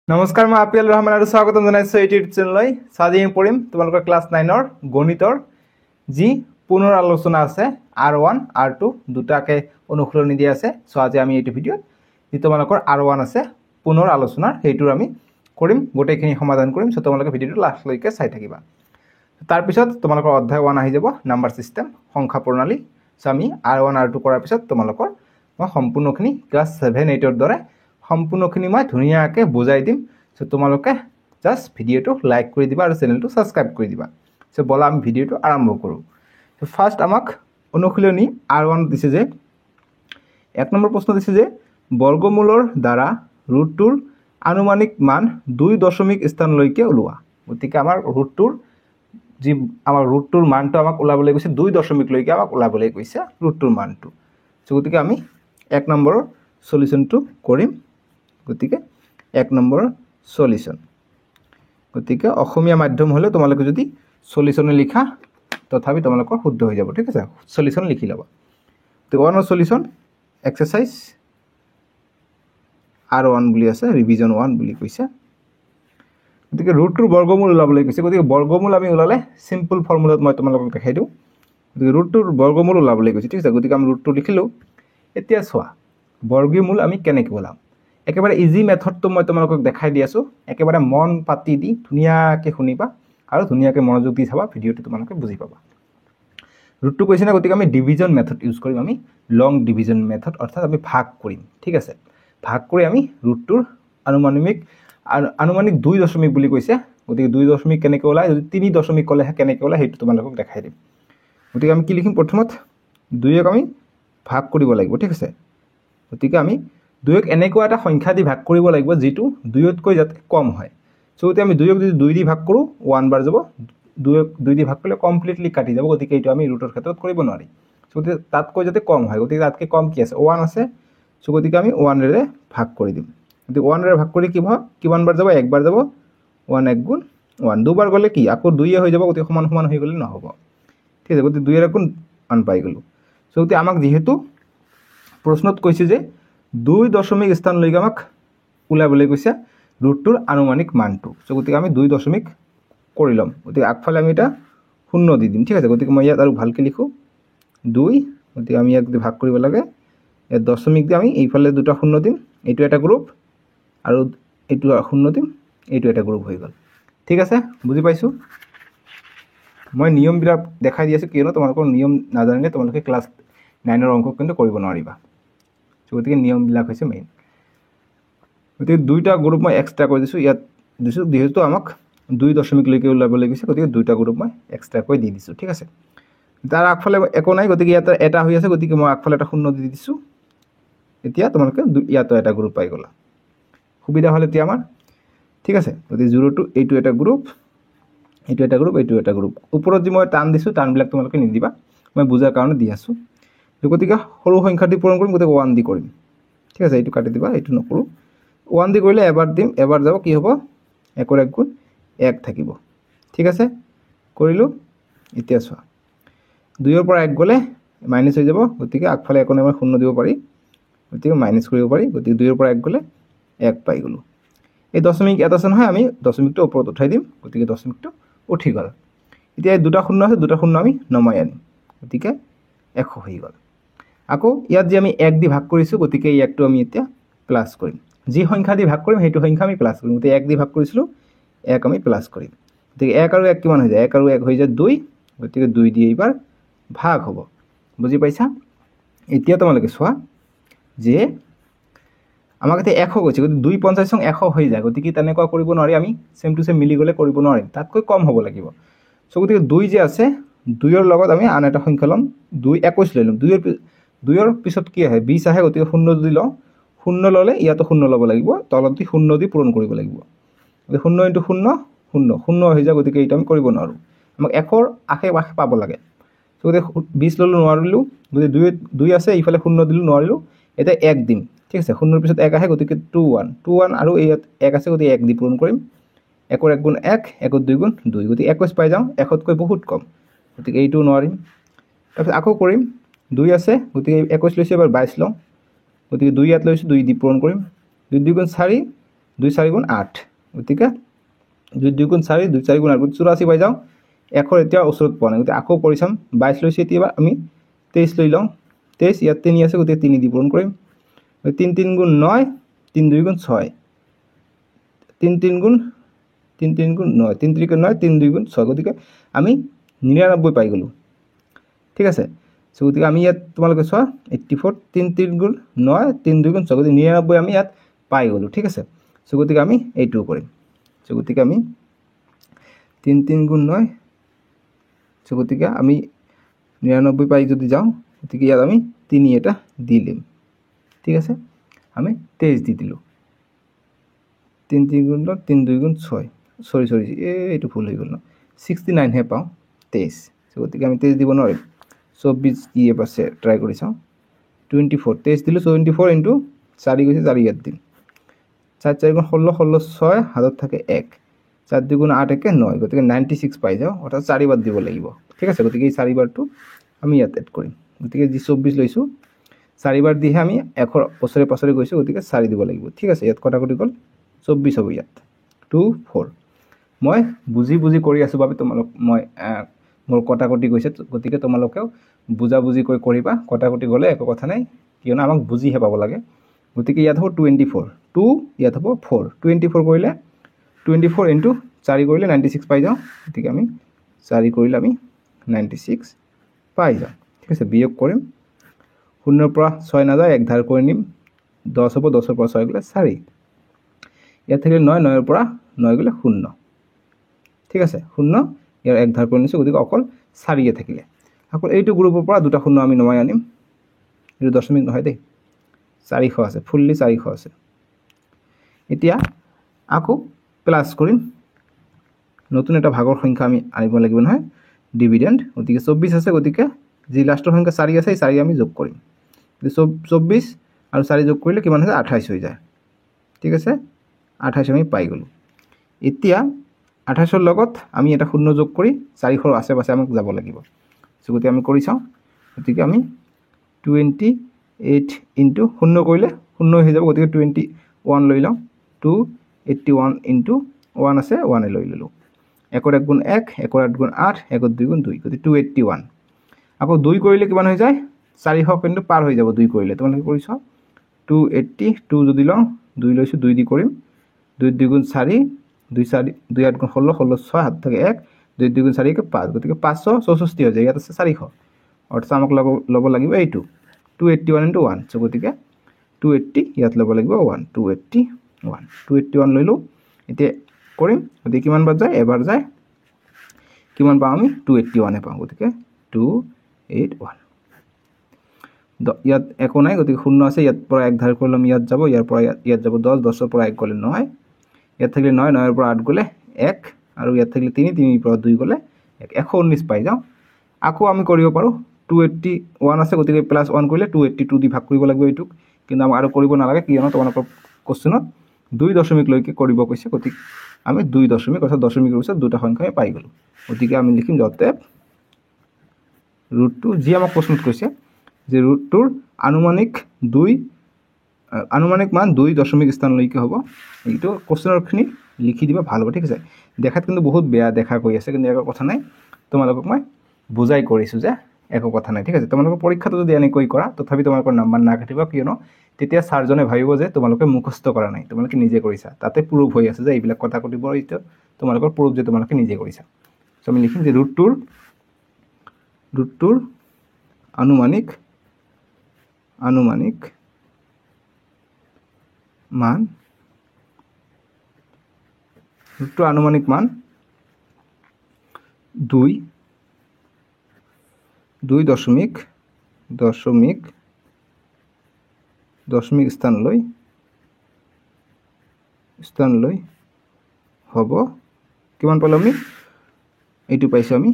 নমস্কাৰ মই আপিল ৰহমান আৰু স্বাগতম জনাইছোঁ এই ইউটিউব চেনেললৈ। আজি আমি পঢ়িম তোমালোকৰ ক্লাছ 9ৰ গণিতৰ যি পুনৰ আলোচনা আছে R1 R2 দুটাকে অনুশীলনী দিয়া আছে। সো আজি আমি এইটো ভিডিঅ'ত যি তোমালোকৰ R1 আছে পুনৰ আলোচনাৰ সেইটোৰ আমি কৰিম, গোটেইখিনি সমাধান কৰিম। সো তোমালোকে ভিডিঅ'টো লাষ্টলৈকে চাই থাকিবা। তাৰ পিছত তোমালোকৰ অধ্যায় 1 আহি যাব, নাম্বাৰ সিস্টেম, সংখ্যা প্ৰণালী। সো আমি R1 R2 কৰাৰ পিছত তোমালোকৰ মই সম্পূৰ্ণখিনি ক্লাছ 7 8ৰ দৰে সম্পূৰ্ণখিনি মই ধুনীয়াকৈ বুজাই দিম। সো তোমালোকে জাস্ট ভিডিঅ'টো লাইক কৰি দিবা আৰু চেনেলটো সাবস্ক্ৰাইব কৰি দিবা। সো বলা আমি ভিডিঅ'টো আৰম্ভ কৰোঁ। সো ফাৰ্স্ট আমাক অনুশীলনী R1 দিছে যে 1 নম্বৰ প্ৰশ্ন দিছে যে বৰ্গমূলৰ দ্বাৰা ৰুটটোৰ আনুমানিক মান 2 দশমিক স্থানলৈকে ওলোৱা। গতিকে আমাৰ ৰুটটোৰ মানটো আমাক ওলাবলৈ কৈছে 2 দশমিকলৈকে আমাক ওলাবলৈ কৈছে ৰুটটোৰ মানটো। সো গতিকে আমি 1 নম্বৰৰ সলিউশনটো কৰিম। গতিকে 1 নম্বৰৰ সলিউশন, গতিকে অসমীয়া মাধ্যম হলে তোমালোকে যদি সলিউশনে লিখা তথাপি তোমালোকৰ শুদ্ধ হৈ যাব। ঠিক আছে, সলিউশন লিখি ল'বা। তো 1ৰ সলিউশন এক্সাৰসাইজ R1 বুলি আছে, ৰিভিজন 1 বুলি কৈছে। গতিকে ৰুটটোৰ বৰ্গমূল ওলাবলৈ কৈছে। গতিকে বৰ্গমূল আমি ওলালে সিম্পল ফৰ্মুলাত মই তোমালোকক দেখাই দিওঁ। গতিকে ৰুটটোৰ বৰ্গমূল ওলাবলৈ কৈছে। ঠিক আছে, গতিকে আমি ৰুটটো লিখিলোঁ। এতিয়া চোৱা বৰ্গমূল আমি কেনেকৈ ওলাম। একেবাৰে ইজি মেথডটো মই তোমালোকক দেখাই দি আছোঁ। একেবাৰে মন পাতি দি ধুনীয়াকৈ শুনিবা আৰু ধুনীয়াকৈ মনোযোগ দি চাবা, ভিডিঅ'টো তোমালোকে বুজি পাবা। ৰুটটো কৈছে না, গতিকে আমি ডিভিজন মেথড ইউজ কৰিম। আমি লং ডিভিজন মেথড, অৰ্থাৎ আমি ভাগ কৰিম। ঠিক আছে, ভাগ কৰি আমি ৰুটটোৰ আনুমানিক 2 দশমিক বুলি কৈছে। গতিকে 2 দশমিক কেনেকৈ ওলায়, যদি 3 দশমিক ক'লেহে কেনেকৈ ওলায় সেইটো তোমালোকক দেখাই দিম। গতিকে আমি কি লিখিম, প্ৰথমত 2ক আমি ভাগ কৰিব লাগিব। ঠিক আছে, গতিকে আমি 2ক এনেকুৱা এটা সংখ্যা দি ভাগ কৰিব লাগিব যিটো 2তকৈ যাতে কম হয়। সো গতিকে আমি 2ক যদি 2 দি ভাগ কৰোঁ 1 বাৰ যাব, 2ক 2 দি ভাগ কৰিলে কমপ্লিটলি কাটি যাব। গতিকে এইটো আমি ৰুটৰ ক্ষেত্ৰত কৰিব নোৱাৰি। সো গতিকে তাতকৈ যাতে কম হয়, গতিকে তাতকৈ কম কি আছে, 1 আছে। সো গতিকে আমি 1ৰে ভাগ কৰি দিম। গতিকে 1ৰে ভাগ কৰি কিমান বাৰ যাব, 1 বাৰ যাব। 1 1 গুণ 1, 2 বাৰ গ'লে কি আকৌ 2 হৈ যাব। গতিকে সমান সমান হৈ গ'লে নহ'ব। ঠিক আছে, গতিকে 2 গুণ 1 পাই গ'লোঁ। সো গতিকে আমাক যিহেতু প্ৰশ্নত কৈছে যে 2 দশমিক স্থানলৈকে আমাক ওলাবলৈ কৈছে ৰুটটোৰ আনুমানিক মানটো। সো গতিকে আমি 2 দশমিক কৰি ল'ম। গতিকে আগফালে আমি এটা 0 দি দিম। ঠিক আছে, গতিকে মই ইয়াত আৰু ভালকৈ লিখোঁ 2। গতিকে আমি ইয়াক ভাগ কৰিব লাগে, ইয়াত দশমিক দি আমি এইফালে 2টা 0 দিম, এইটো এটা গ্ৰুপ, আৰু এইটো 0 দিম, এইটো এটা গ্ৰুপ হৈ গ'ল। ঠিক আছে, বুজি পাইছোঁ। মই নিয়মবিলাক দেখাই দি আছোঁ, কিয়নো তোমালোকৰ নিয়ম নাজানিলে তোমালোকে ক্লাছ 9ৰ অংক কিন্তু কৰিব নোৱাৰিবা। গতিকে নিয়মবিলাক হৈছে মেইন। গতিকে 2টা গ্ৰুপ মই এক্সট্ৰা কৰি দিছোঁ, ইয়াত দিছোঁ যিহেতু আমাক 2 দশমিকলৈকে ওলাবলৈ গৈছে। গতিকে 2টা গ্ৰুপ মই এক্সট্ৰাকৈ দি দিছোঁ। ঠিক আছে, তাৰ আগফালে একো নাই, গতিকে ইয়াত এটা হৈ আছে। গতিকে মই আগফালে এটা 0 দি দিছোঁ। এতিয়া তোমালোকে ইয়াতো এটা গ্ৰুপ পাই গ'লা, সুবিধা হ'ল এতিয়া আমাৰ। ঠিক আছে, গতিকে 0টো এইটো এটা গ্ৰুপ, এইটো এটা গ্ৰুপ, এইটো এটা গ্ৰুপ। ওপৰত যি মই টান দিছোঁ টানবিলাক তোমালোকে নিদিবা, মই বুজাৰ কাৰণে দি আছোঁ। গতিকে সৰু সংখ্যা দি পূৰণ কৰিম, গতিকে 1 দি কৰিম। ঠিক আছে, এইটো কাটি দিবা, এইটো নকৰোঁ। 1 দি কৰিলে এবাৰ দিম, এবাৰ যাব, কি হ'ব 1ৰ 1 গুণ 1 থাকিব। ঠিক আছে, কৰিলোঁ। এতিয়া চোৱা 2ৰ পৰা 1 গ'লে মাইনাছ হৈ যাব। গতিকে আগফালে একো নাই, 0 দিব পাৰি, গতিকে মাইনাছ কৰিব পাৰি। গতিকে 2ৰ পৰা 1 গ'লে 1 পাই গ'লোঁ। এই দশমিক ইয়াত আছে নহয়, আমি দশমিকটো ওপৰত উঠাই দিম। গতিকে দশমিকটো উঠি গ'ল। এতিয়া এই 2টা 0 আছে, 2টা 0 আমি নমাই আনিম। গতিকে 100 হৈ গ'ল। আকৌ ইয়াত যে আমি 1 দি ভাগ কৰিছোঁ, গতিকে এই 1টো আমি এতিয়া প্লাছ কৰিম। যি সংখ্যা দি ভাগ কৰিম সেইটো সংখ্যা আমি প্লাছ কৰিম। গতিকে 1 দি ভাগ কৰিছিলোঁ, 1 আমি প্লাছ কৰিম। গতিকে 1 আৰু 1 কিমান হৈ যায়, 1 আৰু 1 হৈ যায় 2। গতিকে 2 দি এইবাৰ ভাগ হ'ব। বুজি পাইছা। এতিয়া তোমালোকে চোৱা যে আমাক এতিয়া 100 গৈছে, গতিকে 2 50 100 হৈ যায়। গতিকে তেনেকুৱা কৰিব নোৱাৰি, আমি চেম টু চেম মিলি গ'লে কৰিব নোৱাৰিম, তাতকৈ কম হ'ব লাগিব। সো গতিকে 2 যে আছে, 2ৰ লগত আমি আন এটা সংখ্যা ল'ম, 2 21 লৈ ল'ম। 2ৰ পিছত কি আহে, 20 আহে। গতিকে 0 যদি লওঁ, 0 ল'লে ইয়াতো 0 ল'ব লাগিব, তলত দি 0 দি পূৰণ কৰিব লাগিব। গতিকে 0 × 0 0 0 হৈ যায়। গতিকে এইটো আমি কৰিব নোৱাৰোঁ, আমাক 100ৰ আশে পাশে পাব লাগে। সো গতিকে 20 ল'লোঁ, নোৱাৰিলোঁ। গতিকে 2 আছে, এইফালে 0 দিলোঁ, নোৱাৰিলোঁ। এতিয়া 1 দিম। ঠিক আছে, 0ৰ পিছত 1 আহে। গতিকে 2 1 আৰু ইয়াত 1 আছে, গতিকে 1 দি পূৰণ কৰিম। 1ৰ 1 গুণ 1, 1ৰ 2 গুণ 2, গতিকে 21 পাই যাওঁ, 1তকৈ বহুত কম। গতিকে এইটো নোৱাৰিম। তাৰপিছত আকৌ কৰিম, 2 আছে, গতিকে 21 লৈছোঁ, এবাৰ 22 লওঁ। গতিকে 2 ইয়াত লৈছোঁ, 2 দি পূৰণ কৰিম। 2 2 গুণ 4, 2 4 গুণ 8 গতিকে 2 2 গুণ 4 2 4 গুণ 8 84 পাই যাওঁ এখৰ এতিয়া ওচৰত পোৱা নাই গতিকে আকৌ কৰি চাম 22 লৈছে এতিয়া আমি 23 লৈ লওঁ 23 ইয়াত 3 আছে গতিকে 3 দি পূৰণ কৰিম 3 3 গুণ 9 3 2 গুণ 6 3 3 গুণ 9 3 3 গুণ 9 3 2 গুণ 6 গতিকে আমি 99 পাই গ'লো ঠিক আছে সো গতিকে আমি ইয়াত তোমালোকে চোৱা 84 3 3 গুণ 9 3 2 গুণ 6 গতিকে 99 আমি ইয়াত পাই গ'লো ঠিক আছে সো গতিকে আমি এইটো কৰিম সো গতিকে আমি 3 3 গুণ 9 সো গতিকে আমি 99 পাই যদি যাওঁ গতিকে ইয়াত আমি 3 এটা দিলিম ঠিক আছে আমি 23 দি দিলো 3 3 গুণ 3 2 গুণ 6 সরি এইটো ভুল হৈ গ'ল ন 69 হে পাওঁ 23 সো গতিকে আমি 23 দিব নোৱাৰিম 24 কি আছে ট্ৰাই কৰি চাওঁ 24 23 দিলো 24 ইনটু 4 গৈছে 4 ইয়াত দিম 4 4 গুণ 16 16 6 হাতত থাকে 1 4 2 গুণ 8 একে 9 গতিকে 96 পাই যাওঁ অৰ্থাৎ 4 বাৰ দিব লাগিব ঠিক আছে গতিকে এই 4 বাৰটো আমি ইয়াত এড কৰিম গতিকে যি 24 লৈছো 4 বাৰ দিহে আমি এখৰ ওচৰে পাছৰে গৈছো গতিকে 4 দিব লাগিব ঠিক আছে ইয়াত কটাকটি গ'ল 24 হ'ব ইয়াত 2 4 মই বুজি কৰি আছো বাবে তোমালোক মই মোৰ কটাকটি গৈছে গতিকে তোমালোকেও বুজা বুজি কৰিবা কটাকটি গলে একো কথা নাই কিয়নো আমাক বুজিহে পাব লাগে গতিকে ইয়াত হ'ব 24 2 ইয়াত হ'ব 4 24 কৰিলে 24 ইনটু 4 কৰিলে 96 পাই যাওঁ গতিকে আমি 4 কৰিলে আমি 96 পাই যাওঁ ঠিক আছে বিয়োগ কৰিম 0 পৰা 6 না যায় এক ধাৰ কৰি নিম 10 হ'ব 10 পৰা 6 গলে 4 ইয়াত থাকিলে 9 9 পৰা 9 গলে 0 ঠিক আছে 0 ইয়াৰ এক ধাৰ কৰি নিছো গতিকে অকল 4 থাকিলে আকৌ এইটো গ্ৰুপৰ পৰা দুটা 0 আমি নমাই আনিম এটো দশমিক নহয় দেই 400 আছে ফুললি 400 আছে এতিয়া আকৌ প্লাস কৰিম নতুন এটা ভাগৰ সংখ্যা আমি আনিব লাগিব নহয় ডিভিডেন্ড গতিকে 24 আছে গতিকে যি লাষ্টৰ সংখ্যা 4 আছে এই 4 আমি যোগ কৰিম 24 আৰু 4 যোগ কৰিলে কিমান হয় 28 হৈ যায় ঠিক আছে 28 আমি পাই গলো এতিয়া 28 ৰ লগত আমি এটা শূন্য যোগ কৰি 400 আছে পাছে আমাক যাব লাগিব সো গতি আমি কৰি চাওঁ গতিকে আমি 28 ইনটু শূন্য কৰিলে শূন্য হৈ যাব গতিকে 21 লৈ লওঁ 281 ইনটু 1 আছে 1 লৈ ললো 1 1 গুণ 1 1 8 গুণ 8 1 2 গুণ 2 গতি 281 আকৌ 2 কৰিলে কিমান হৈ যায় 400 কিন্তু পাৰ হৈ যাব 2 কৰিলে তোমালোকে কৰি চাও 282 যদি লওঁ 2 লৈছো 2 দি কৰিম 2 2 গুণ 4 2 4 2 8 গুণ 16 16 6 হাত থাকে 1 2 2 গুণ 4 কে 5 গতিকে 564 হৈ যায় ইয়াত আছে 400 অৰ্থাৎ আমাক লব লাগিব এইটো 281 into 1 সো গতিকে 280 ইয়াত লব লাগিব 1 281 লৈলো এতিয়া কৰিম গতিকে কিমান বাৰ যায় এবাৰ যায় কিমান পাম আমি 281 পাম গতিকে 281 ইয়াত একো নাই গতিকে শূন্য আছে ইয়াত পৰা এক ধাৰ কৰিলে আমি ইয়াত যাব ইয়াৰ পৰা ইয়াত যাব 10 10 ৰ পৰা 1 গলে 9 ইয়াত থাকিলে 9 9 ৰ পৰা 8 গলে 1 আৰু ইয়াত থাকিলে 3 3 ৰ পৰা 2 গলে 119 পাই যাওঁ আকৌ আমি কৰিব পাৰো 281 আছে গতিকে প্লাস 1 কৰিলে 282 দি ভাগ কৰিব লাগিব এইটুক কিন্তু আমি আৰু কৰিব নালাগে কিয়নো তোমালোকৰ কোশ্চেনত 2 দশমিক লৈকে কৰিব কৈছে গতিকে আমি 2 দশমিক অৰ্থাৎ দশমিকৰ পিছত দুটা সংখ্যা পাই গলো গতিকে আমি লিখিম যতে √2 যি আমাক প্ৰশ্নত কৈছে যে √2 আনুমানিক মান 2 দশমিক স্থানলৈকে হ'ব এইটো কোশ্চেনৰখিনি লিখি দিবা ভাল হ'ব ঠিক আছে দেখাত কিন্তু বহুত বেয়া দেখা কৈ আছে কিন্তু একো কথা নাই তোমালোকক মই বুজাই কৰিছো যে একো কথা নাই ঠিক আছে তোমালোকৰ পৰীক্ষাটো যদি এনেকৈ কৰা তথাপি তোমালোকৰ নাম্বাৰ না কাটিবা কিয়নো তেতিয়া স্যাৰজনে ভাবিব যে তোমালোকে মুখস্থ কৰা নাই তোমালোকে নিজে কৰিছা তাতে প্ৰুফ হৈ আছে যে এইবিলাক কথা কটিবৰ এইটো তোমালোকৰ প্ৰুফ যে তোমালোকে নিজে কৰিছা সো আমি লিখিম যে √2 আনুমানিক মান √2 আনুমানিক মান 2 দশমিক স্থানলৈ হ'ব কিমান পালো আমি এইটো পাইছো আমি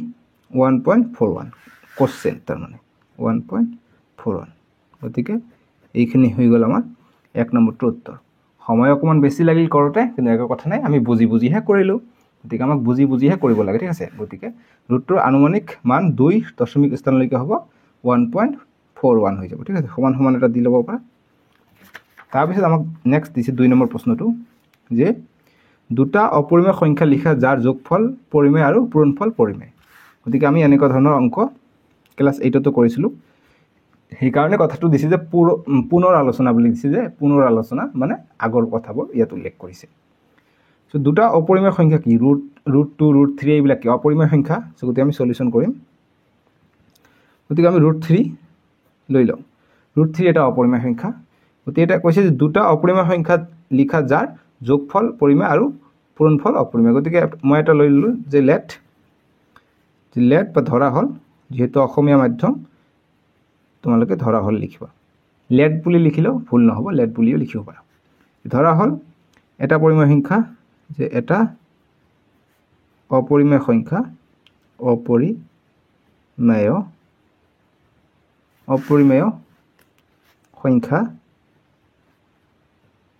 1.41 কোশ্চেন তাৰ মানে 1.41 গতিকে এইখিনি হৈ গল আমাৰ এক নম্বৰটো উত্তৰ সময় অকমান বেছি লাগিল কৰোতে কিন্তু একো কথা নাই আমি বুজিহে কৰিলো গতিকে আমাক বুজিহে কৰিব লাগে ঠিক আছে গতিকে √2 আনুমানিক মান 2 দশমিক স্থানলৈকে হ'ব 1.41 হৈ যাব ঠিক আছে সমান সমান এটা দি ল'ব পাৰা তাৰ পিছত আমাক নেক্সট দিছে 2 নম্বৰ প্ৰশ্নটো যে দুটা অপৰিমেয় সংখ্যা লিখা যাৰ যোগফল পৰিমেয় আৰু পূৰণফল পৰিমেয় গতিকে আমি এনেকুৱা ধৰণৰ অংক ক্লাছ 8তো কৰিছিলোঁ সেইকাৰণে কথাটো দিছে যে পুনৰ আলোচনা বুলি দিছে যে পুনৰ আলোচনা মানে আগৰ কথাবোৰ ইয়াত উল্লেখ কৰিছে সো দুটা অপৰিমেয় সংখ্যা কি √2 √3 এইবিলাক কি অপৰিমেয় সংখ্যা সো গতিকে আমি সলিউশন কৰিম গতিকে আমি √3 লৈ লওঁ √3 এটা অপৰিমেয় সংখ্যা গতিকে এটা কৈছে যে দুটা অপৰিমেয় সংখ্যা লিখা যাৰ যোগফল পৰিমেয় আৰু পূৰণফল অপৰিমেয় গতিকে মই এটা লৈ ললো যে লেট বা ধৰা হল যেহেতু অসমীয়া মাধ্যম তোমালোকে ধৰা হল লিখিবা লেট বুলি লিখিলেও ভুল নহব লেট বুলিও লিখিব পাৰা ধৰা হল এটা পৰিমেয় সংখ্যা যে এটা অপৰিমেয় সংখ্যা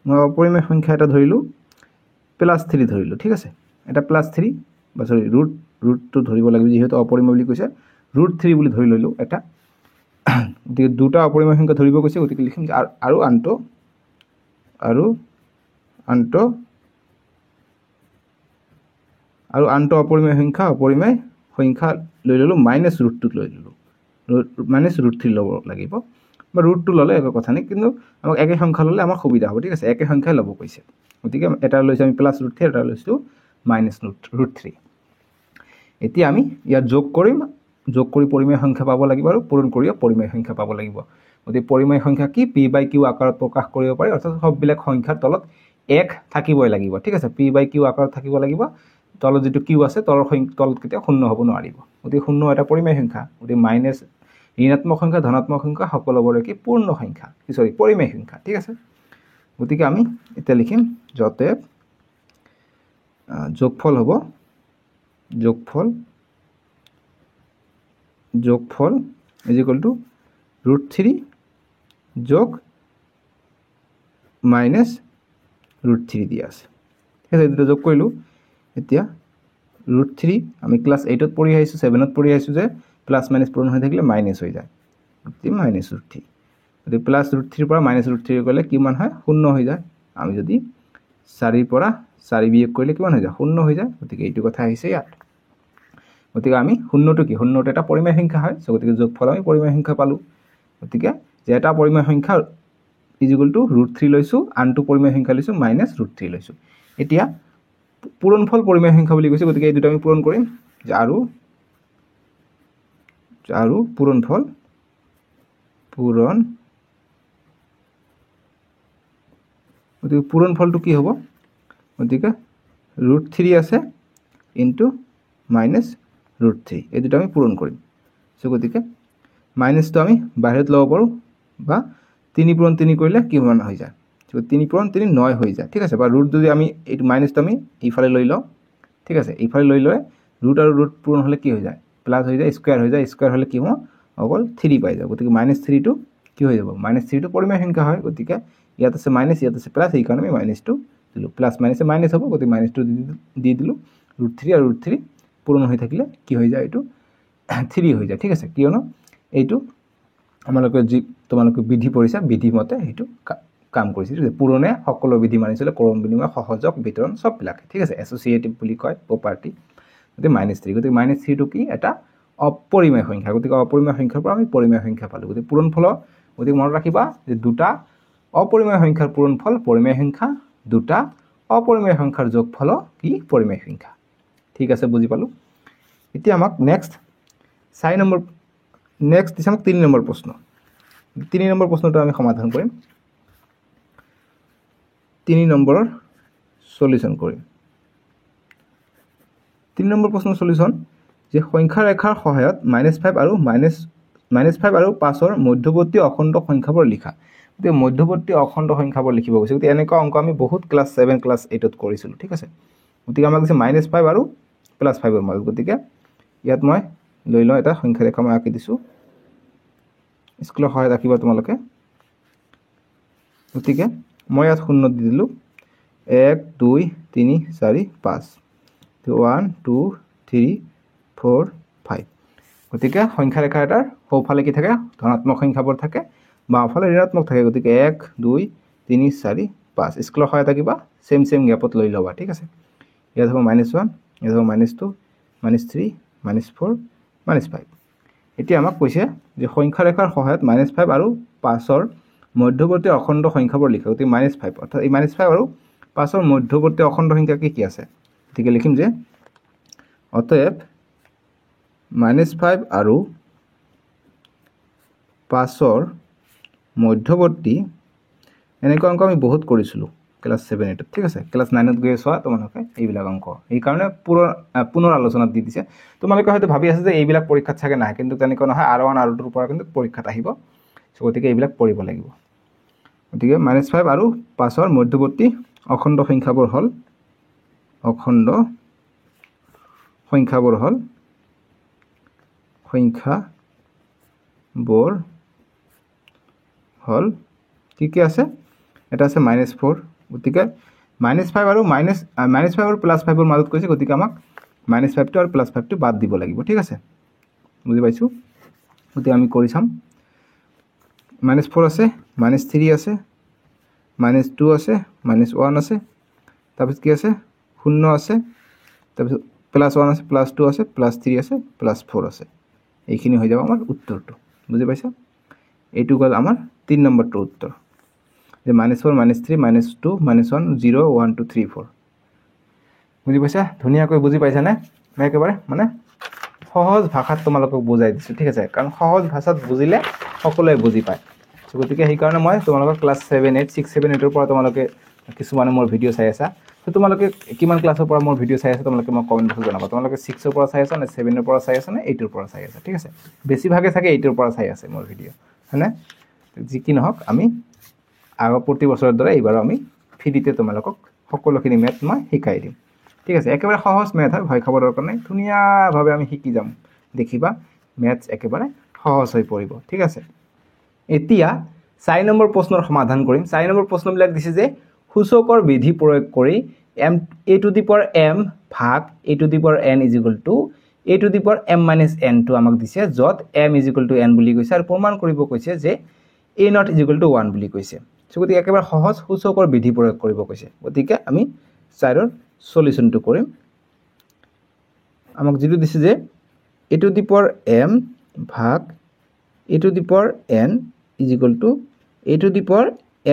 মই অপৰিমেয় সংখ্যা এটা ধৰিলো +3 ধৰিলো ঠিক আছে এটা +3 বা সৰি ৰুটটো ধৰিব লাগিব যেহেতু অপৰিমেয় বুলি কৈছে √3 বুলি ধৰি লইলো এটা গতিকে দুটা অপৰিমেয় সংখ্যা ধৰিব কৈছে গতিকে লিখিম আৰু আনটো অপৰিমেয় সংখ্যা লৈ ললো -√2 লৈ ললো -√3 ল'ব লাগিব বা √2 ললে একো কথা নাই কিন্তু আমাক একে সংখ্যা ললে আমাৰ সুবিধা হ'ব ঠিক আছে একে সংখ্যাই ল'ব কৈছে গতিকে এটা লৈছো আমি +√3 এটা লৈছো -√3 এতিয়া আমি ইয়াত যোগ কৰি পৰিমেয় সংখ্যা পাব লাগিব আৰু পূৰণ কৰি পৰিমেয় সংখ্যা পাব লাগিব গতিকে পৰিমেয় সংখ্যা কি p/q আকাৰত প্ৰকাশ কৰিব পাৰি অৰ্থাৎ সববিলাক সংখ্যাৰ তলত 1 থাকিবই লাগিব ঠিক আছে p/q আকাৰত থাকিব লাগিব তলত যেটো q আছে তলত কেতিয়া শূন্য হ'ব নোৱাৰিব গতিকে শূন্য এটা পৰিমেয় সংখ্যা গতিকে মাইনাস ঋণাত্মক সংখ্যা ধনাত্মক সংখ্যা সকলোবোৰ কি পূৰ্ণ সংখ্যা পৰিমেয় সংখ্যা ঠিক আছে গতিকে আমি এটা লিখিম যতে যোগফল হ'ব যোগফল √3 যোগ -√3 দিয়া আছে ঠিক আছে এটা যোগ কৰিলো এতিয়া √3 আমি ক্লাস 8 ত পঢ়ি আহিছো 7 ত পঢ়ি আহিছো যে প্লাস মাইনাস পূৰণ হৈ থাকিলে মাইনাস হৈ যায় গতিকে -√3 যদি +√3 পৰা -√3 গলে কিমান হয় শূন্য হৈ যায় আমি যদি 4 পৰা 4 বিয়োগ কৰিলে কিমান হৈ যায় শূন্য হৈ যায় গতিকে এইটো কথা আহিছে ইয়াত গতিকে আমি শূন্যটো কি শূন্যটো এটা পৰিমেয় সংখ্যা হয় সো গতিকে যোগফল আমি পৰিমেয় সংখ্যা পালো গতিকে যে এটা পৰিমেয় সংখ্যা √3 লৈছো আনটো পৰিমেয় সংখ্যা লৈছো -√3 লৈছো এতিয়া পূৰণফল পৰিমেয় সংখ্যা বুলি কৈছে গতিকে এই দুটা আমি পূৰণ কৰিম যে আৰু গতিকে পূৰণফলটো কি হ'ব গতিকে √3 আছে ইনটু -√3 এই দুটা আমি পূৰণ কৰিম সো গতিকে মাইনাসটো আমি বাহিৰত লব পাৰো বা 3 পূৰণ 3 কৰিলে কিমান হৈ যায় সো 3 পূৰণ 3 9 হৈ যায় ঠিক আছে বা ৰুট যদি আমি এই মাইনাসটো আমি ইফালে লৈ লও ঠিক আছে ইফালে লৈ লয় ৰুট আৰু ৰুট পূৰণ হলে কি হৈ যায় প্লাস হৈ যায় স্কয়াৰ হৈ যায় স্কয়াৰ হলে কি হ'ব অকল 3 পাই যাব গতিকে -3 টো কি হৈ যাব -3 টো পৰিমেয় সংখ্যা হয় গতিকে ইয়াত আছে মাইনাস ইয়াত আছে প্লাস এই কাৰণে আমি -2 দিলো প্লাস মাইনাসে মাইনাস হ'ব গতিকে -2 দি দিলো √3 আৰু √3 পূৰণ হৈ থাকিলে কি হৈ যায় এটো 3 হৈ যায় ঠিক আছে কিয়নো এইটো তোমালোকে বিধি পঢ়িছা বিধি মতে এইটো কাম কৰিছিল যে পূৰণে সকলো বিধি মানিছিল ক্ৰম বিনিময় সহযোগ বিতৰণ সব বিলাকে ঠিক আছে এসোসিয়েটিভ বুলি কয় প্ৰপাৰ্টি গতিকে -3 গতিকে -3 টো কি এটা অপৰিমেয় সংখ্যা গতিকে অপৰিমেয় সংখ্যাৰ পৰা আমি পৰিমেয় সংখ্যা পালো গতিকে পূৰণফল গতিকে মনত ৰাখিবা যে দুটা অপৰিমেয় সংখ্যাৰ পূৰণফল পৰিমেয় সংখ্যা দুটা অপৰিমেয় সংখ্যাৰ যোগফল কি পৰিমেয় সংখ্যা ঠিক আছে বুজি পালো এতিয়া আমাক নেক্সট 3 নম্বৰ প্ৰশ্ন 3 নম্বৰ প্ৰশ্নটো আমি সমাধান কৰিম 3 নম্বৰৰ সলিউশন কৰিম 3 নম্বৰ প্ৰশ্নৰ সলিউশন যে সংখ্যা ৰেখাৰ সহায়ত -5 আৰু -5 আৰু 5 ৰ মধ্যবৰ্তী অখণ্ড সংখ্যাবোৰ লিখা গতিকে মধ্যবৰ্তী অখণ্ড সংখ্যাবোৰ লিখিব কৈছে গতিকে এনেকুৱা অংক আমি বহুত ক্লাস 7 ক্লাস 8 ত কৰিছিলো ঠিক আছে গতিকে আমাক কৈছে -5 আৰু +5 ৰ মাজত গতিকে ইয়াত মই লৈ লওঁ এটা সংখ্যা ৰেখা মই আঁকি দিছো স্কুলৰ সহায়ত আঁকিবা তোমালোকে গতিকে মই ইয়াত শূন্য দি দিলো 1 2 3 4 5 1 2 3 4 5 গতিকে সংখ্যা ৰেখা এটাৰ সোঁফালে কি থাকে ধনাত্মক সংখ্যাবোৰ থাকে বাওঁফালে ঋণাত্মক থাকে গতিকে 1 2 3 4 5 স্কেলৰ সহায়ত কিবা সেম গ্যাপত লৈ লবা ঠিক আছে ইয়াত হ'ব -1 ইয়াত হ'ব -2 -3 -4 -5 এতিয়া আমাক কৈছে যে সংখ্যা ৰেখাৰ সহায়ত -5 আৰু 5ৰ মধ্যবৰ্তী অখণ্ড সংখ্যাবোৰ লিখা গতিকে -5 অৰ্থাৎ এই -5 আৰু 5ৰ মধ্যবৰ্তী অখণ্ড সংখ্যা কি আছে গতিকে লিখিম যে অতএব -5 আৰু 5ৰ মধ্যবৰ্তী এনেকুৱা অংক আমি বহুত কৰিছিলো ক্লাস 7 8 ঠিক আছে ক্লাস 9 ত গৈ চোৱা তোমালোকে এইবিলাক অংক এই কাৰণে পুনৰ আলোচনা দি দিছে তোমালোকে হয়তো ভাবি আছে যে এইবিলাক পৰীক্ষাত থাকে না কিন্তু তেনেকৈ নহয় R1 R2 ৰ পৰা কিন্তু পৰীক্ষাত আহিব গতিকে এইবিলাক পঢ়িব লাগিব গতিকে -5 আৰু 5ৰ মধ্যবৰ্তী অখণ্ড সংখ্যাবোৰ হল কি আছে এটা আছে -4 গতিকে -5 আৰু -5 আৰু +5 ৰ মাজত কৈছে গতিকে আমাক -5 টো আৰু +5 টো বাদ দিব লাগিব ঠিক আছে বুজি পাইছো গতিকে আমি কৰি চাম -4 আছে -3 আছে -2 আছে -1 আছে তাৰপিছত কি আছে 0 আছে তাৰপিছত +1 আছে +2 আছে +3 আছে +4 আছে এইখিনি হৈ যাব আমাৰ উত্তৰটো বুজি পাইছা এইটো গল আমাৰ 3 নম্বৰটো উত্তৰ যে -4 -3 -2 -1 0 1 2 3 4 বুজি পাইছা ধুনিয়াকৈ বুজি পাইছা নে মই একেবাৰে মানে সহজ ভাষাত তোমালোকক বুজাই দিছো ঠিক আছে কাৰণ সহজ ভাষাত বুজিলে সকলোৱে বুজি পায় গতিকে সেই কাৰণে মই তোমালোকক ক্লাস 7 8 6 7 8 ৰ পৰা তোমালোকে কিছুমানে মোৰ ভিডিও চাই আছা তো তোমালোকে কিমান ক্লাসৰ পৰা মোৰ ভিডিও চাই আছা তোমালোকে মোক কমেন্ট বক্সত জনাবা তোমালোকে 6 ৰ পৰা চাই আছা নে 7 ৰ পৰা চাই আছা নে 8 ৰ পৰা চাই আছা ঠিক আছে বেছি ভাগে থাকে 8 ৰ পৰা চাই আছে মোৰ ভিডিও হয়নে যি কি নহওক আমি আগৰ প্ৰতি বছৰৰ দৰে এইবাৰ আমি ফ্ৰীতে তোমালোকক সকলোখিনি ম্যাথ মই শিকাই দিম ঠিক আছে একেবাৰে সহজ ম্যাথ হয় ভয় খাব দৰকাৰ নাই ধুনিয়া ভাবে আমি শিকি যাম দেখিবা ম্যাথছ একেবাৰে সহজ হৈ পৰিব ঠিক আছে এতিয়া 4 নম্বৰ প্ৰশ্নৰ সমাধান কৰিম 4 নম্বৰ প্ৰশ্নবিলাক দিছে যে সূচকৰ বিধি প্ৰয়োগ কৰি a to the power m ভাগ a to the power n = a to the power m - n টো আমাক দিছে যত m = n বুলি কৈছে আৰু প্ৰমাণ কৰিব কৈছে যে a0 = 1 বুলি কৈছে গতিকে একেবাৰে সহজ সূচকৰ বিধি প্ৰয়োগ কৰিব কৈছে গতিকে আমি 4ৰ সলিউশনটো কৰিম আমাক যেটো দিছে যে a to the power m ভাগ a to the power n = a to the power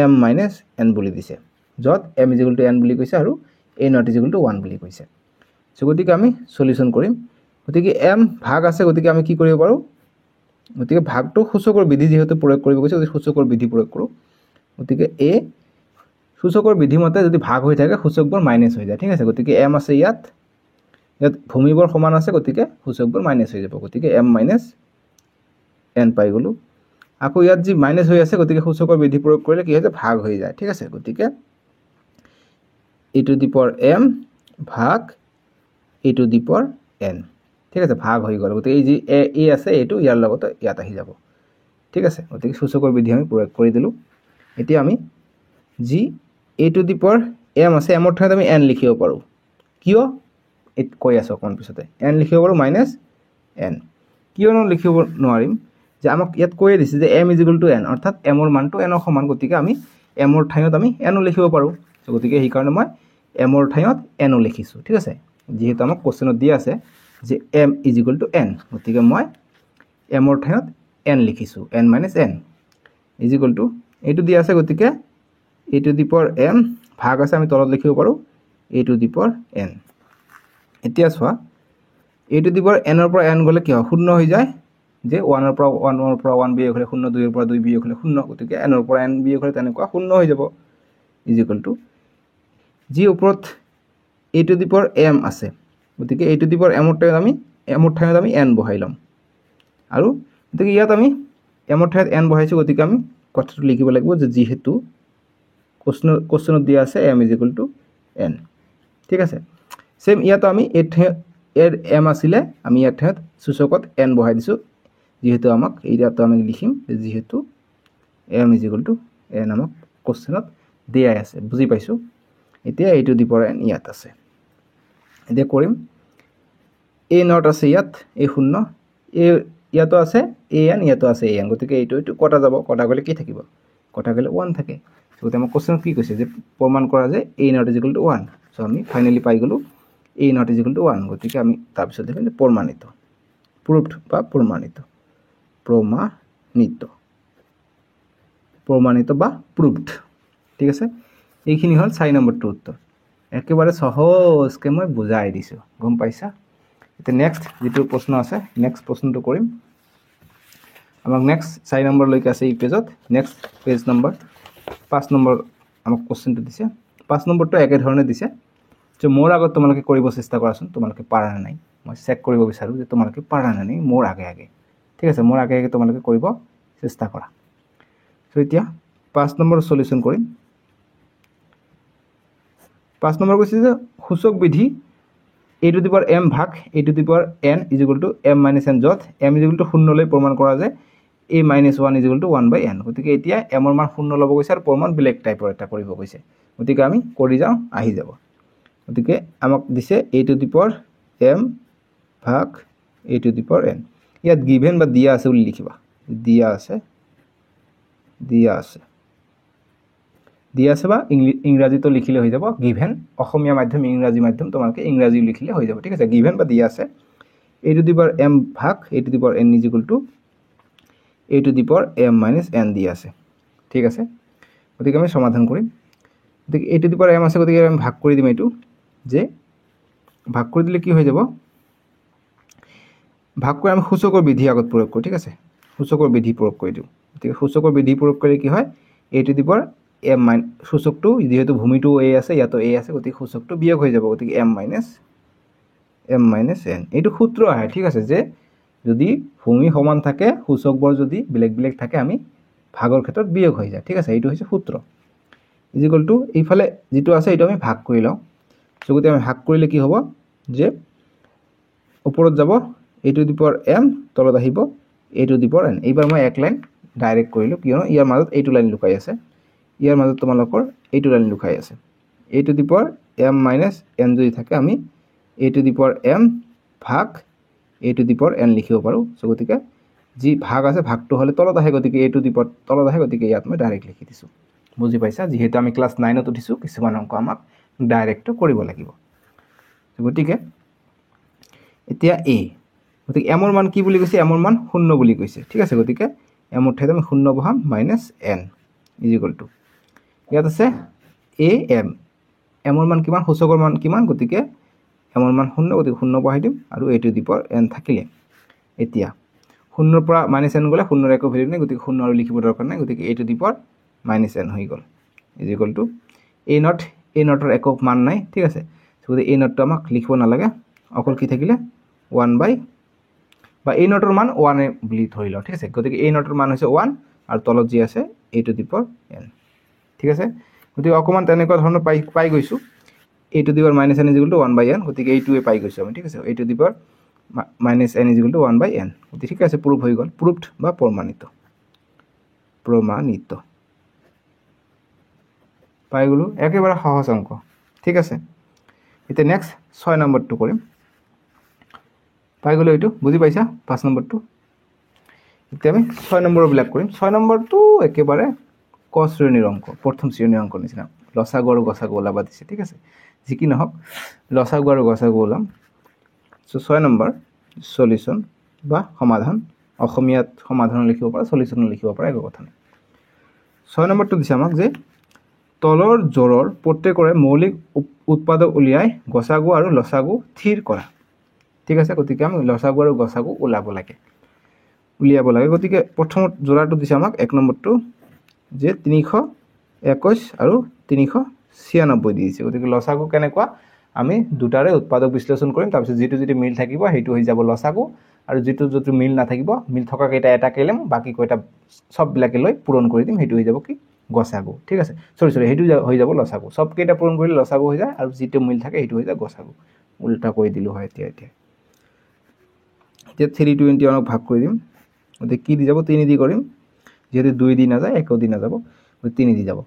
m - n বুলি দিছে যত m = n বুলি কৈছে আৰু a0 = 1 বুলি কৈছে গতিকে আমি সলিউশন কৰিম গতিকে m ভাগ আছে গতিকে আমি কি কৰিব পাৰো গতিকে ভাগটো সূচকৰ বিধি যেহেতু প্ৰয়োগ কৰিব কৈছে গতিকে সূচকৰ বিধি প্ৰয়োগ কৰো গতিকে a সূচকৰ বিধি মতে যদি ভাগ হৈ থাকে সূচকবোৰ মাইনাস হৈ যায় ঠিক আছে গতিকে m আছে ইয়াত ভূমিবোৰ সমান আছে গতিকে সূচকবোৰ মাইনাস হৈ যাব গতিকে m - n পাই গলো আকৌ ইয়াত যি মাইনাস হৈ আছে গতিকে সূচকৰ বিধি প্ৰয়োগ কৰিলে কি হয় ভাগ হৈ যায় ঠিক আছে গতিকে a to the power m ভাগ a to the power n ঠিক আছে ভাগ হৈ গল গতিকে এই যে a আছে এটো ইয়াৰ লগত ইয়াত আহি যাব ঠিক আছে গতিকে সূচকৰ বিধি আমি প্ৰয়োগ কৰি দিলো এতিয়া আমি যি a to the power m আছে m ৰ ঠাইত আমি n লিখিব পাৰো কিয় কৈ আছো কোন পিছতে n লিখিব পাৰো -n কিয় লিখিব নোৱাৰিম যে আমাক ইয়াত কৈ দিছে যে m = n অৰ্থাৎ m ৰ মানটো n ৰ সমান গতিকে আমি m ৰ ঠাইত আমি n লিখিব পাৰো গতিকে এই কাৰণে মই m ৰ ঠাইত n লিখিছো ঠিক আছে যেহেতু আমাক কোশ্চেনত দিয়া আছে যে m = n গতিকে মই m ৰ ঠাইত n লিখিছো n - n এইটো দিয়া আছে গতিকে a to the power m ভাগ আছে আমি তলত লিখিব পাৰো a to the power n এতিয়া চোৱা a to the power n ৰ পৰা n গলে কি হয় 0 হৈ যায় যে 1 ৰ পৰা 1 বিয়োগ হলে 0 2 ৰ পৰা 2 বিয়োগ হলে 0 গতিকে n ৰ পৰা n বিয়োগ হলে তেনেকুৱা 0 হৈ যাব = যি ওপৰত a to the power m আছে গতিকে a to the power m ৰ ঠাইত আমি n বহাই লম আৰু গতিকে ইয়াত আমি m ৰ ঠাইত n বহাইছো গতিকে আমি কথাটো লিখিব লাগিব যে যেহেতু কোশ্চেনত দিয়া আছে m = n ঠিক আছে সেম ইয়াত আমি এর m আছিল আমি ইয়াত ঠাইত সূচকত n বহাই দিছো যেহেতু আমাক এইয়াটো আমি লিখিম যেহেতু m = n আমাক কোশ্চেনত দিয়া আছে বুজি পাইছো এতিয়া a to the power n ইয়াত আছে এতিয়া কৰিম a0 আছে ইয়াত a 0 ইয়াতো আছে an ইয়াতো আছে an গতিকে এইটো কটা যাব কটা গলে কি থাকিব কটা গলে 1 থাকে গতিকে আমাক কোৱেশ্যনত কি কৈছে যে প্ৰমাণ কৰা যে a not is equal to 1 so আমি ফাইনালি পাই গ'লো a not is equal to 1 গতিকে আমি তাৰপিছত লিখিম যে প্ৰমাণিত proved বা প্ৰমাণিত বা proved ঠিক আছে এইখিনি হ'ল 4 নম্বৰটো উত্তৰ একেবাৰে সহজকৈ মই বুজাই দিছোঁ গম পাইছা এতিয়া নেক্সট যেটো প্ৰশ্ন আছে নেক্সট প্ৰশ্নটো কৰিম আমাক নেক্সট 4 নম্বৰ লৈকে আছে এই পেজত নেক্সট পেজ নম্বৰ 5 নম্বৰ আমাক কোৱেশ্যনটো দিছে 5 নম্বৰটো একে ধৰণে দিছে যে মোৰ আগত তোমালোকে কৰিব চেষ্টা কৰাচোন তোমালোকে পাৰা নাই মই চেক কৰিব বিচাৰো যে তোমালোকে পাৰা নাই মোৰ আগে ঠিক আছে মোৰ আগে তোমালোকে কৰিব চেষ্টা কৰা সো এতিয়া 5 নম্বৰ সলিউশন কৰিম 5 নম্বৰ কৈছে যে সূচক বিধি a to the power m ভাগ a to the power n is equal to m minus n যত m is equal to 0 লৈ প্ৰমাণ কৰা যায় a minus 1 is equal to 1 by n গতিকে এতিয়া m ৰ মান 0 ল'ব গৈছে আৰু প্ৰমাণ বেলেগ টাইপৰ এটা কৰিব গৈছে গতিকে আমি কৰি যাও আহি যাব গতিকে আমাক দিছে a to the power m ভাগ a to the power n ইয়াত গিভেন বা দিয়া আছে বুলি লিখিবা দিয়া আছে বা ইংৰাজীটো লিখিলে হৈ যাব গিভেন অসমীয়া মাধ্যম ইংৰাজী মাধ্যম তোমালোকে ইংৰাজী লিখিলে হৈ যাব ঠিক আছে গিভেন বা দিয়া আছে a to the power m ভাগ a to the power n is equal to a to the power m minus n দিয়া আছে ঠিক আছে গতিকে আমি সমাধান কৰিম গতিকে a to the power m আছে গতিকে আমি ভাগ কৰি দিম এটো যে ভাগ কৰি দিলে কি হৈ যাব ভাগ কৰি আমি সূচকৰ বিধি আগত প্ৰয়োগ কৰো ঠিক আছে সূচকৰ বিধি প্ৰয়োগ কৰি দিও গতিকে সূচকৰ বিধি প্ৰয়োগ কৰি কি হয় a to the power m সূচকটো যেহেতু ভূমিটো a আছে ইয়াতো a আছে গতিকে সূচকটো বিয়োগ হৈ যাব গতিকে m minus n এইটো সূত্র আহে ঠিক আছে যে যদি ভূমি সমান থাকে সূচকবোৰ যদি বেলেগ বেলেগ থাকে আমি ভাগৰ ক্ষেত্ৰত বিয়োগ হৈ যায় ঠিক আছে এইটো হৈছে সূত্ৰ ইজ ইকুয়াল টু এইফালে যেটো আছে এটা আমি ভাগ কৰি লও সো গতি আমি ভাগ কৰিলে কি হ'ব যে ওপৰত যাব a to the power m তলত আহিব a to the power n এইবাৰ মই এক লাইন ডাইৰেক্ট কৰিলো কিয়নো ইয়াৰ মাজত এইটো লাইন লুকাই আছে ইয়াৰ মাজত তোমালোকৰ এইটো লাইন লুকাই আছে a to the power m minus n যদি থাকে আমি a to the power m ভাগ a to the power n লিখিব পাৰো সো গতিকে যি ভাগ আছে ভাগটো হলে তলত আহে গতিকে a to the power তলত আহে গতিকে ইয়াত মই ডাইৰেক্ট লিখি দিছো বুজি পাইছা যেহেতু আমি ক্লাস 9 ত উঠিছো কিছুমান অংক আমাক ডাইৰেক্ট কৰিব লাগিব গতিকে এতিয়া a গতিকে m ৰ মান কি বুলি কৈছে m ৰ মান 0 বুলি কৈছে ঠিক আছে গতিকে m ৰ ঠাইত আমি 0 বহাম minus n is equal to ইয়াত আছে a m ৰ মান কিমান সূচকৰ মান কিমান গতিকে m ৰ মান 0 গতিকে 0 বহাই দিম আৰু a to the power n থাকিলে এতিয়া 0 ৰ পৰা -n গলে 0 ৰ একো ভ্যালু নাই গতিকে 0 আৰু লিখিব দৰকাৰ নাই গতিকে a to the power -n হৈ গল is equal to a not ৰ একো মান নাই ঠিক আছে গতিকে a not টো আমাক লিখিব নালাগে অকল কি থাকিলে 1 by বা a not ৰ মান 1 এ বুলি ধৰি লও ঠিক আছে গতিকে a not ৰ মান হৈছে 1 আৰু তলত যি আছে a to the power n ঠিক আছে গতিকে অকমান তেনেকুৱা ধৰণৰ পাই গৈছো a to the power -n is equal to 1 by n গতিকে এইটোৱে পাই গৈছো আমি ঠিক আছে a to the power -n is equal to 1 by n গতিকে ঠিক আছে প্রুফ হৈ গল প্রুফড বা প্রমাণিত পাই গলো একেবাৰে সহজ অংক ঠিক আছে এতিয়া নেক্সট 6 নম্বৰটো কৰিম পাই গলো এইটো বুজি পাইছা 5 নম্বৰটো এতিয়া আমি 6 নম্বৰ বিলাক কৰিম 6 নম্বৰটো একেবাৰে ক শ্ৰেণীৰ অংক প্ৰথম শ্ৰেণীৰ অংক নিচিনা লসাগু আৰু গসাগু ওলাবা দিছে ঠিক আছে যি কি নহক লসাগু আৰু গসাগু ওলাম সো 6 নম্বৰ সলিউশন বা সমাধান অসমীয়াত সমাধান লিখিব পাৰা সলিউশন লিখিব পাৰা একো কথা নাই 6 নম্বৰটো দিছে আমাক যে তলৰ জোৰৰ প্ৰত্যেকৰে মৌলিক উৎপাদক উলিয়াই গসাগু আৰু লসাগু স্থিৰ কৰা ঠিক আছে গতিকে আমি লসাগু আৰু গসাগু উলিয়াব লাগে গতিকে প্ৰথম জোৰাটো দিছে আমাক 1 নম্বৰটো যে 321 আৰু 396 দিছে গতিকে লসাগু কেনেকুৱা আমি দুটাৰে উৎপাদক বিশ্লেষণ কৰিম তাৰপিছত যেটো যেটো মিল থাকিব হেতু হৈ যাব লসাগু আৰু যেটো যেটো মিল না থাকিব মিল থকা কেইটা এটা কেলেম বাকি কয়টা সব বিলাকে লৈ পূৰণ কৰি দিম হেতু হৈ যাব কি গসাগু ঠিক আছে সৰি হেতু হৈ যাব লসাগু সব কেইটা পূৰণ কৰিলে লসাগু হৈ যায় আৰু যেটো মিল থাকে হেতু হৈ যায় গসাগু উল্টা কৰি দিলো হয় এতিয়া 320 অনক ভাগ কৰি দিম গতিকে কি দি যাব 3 দি কৰিম যেহেতু 2 দি না যায় 1 দি না যাব 3 দি যাব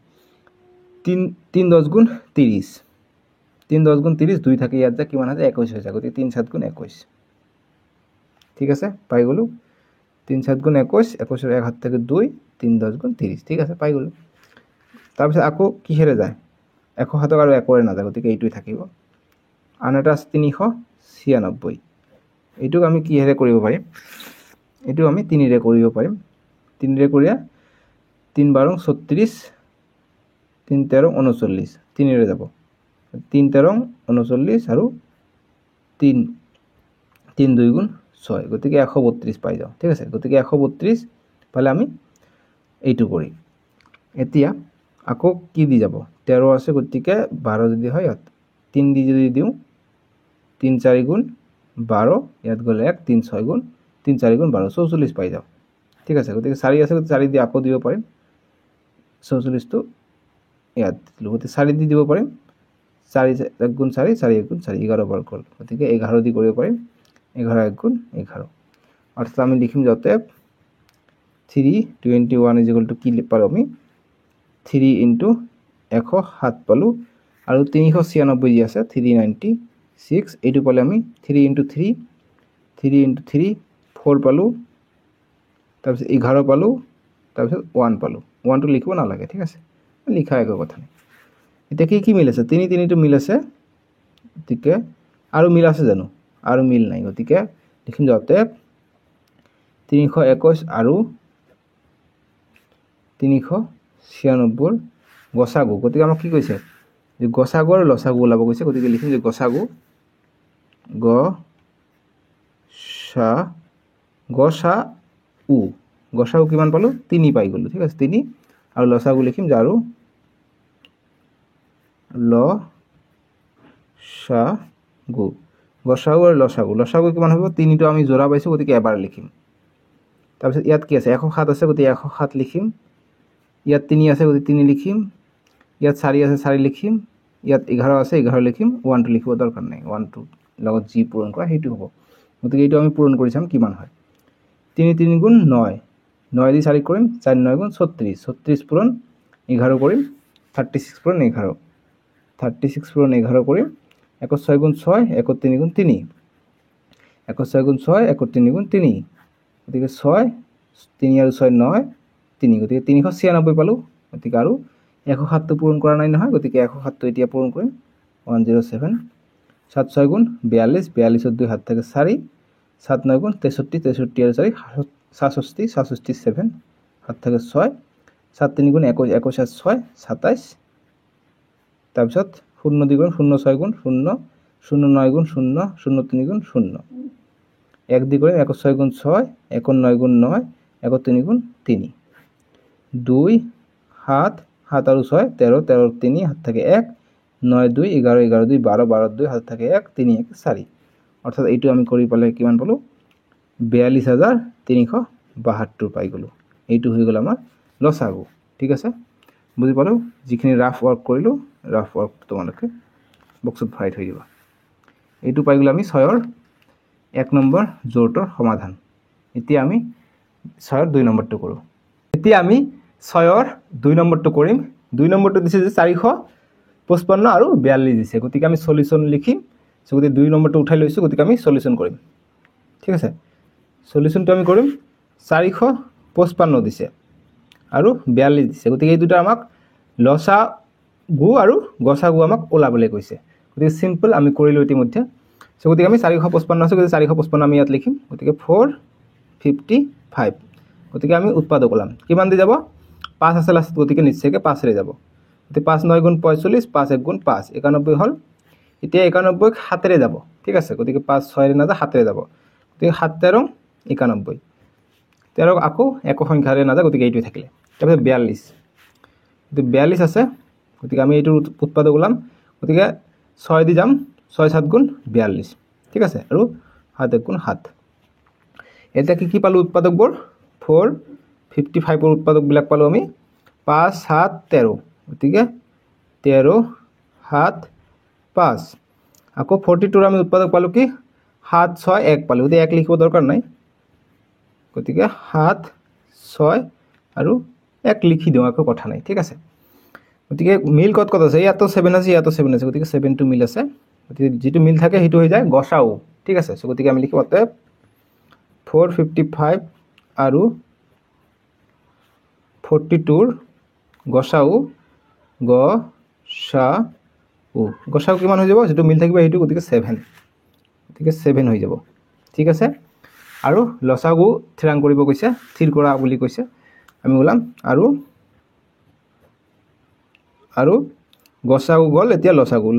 3 10 গুণ 30 3 10 গুণ 30 2 থাকে ইয়াত যা কিমান আছে 21 হৈ যায় গতিকে 3 7 গুণ 21 ঠিক আছে পাই গলো 3 7 গুণ 21 21 এর এক হাত থেকে 2 3 10 গুণ 30 ঠিক আছে পাই গলো তাৰপিছত আকৌ কিহেৰে যায় 107ক আৰু 1ৰে নাযায় গতিকে এইটোৱে থাকিব আন এটা আছে 396 এইটোক আমি কিহেৰে কৰিব পাৰিম এইটো আমি 3ৰে কৰিব পাৰিম 3ৰে কৰিয়া 3 12 36 3 13 39 3ৰে যাব 3 13 39 আৰু 3 3 2 গুণ 6 গতিকে 132 পাই যাওঁ ঠিক আছে গতিকে 132 পালে আমি এইটো কৰিম এতিয়া আকৌ কি দি যাব 13 আছে গতিকে 12 যদি হয় ইয়াত 3 দি যদি দিওঁ 3 4 গুণ 12 ইয়াত গলে 1 3 6 গুণ 3 4 গুণ 12 44 পাই যাওঁ ঠিক আছে গতিকে 4 আছে 4 দি আকৌ দিব পাৰিম 44 টো ইয়াত লগতে 4 দি দিব পাৰিম 4 1 গুণ 4 4 1 গুণ 4 11 বাৰ গল গতিকে 11 দি কৰিব পাৰিম 11 1 গুণ 11 অর্থাৎ আমি লিখিম যাতে 321 কি পালো আমি 3 ইনটু 107 পালো আৰু 396 যি আছে 396 এইটো পালে আমি 3 ইনটু 3 3 ইনটু 3 4 পালো তাৰপিছত 11 পালো তাৰপিছত 1 পালো 1 টো লিখিব নালাগে ঠিক আছে লিখা একো কথা নাই এটা কি মিল আছে 3 3 টো মিল আছে গতিকে আৰু মিল আছে জানো আৰু মিল নাই গতিকে লিখিম যাতে 321 আৰু 396 গসাগু গতিকে আমাক কি কৈছে যে গসাগু আৰু লসাগু ওলাব কৈছে গতিকে লিখিম যে গসাগু গসাগু কিমান পালো 3 পাই গলো ঠিক আছে 3 আৰু লসাগু লিখিম যে আৰু লসাগু গসাগু আৰু লসাগু কিমান হ'ব 3 টো আমি জোড়া পাইছো গতিকে এবাৰ লিখিম তাৰপিছত ইয়াত কি আছে 107 আছে গতিকে 107 লিখিম ইয়াত 3 আছে গতিকে 3 লিখিম ইয়াত 4 আছে 4 লিখিম ইয়াত 11 আছে 11 লিখিম 1 টো লিখিব দৰকাৰ নাই 1 টো লগত জি পূৰণ কৰা হেতু হ'ব গতিকে এইটো আমি পূৰণ কৰি চাম কিমান হয় 3 3 গুণ 9 9 দি 4 কৰিম 4 9 গুণ 36 36 পূৰণ 11 কৰিম 36 পূৰণ 11 36 পূৰণ 11 কৰিম 1 6 গুণ 6 1 3 গুণ 3 1 6 গুণ 6 1 3 গুণ 3 গতিকে 6 3 আৰু 6 9 3 গতিকে 396 পালো গতিকে আৰু 107 টো পূৰণ কৰা নাই নহয় গতিকে 107 টো এতিয়া পূৰণ কৰিম 107 7 6 গুণ 42 42 ৰ 2 হাত থাকে 4 7 9 গুণ 63 63 আৰু 4 66 66 7 হাত থাকে 6 7 3 গুণ 21 21 6 27 তাৰপিছত 0 2 গুণ 0 6 গুণ 0 0 9 গুণ 0 0 3 গুণ 0 1 দি কৰিম 1 6 গুণ 6 1 9 গুণ 9 1 3 গুণ 3 2 7 7 আৰু 6 13 13 3 হাত থাকে 1 9 2 11 11 2 12 12 2 হাত থাকে 1 3 1 4 অর্থাৎ এইটো আমি কৰি পালে কিমান পালো 42372 পাই গলো এইটো হৈ গল আমাৰ লসাগু ঠিক আছে বুজি পালো যিখিনি ৰাফ ওয়াৰ্ক কৰিলো ৰাফ ওয়াৰ্ক তোমালোকে বক্সত ভৰাই থৈ দিবা এইটো পাই গলো আমি 6 ৰ 1 নম্বৰ জোৰটোৰ সমাধান এতিয়া আমি 6 ৰ 2 নম্বৰটো কৰো এতিয়া আমি 6 ৰ 2 নম্বৰটো কৰিম 2 নম্বৰটো দিছে যে 455 আৰু 42 দিছে গতিকে আমি সলিউশন লিখিম সো গতি 2 নম্বৰটো উঠাই লৈছো গতিকে আমি সলিউশন কৰিম ঠিক আছে সলিউশনটো আমি কৰিম 455 দিছে আৰু 42 দিছে গতিকে এই দুটা আমাক লসাগু আৰু গসাগু আমাক ওলাবলৈ কৈছে গতিকে সিম্পল আমি কৰিলো ইতিমধ্যে সো গতিকে আমি 455 আছে গতিকে 455 আমি ইয়াত লিখিম গতিকে 455 গতিকে আমি উৎপাদক ওলাম কিমান দি যাব 5 আছে লাষ্ট গতিকে নিশ্চয়কৈ 5 ৰে যাব গতিকে 5 9 গুণ 45 5 1 গুণ 5 91 হল এতিয়া 91 7 ৰে যাব ঠিক আছে গতিকে 5 6 ৰে না 7 ৰে যাব গতিকে 7 13 91 13 আকৌ এক সংখ্যাৰে না গতিকে এইটো থাকিলে তাৰপিছত 42 গতিকে 42 আছে গতিকে আমি এইটো উৎপাদক ওলাম গতিকে 6 দি যাম 6 7 গুণ 42 ঠিক আছে আৰু 7 1 গুণ 7 এটা কি পালো উৎপাদকবোৰ 455 ৰ উৎপাদক বিলাক পালো আমি 5 7 13 গতিকে 13 7 5 আকৌ 42 ৰ আমি উৎপাদক পালো কি 7 6 1 পালো গতিকে 1 লিখিব দৰকাৰ নাই গতিকে 7 6 আৰু 1 লিখি দিও একো কথা নাই ঠিক আছে গতিকে মিল কত কত আছে ইয়াতো 7 আছে ইয়াতো 7 আছে গতিকে 7 টো মিল আছে গতিকে যেটো মিল থাকে হেতু হৈ যায় গসাউ ঠিক আছে সো গতিকে আমি লিখিম অতএব 455 আৰু 42 ৰ গসাউ গসাগু গসাগু কিমান হৈ যাব যেটো মিল থাকিব এইটো গতিকে 7 গতিকে 7 হৈ যাব ঠিক আছে আৰু লসাগু থিৰাং কৰিব কৈছে স্থিৰ কৰা বুলি কৈছে আমি ওলাম আৰু গসাগু গল এতিয়া লসাগু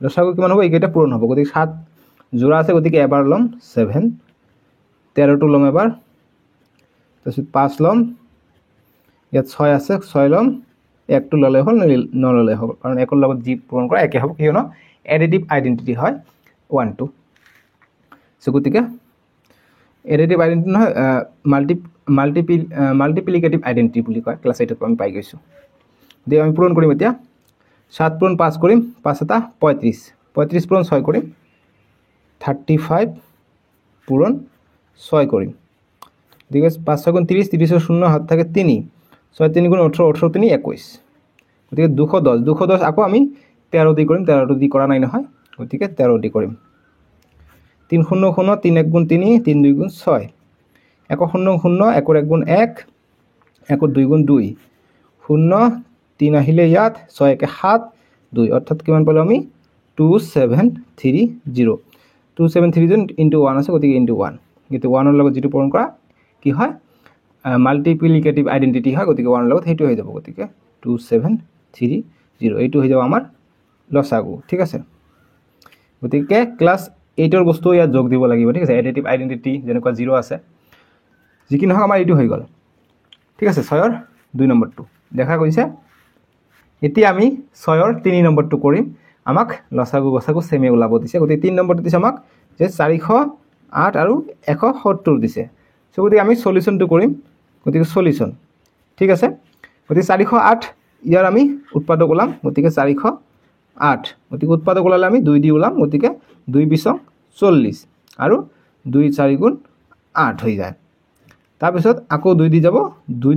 লসাগু কিমান হ'ব এইকেইটা পূৰণ হ'ব গতিকে 7 জোৰা আছে গতিকে এবাৰ লম 7 13 টো লম এবাৰ তাৰপিছত 5 লম ইয়াত 6 আছে 6 লম 1 টো ললে হ'ল নললে হ'ব কাৰণ একৰ লগত জি পূৰণ কৰা একে হ'ব কিয়নো এডিটিভ আইডেন্টিটি হয় 1 2 সো গতিকে এডিটিভ আইডেন্টিটি নহয় মাল্টিপ্লিকেটিভ আইডেন্টিটি বুলি কয় ক্লাছ 8 ত আমি পাই গৈছো দে আমি পূৰণ কৰিম এতিয়া 7 পূৰণ 5 কৰিম 5 এটা 35 35 পূৰণ 6 কৰিম 35 পূৰণ 6 কৰিম দিকে 5 6 গুণ 30 30 এর 0 হাত থাকে 3 6 3 গুণ 18 18 3 21 গতিকে 210 আকৌ আমি 13 দি কৰিম 13 দি কৰা নাই নহয় গতিকে 13 দি কৰিম 3 0 0 3 1 গুণ 3 3 2 গুণ 6 1 0 0 1 1 গুণ 1 1 2 গুণ 2 0 3 আহিলে ইয়াত 6 1 7 2 অর্থাৎ কিমান পালো আমি 2730 2730 ইনটু 1 আছে গতিকে ইনটু 1 গতিকে 1 এর লগত যেটো পূরণ করা কি হয় মাল্টিপ্লিকেটিভ আইডেন্টিটি হয় গতিকে 1 এর লগত হেতু হৈ যাব গতিকে 2730 এইটো হৈ যাব আমাৰ লসাগু ঠিক আছে গতিকে ক্লাস 8 এৰ বস্তু ইয়া যোগ দিব লাগিব ঠিক আছে এডিটিভ আইডেন্টিটি যেনেকুৱা 0 আছে যিকি নহয় আমাৰ এইটো হৈ গল ঠিক আছে 6 এৰ 2 নম্বৰটো দেখা গৈছে এতিয়া আমি 6 এৰ 3 নম্বৰটো কৰিম আমাক লসাগু গসাগু সেমে ওলাব দিছে গতিকে 3 নম্বৰটো দিছে আমাক যে 408 আৰু 170 দিছে সো গতিকে আমি সলিউশনটো কৰিম গতিকে সলিউশন ঠিক আছে গতিকে 408 ইয়াৰ আমি উৎপাদক ওলাম গতিকে 408 গতিকে উৎপাদক ওলালে আমি 2 দি ওলাম গতিকে 2 20 40 আৰু 2 4 গুণ 8 হৈ যায় তাৰ পিছত আকৌ 2 দি যাব 2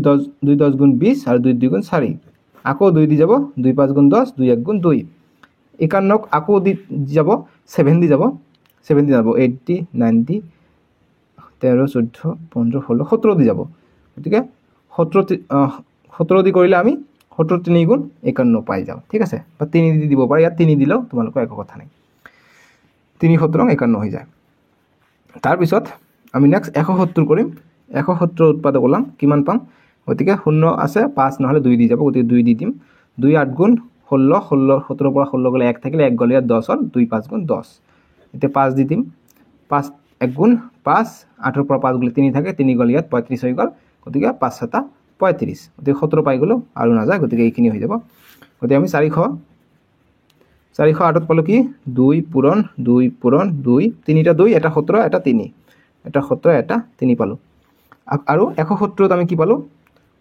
10 গুণ 20 আৰু 2 2 গুণ 4 আকৌ 2 দি যাব 2 5 গুণ 10 2 1 গুণ 2 51 আকৌ দি যাব 7 দি যাব 80 90 13 14 15 16 17 দি যাব গতিকে 17 দি কৰিলে আমি 17 3 গুণ 51 পাই যাও ঠিক আছে বা 3 দি দিব পারে ইয়াত 3 দিলেও তোমালোকৰ একো কথা নাই 3 17 51 হৈ যায় তাৰ পিছত আমি নেক্সট 170 কৰিম 170 উৎপাদক ওলাম কিমান পাম গতিকে 0 আছে 5 নহলে 2 দি যাব গতিকে 2 দি দিম 2 8 গুণ 16 16 17 পৰা 16 গলে 1 থাকিলে 1 গলে 10 হল 2 5 গুণ 10 এতিয়া 5 দি দিম 5 1 গুণ 5 8 পৰা 5 গলে 3 থাকে 3 গলে ইয়াত 35 হৈ গল গতিকে 5 7 35 গতিকে 17 পাই গলো আৰু না যায় গতিকে এইখিনি হৈ যাব গতিকে আমি 408 পালো কি 2 পূৰণ 2 তিনিটা 2 এটা 17 এটা 3 এটা 17 এটা 3 পালো আৰু 170 আমি কি পালো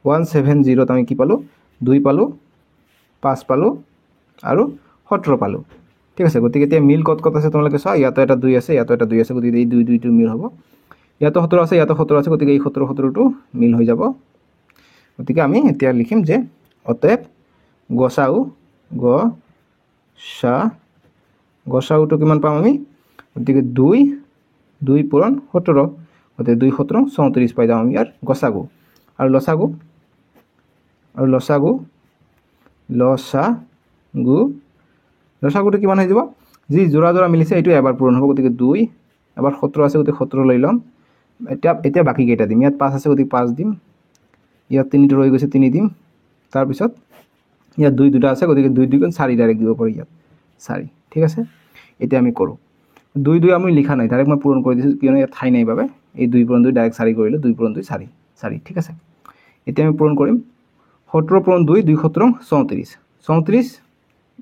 170 আমি কি পালো 2 পালো 5 পালো আৰু 17 পালো ঠিক আছে গতিকে এতিয়া মিল কত আছে তোমালোকে চোৱা ইয়াতো এটা 2 আছে ইয়াতো এটা 2 আছে গতিকে এই 2 টো মিল হ'ব ইয়াতো 17 আছে ইয়াতো 17 আছে গতিকে এই 17 টো মিল হৈ যাব গতিকে আমি এতিয়া লিখিম যে অতএব গসাউটো কিমান পাম আমি গতিকে 2 পূৰণ 17 গতিকে 2 17 34 পাই যাম আমি ইয়াৰ গসাগু আৰু লসাগুটো কিমান হৈ যাব যি জোৰা জোৰা মিলিছে এইটো এবাৰ পূৰণ হ'ব গতিকে 2 এবাৰ 17 আছে গতিকে 17 লৈ লম এতিয়া বাকি কেইটা দিম ইয়াত 5 আছে গতিকে 5 দিম ইয়াত 3 টো ৰৈ গৈছে 3 দিম তাৰ পিছত ইয়াত 2 দুটা আছে গতিকে 2 2 গুণ 4 ডাইৰেক্ট দিব পাৰি ইয়াত 4 ঠিক আছে এতিয়া আমি কৰো 2 আমি লিখা নাই ডাইৰেক্ট মই পূৰণ কৰি দিছো কিয়নো ইয়াত ঠাই নাই বাবে এই 2 পূৰণ 2 ডাইৰেক্ট 4 কৰিলো 2 পূৰণ 2 4 ঠিক আছে এতিয়া আমি পূৰণ কৰিম 17 পূৰণ 2 2 17 34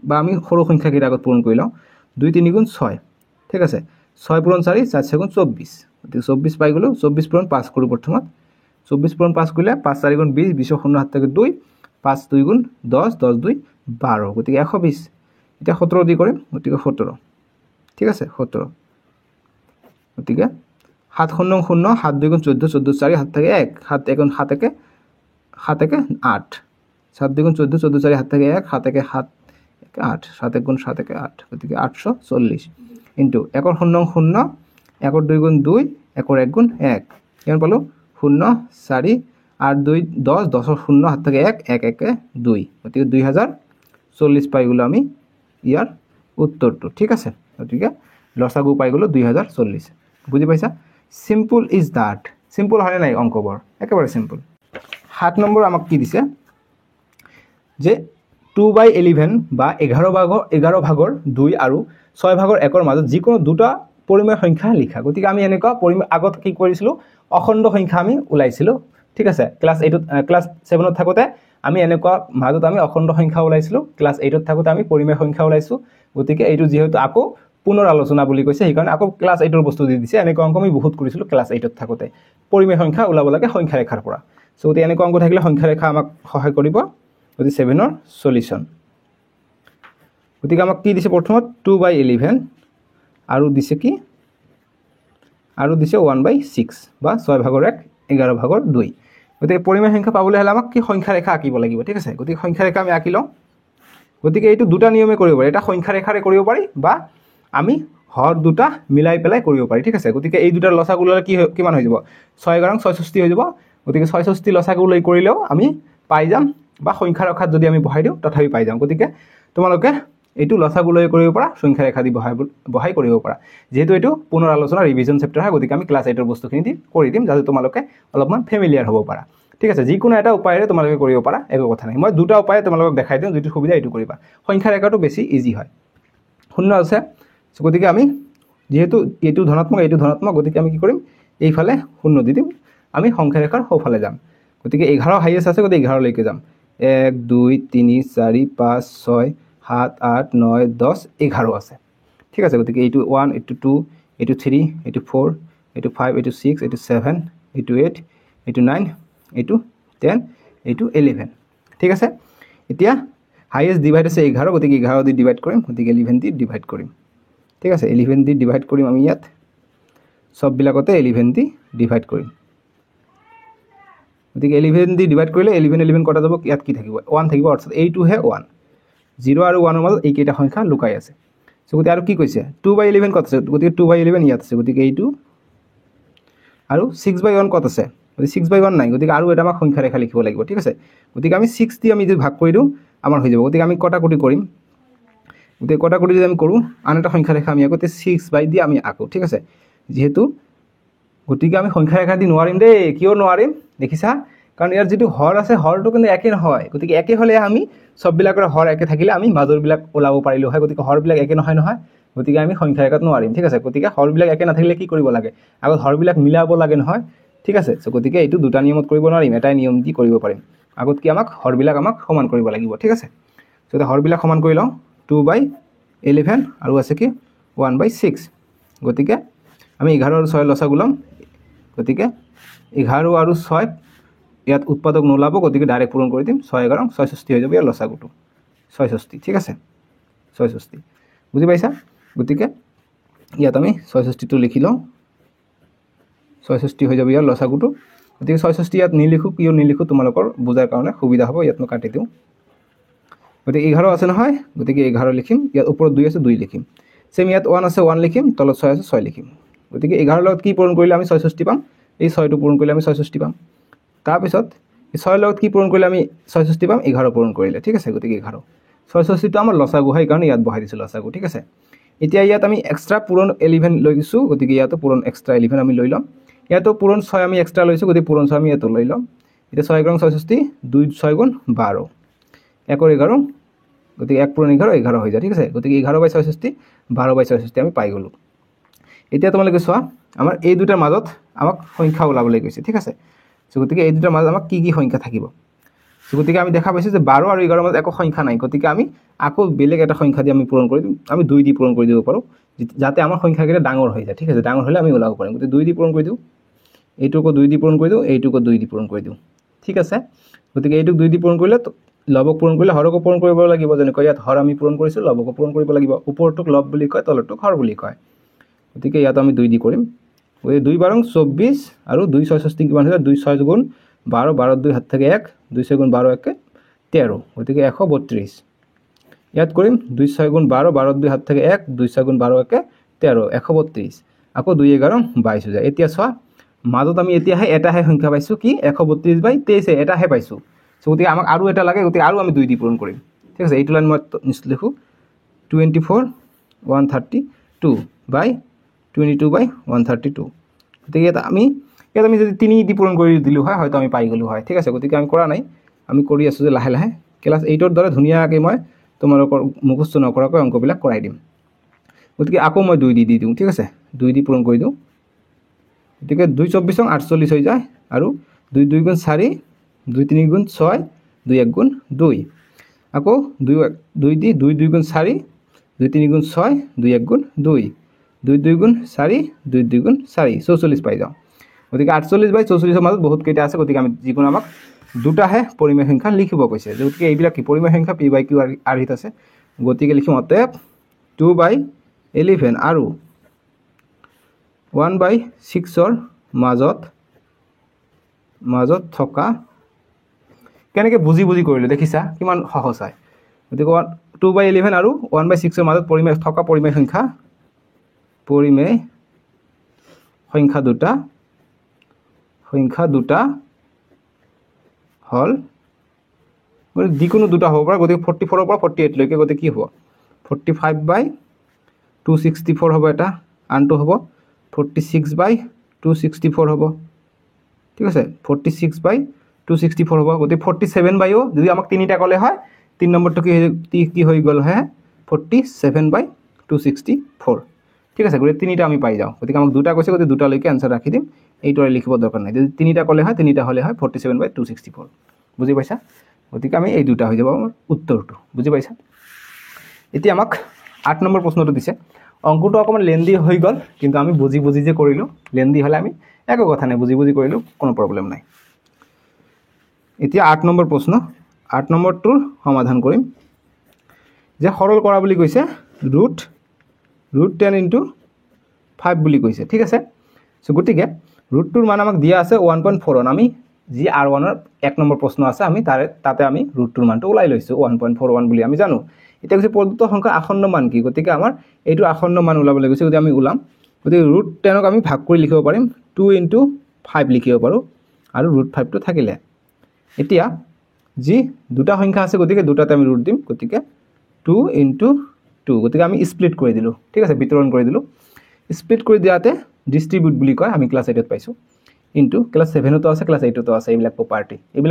বা আমি সৰু সংখ্যা কেইটা আগত পূৰণ কৰি লওঁ 2 3 গুণ 6 ঠিক আছে 6 পূৰণ 4 4 গুণ 24 গতিকে 24 পাই গলো 24 পূৰণ 5 কৰো প্ৰথমত 24 পূৰণ 5 কৰিলে 5 4 গুণ 20 20 শূন্য হাত থাকে 2 5 2 গুণ 10 10 2 12 গতিকে 120 এতিয়া 17 দি কৰিম গতিকে 17 ঠিক আছে 17 গতিকে 7 0 0 7 2 গুণ 14 14 4 হাত থাকে 1 7 1 গুণ 7 1 8 7 2 গুণ 14 14 4 হাত থাকে 1 7 1 7 8 7 1 গুণ 7 1 8 গতিকে 840 ইনটু 1 0 0 1 2 গুণ 2 1 1 গুণ 1 কিমান পালো 0 4 8 2 10 10 0 হাত থেকে 1 1 1 2 গতিকে 2040 পাই গ'লো আমি ইয়াৰ উত্তৰটো ঠিক আছে গতিকে লসাগু পাই গ'লো 2040 বুজি পাইছা সিম্পল ইজ দ্যাট সিম্পল হয় নাই অঙ্কবোৰ একেবাৰে সিম্পল 7 নম্বৰ আমাক কি দিছে যে 2/11 বা 11 ভাগৰ 2 আৰু 6 ভাগৰ 1 ৰ মাজত যিকোনো দুটা পৰিমেয় সংখ্যা লিখা গতিকে আমি এনেকুৱা পৰিমেয় আগত কি কৰিছিলো অখণ্ড সংখ্যা আমি উলাইছিলো ঠিক আছে ক্লাস 8 ক্লাস 7 ত থাকোতে আমি এনেকুৱা মাজত আমি অখণ্ড সংখ্যা উলাইছিলো ক্লাস 8 ত থাকোতে আমি পৰিমেয় সংখ্যা উলাইছো গতিকে এইটো যেহেতু আকৌ পুনৰ আলোচনা বুলি কৈছে সেইকাৰণে আকৌ ক্লাস 8 ৰ বস্তু দি দিছে এনেকুৱা অংক আমি বহুত কৰিছিলো ক্লাস 8 ত থাকোতে পৰিমেয় সংখ্যা উলাব লাগে সংখ্যা ৰেখাৰ পৰা সো গতি এনেকুৱা অংক থাকিলে সংখ্যা ৰেখা আমাক সহায় কৰিব গতি 7 ৰ সলিউশন গতিকে আমাক কি দিছে প্ৰথমত 2/11 আৰু দিছে কি আৰু দিছে 1/6 বা 6 ভাগৰ 1 11 ভাগৰ 2 গতিকে পৰিমেয় সংখ্যা পাবলৈ হলে আমাক কি সংখ্যা ৰেখা আঁকিব লাগিব ঠিক আছে গতিকে সংখ্যা ৰেখা আমি আঁকি লওঁ গতিকে এইটো দুটা নিয়মে কৰিব পাৰি এটা সংখ্যা ৰেখাৰে কৰিব পাৰি বা আমি হৰ দুটা মিলাই পেলাই কৰিব পাৰি ঠিক আছে গতিকে এই দুটাৰ লসাগু ললে কি কিমান হৈ যাব 6 11 66 হৈ যাব গতিকে 66 লসাগু লৈ কৰিলেও আমি পাই যাম বা সংখ্যা ৰেখাত যদি আমি বহাই দিও তথাপি পাই যাম গতিকে তোমালোকে এইটো লসাগু লৈ কৰিব পৰা সংখ্যা ৰেখা দি বহাই কৰিব পৰা যেহেতু এইটো পুনৰ আলোচনা ৰিভিজন চেপ্টাৰ হয় গতিকে আমি ক্লাস 8 ৰ বস্তুখিনি দি কৰি দিম যাতে তোমালোকে অলপমান ফেমিলিয়াৰ হ'ব পাৰা ঠিক আছে যিকোনো এটা উপায়েৰে তোমালোকে কৰিব পাৰা একো কথা নাই মই দুটা উপায় তোমালোকক দেখাই দিম যেটো সুবিধা এইটো কৰিবা সংখ্যা ৰেখাটো বেছি ইজি হয় শূন্য আছে গতিকে আমি যেহেতু এইটো ধনাত্মক গতিকে আমি কি কৰিম এইফালে শূন্য দি দিম আমি সংখ্যা ৰেখাৰ সোঁফালে যাম গতিকে 11 হাইয়েস্ট আছে গতিকে 11 লৈকে যাম 1 2 3 4 5 6 7 8 9 10 11 আছে ঠিক আছে গতিকে এইটো 1 এইটো 2 এইটো 3 এইটো 4 এইটো 5 এইটো 6 এইটো 7 এইটো 8 এইটো 9 এইটো 10 এইটো 11 ঠিক আছে এতিয়া হাইয়েস্ট ডিভাইড আছে 11 গতিকে 11 দি ডিভাইড কৰিম গতিকে 11 দি ডিভাইড কৰিম ঠিক আছে 11 দি ডিভাইড কৰিম আমি ইয়াত সব বিলাকতে 11 দি ডিভাইড কৰিম গতিকে 11 দি ডিভাইড কৰিলে 11 কটা যাব ইয়াত কি থাকিব 1 থাকিব অৰ্থাৎ এইটো হে 1 0 আৰু 1 ৰ মাজত এইকেইটা সংখ্যা লুকাই আছে সো গতি আৰু কি কৈছে 2/11 কত আছে গতিকে 2/11 ইয়াত আছে গতিকে এইটো আৰু 6/1 কত আছে গতিকে 6/1 নাই গতিকে আৰু এটা আমাক সংখ্যা ৰেখা লিখিব লাগিব ঠিক আছে গতিকে আমি 6 দি আমি যদি ভাগ কৰি দিও আমাৰ হৈ যাব গতিকে আমি কটাকটি কৰিম গতিকে কটাকটি যদি আমি কৰো আন এটা সংখ্যা ৰেখা আমি আগতে 6 দি আমি আকো ঠিক আছে যেহেতু গতিকে আমি সংখ্যা ৰেখা দি নোৱাৰিম দেই কিয় নোৱাৰিম দেখিছা কাৰণ ইয়াৰ যেটো হৰ আছে হৰটো কিন্তু একে নহয় গতিকে একে হলে আমি সব বিলাকৰ হৰ একে থাকিলে আমি মাজৰ বিলাক ওলাব পাৰিলো হয় গতিকে হৰ বিলাক একে নহয় গতিকে আমি সংখ্যা ৰেখাত নোৱাৰিম ঠিক আছে গতিকে হৰ বিলাক একে নাথাকিলে কি কৰিব লাগে আগত হৰ বিলাক মিলাব লাগে নহয় ঠিক আছে সো গতিকে এইটো দুটা নিয়মত কৰিব নোৱাৰিম এটাই নিয়ম দি কৰিব পাৰিম আগত কি আমাক হৰ বিলাক আমাক সমান কৰিব লাগিব ঠিক আছে সো এটা হৰ বিলাক সমান কৰি লওঁ 2/11 আৰু আছে কি 1/6 গতিকে আমি 11 আৰু 6 লসাগু লম গতিকে 11 আৰু 6 ইয়াত উৎপাদক নোলাব গতিকে ডাইৰেক্ট পূৰণ কৰি দিম 6 11 66 হৈ যাব ইয়াৰ লসাগুটো 66 ঠিক আছে 66 বুজি পাইছা গতিকে ইয়াত আমি 66 টো লিখি লওঁ 66 হৈ যাব ইয়াৰ লসাগুটো গতিকে 66 ইয়াত নিলিখো কিয় নিলিখো তোমালোকৰ বুজাৰ কাৰণে সুবিধা হ'ব ইয়াত মই কাটি দিওঁ গতিকে 11 আছে নহয় গতিকে 11 লিখিম ইয়াত ওপৰত 2 আছে 2 লিখিম সেম ইয়াত 1 আছে 1 লিখিম তলত 6 আছে 6 লিখিম গতিকে 11 লগত কি পূৰণ কৰিলে আমি 66 পাম এই 6 টো পূৰণ কৰিলে আমি 66 পাম তাৰ পিছত এই 6 লগত কি পূৰণ কৰিলে আমি 66 পাম 11 পূৰণ কৰিলে ঠিক আছে গতিকে 11 66 টো আমাৰ লসাগু হয় কাৰণ ইয়াত বহাই দিছিল লসাগু ঠিক আছে এতিয়া ইয়াত আমি এক্সট্ৰা পূৰণ 11 লৈছো গতিকে ইয়াতো পূৰণ এক্সট্ৰা 11 আমি লৈ লম ইয়াতো পূৰণ 6 আমি এক্সট্ৰা লৈছো গতিকে পূৰণ 6 আমি ইয়াতো লৈ লম এটা 6 গুণ 66 2 6 গুণ 12 1 और 11 গতিকে 1 পূৰণ 11 11 হৈ যায় ঠিক আছে গতিকে 11/66 12/66 আমি পাই গলো এতিয়া তোমালোকে চোৱা আমাৰ এই দুটাৰ মাজত আমাক সংখ্যা ওলাবলৈ গৈছে ঠিক আছে সো গতিকে এই দুটাৰ মাজত আমাক কি সংখ্যা থাকিব সো গতিকে আমি দেখা পাইছো যে 12 আৰু 11 মাজত একো সংখ্যা নাই গতিকে আমি আকৌ বেলেগ এটা সংখ্যা দি আমি পূৰণ কৰি দিম আমি 2 দি পূৰণ কৰি দিব পাৰো যাতে আমাৰ সংখ্যাকেইটা ডাঙৰ হৈ যায় ঠিক আছে ডাঙৰ হলে আমি ওলাব পাৰিম গতিকে 2 দি পূৰণ কৰি দিও এইটোকো 2 দি পূৰণ কৰি দিও এইটোকো 2 দি পূৰণ কৰি দিও ঠিক আছে গতিকে এইটোক 2 দি পূৰণ কৰিলে লবক পূৰণ কৰিলে হৰক পূৰণ কৰিব লাগিব যেনেকৈ ইয়াত হৰ আমি পূৰণ কৰিছো লবক পূৰণ কৰিব লাগিব ওপৰটোক লব বুলি কয় তলটোক হৰ বুলি কয় গতিকে ইয়াত আমি 2 দি কৰিম ওই 2 বাৰং 24 আৰু 2 66 কিমান হয় 2 6 গুণ 12 12 2 হাত থেকে 1 2 6 গুণ 12 1 13 গতিকে 132 ইয়াত কৰিম 2 6 গুণ 12 12 2 হাত থেকে 1 2 6 গুণ 12 1 13 132 আকৌ 2 11 22 হৈ যায় এতিয়া চোৱা মাজত আমি এতিয়াহে এটাহে সংখ্যা পাইছোঁ কি 132/23 এটাহে পাইছোঁ সো গতিকে আমাক আৰু এটা লাগে গতিকে আৰু আমি 2 দি পূৰণ কৰিম ঠিক আছে এইটো লাইন মই নিশ্চিত লিখোঁ 24/132 গতিকে ইয়াত আমি যদি 3 দি পূৰণ কৰি দিলোঁ হয় হয়তো আমি পাই গ'লোঁ হয় ঠিক আছে গতিকে আমি কৰা নাই আমি কৰি আছোঁ যে লাহে লাহে ক্লাছ 8ৰ দৰে ধুনীয়াকৈ মই তোমালোকৰ মুখস্থ নকৰাকৈ অংকবিলাক কৰাই দিম গতিকে আকৌ মই 2 দি দিওঁ ঠিক আছে 2 দি পূৰণ কৰি দিওঁ গতিকে 2 24 48 হৈ যায় আৰু 2 2 গুণ 4 2 3 গুণ 6 2 1 গুণ 2 আকৌ 2 দি 2 2 গুণ 4 2 3 গুণ 6 2 1 গুণ 2 2 2 গুণ 4 2 2 গুণ 4 44 পাই যাওঁ গতিকে 48/44 মাজত বহুত কেইটা আছে গতিকে আমি যিকোনো আমাক দুটাহে পৰিমেয় সংখ্যা লিখিব কৈছে গতিকে এইবিলাক কি পৰিমেয় সংখ্যা p/q আৰ্হিত আছে গতিকে লিখিম অতএব 2/11 আৰু 1/6 মাজত থকা কেনেকৈ বুজি কৰিলোঁ দেখিছা কিমান সহজ হয় গতিকে 2/11 আৰু 1/6 মাজত পৰিমেয় থকা পৰিমেয় সংখ্যা দুটা হল যিকোনো দুটা হ'ব পাৰে গতিকে 44 পৰা 48 লৈকে গতিকে কি হ'ব 45/264 হ'ব এটা আনটো হ'ব 46/264 হ'ব ঠিক আছে 46/264 হ'ব গতিকে 47/ও যদি আমাক তিনিটা ক'লে হয় 3 নম্বৰটো কি হৈ গ'ল হয় 47/264 ঠিক আছে গতিকে তিনিটা আমি পাই যাওঁ গতিকে আমাক দুটা কৈছে গতিকে দুটালৈকে আনসাৰ ৰাখি দিম এইটোৰে লিখিব দৰকাৰ নাই যদি তিনিটা ক'লে হয় তিনিটা হ'লে হয় 47/264 বুজি পাইছা গতিকে আমি এই দুটা হৈ যাব আমাৰ উত্তৰটো বুজি পাইছা এতিয়া আমাক 8 নম্বৰ প্ৰশ্নটো দিছে অংকটো অকমান লেন্দি হৈ গ'ল কিন্তু আমি বুজি যে কৰিলোঁ লেন্দি হ'লে আমি একো কথা নাই বুজি কৰিলোঁ কোনো প্ৰব্লেম নাই এতিয়া 8 নম্বৰ প্ৰশ্ন 8 নম্বৰটোৰ সমাধান কৰিম যে সৰল কৰা বুলি কৈছে √10 * 5 বুলি কৈছে ঠিক আছে সো গতিকে √2ৰ মান আমাক দিয়া আছে 1.41 আমি যি r1ৰ 1 নম্বৰ প্ৰশ্ন আছে আমি তাতে আমি √2ৰ মানটো ওলাই লৈছোঁ 1.41 বুলি আমি জানো এতিয়া কৈছে প্ৰদত্ত সংখ্যাৰ আসন্ন মান কি গতিকে আমাৰ এইটো আসন্ন মান ওলাবলৈ গৈছে গতিকে আমি ওলাম গতিকে √10ক আমি ভাগ কৰি লিখিব পাৰিম 2 * 5 লিখিব পাৰোঁ আৰু √5টো থাকিলে এতিয়া যি দুটা সংখ্যা আছে গতিকে দুটাতে আমি ৰুট দিম গতিকে 2 * 2 গতিকে আমি স্প্লিট কৰি দিলোঁ ঠিক আছে বিতৰণ কৰি দিলোঁ স্প্লিট কৰি দিয়াতে ডিস্ট্ৰিবিউট বুলি কয় আমি ক্লাছ 8ত পাইছোঁ ইনটু ক্লাছ 7তো আছে ক্লাছ 8তো আছে এইবিলাক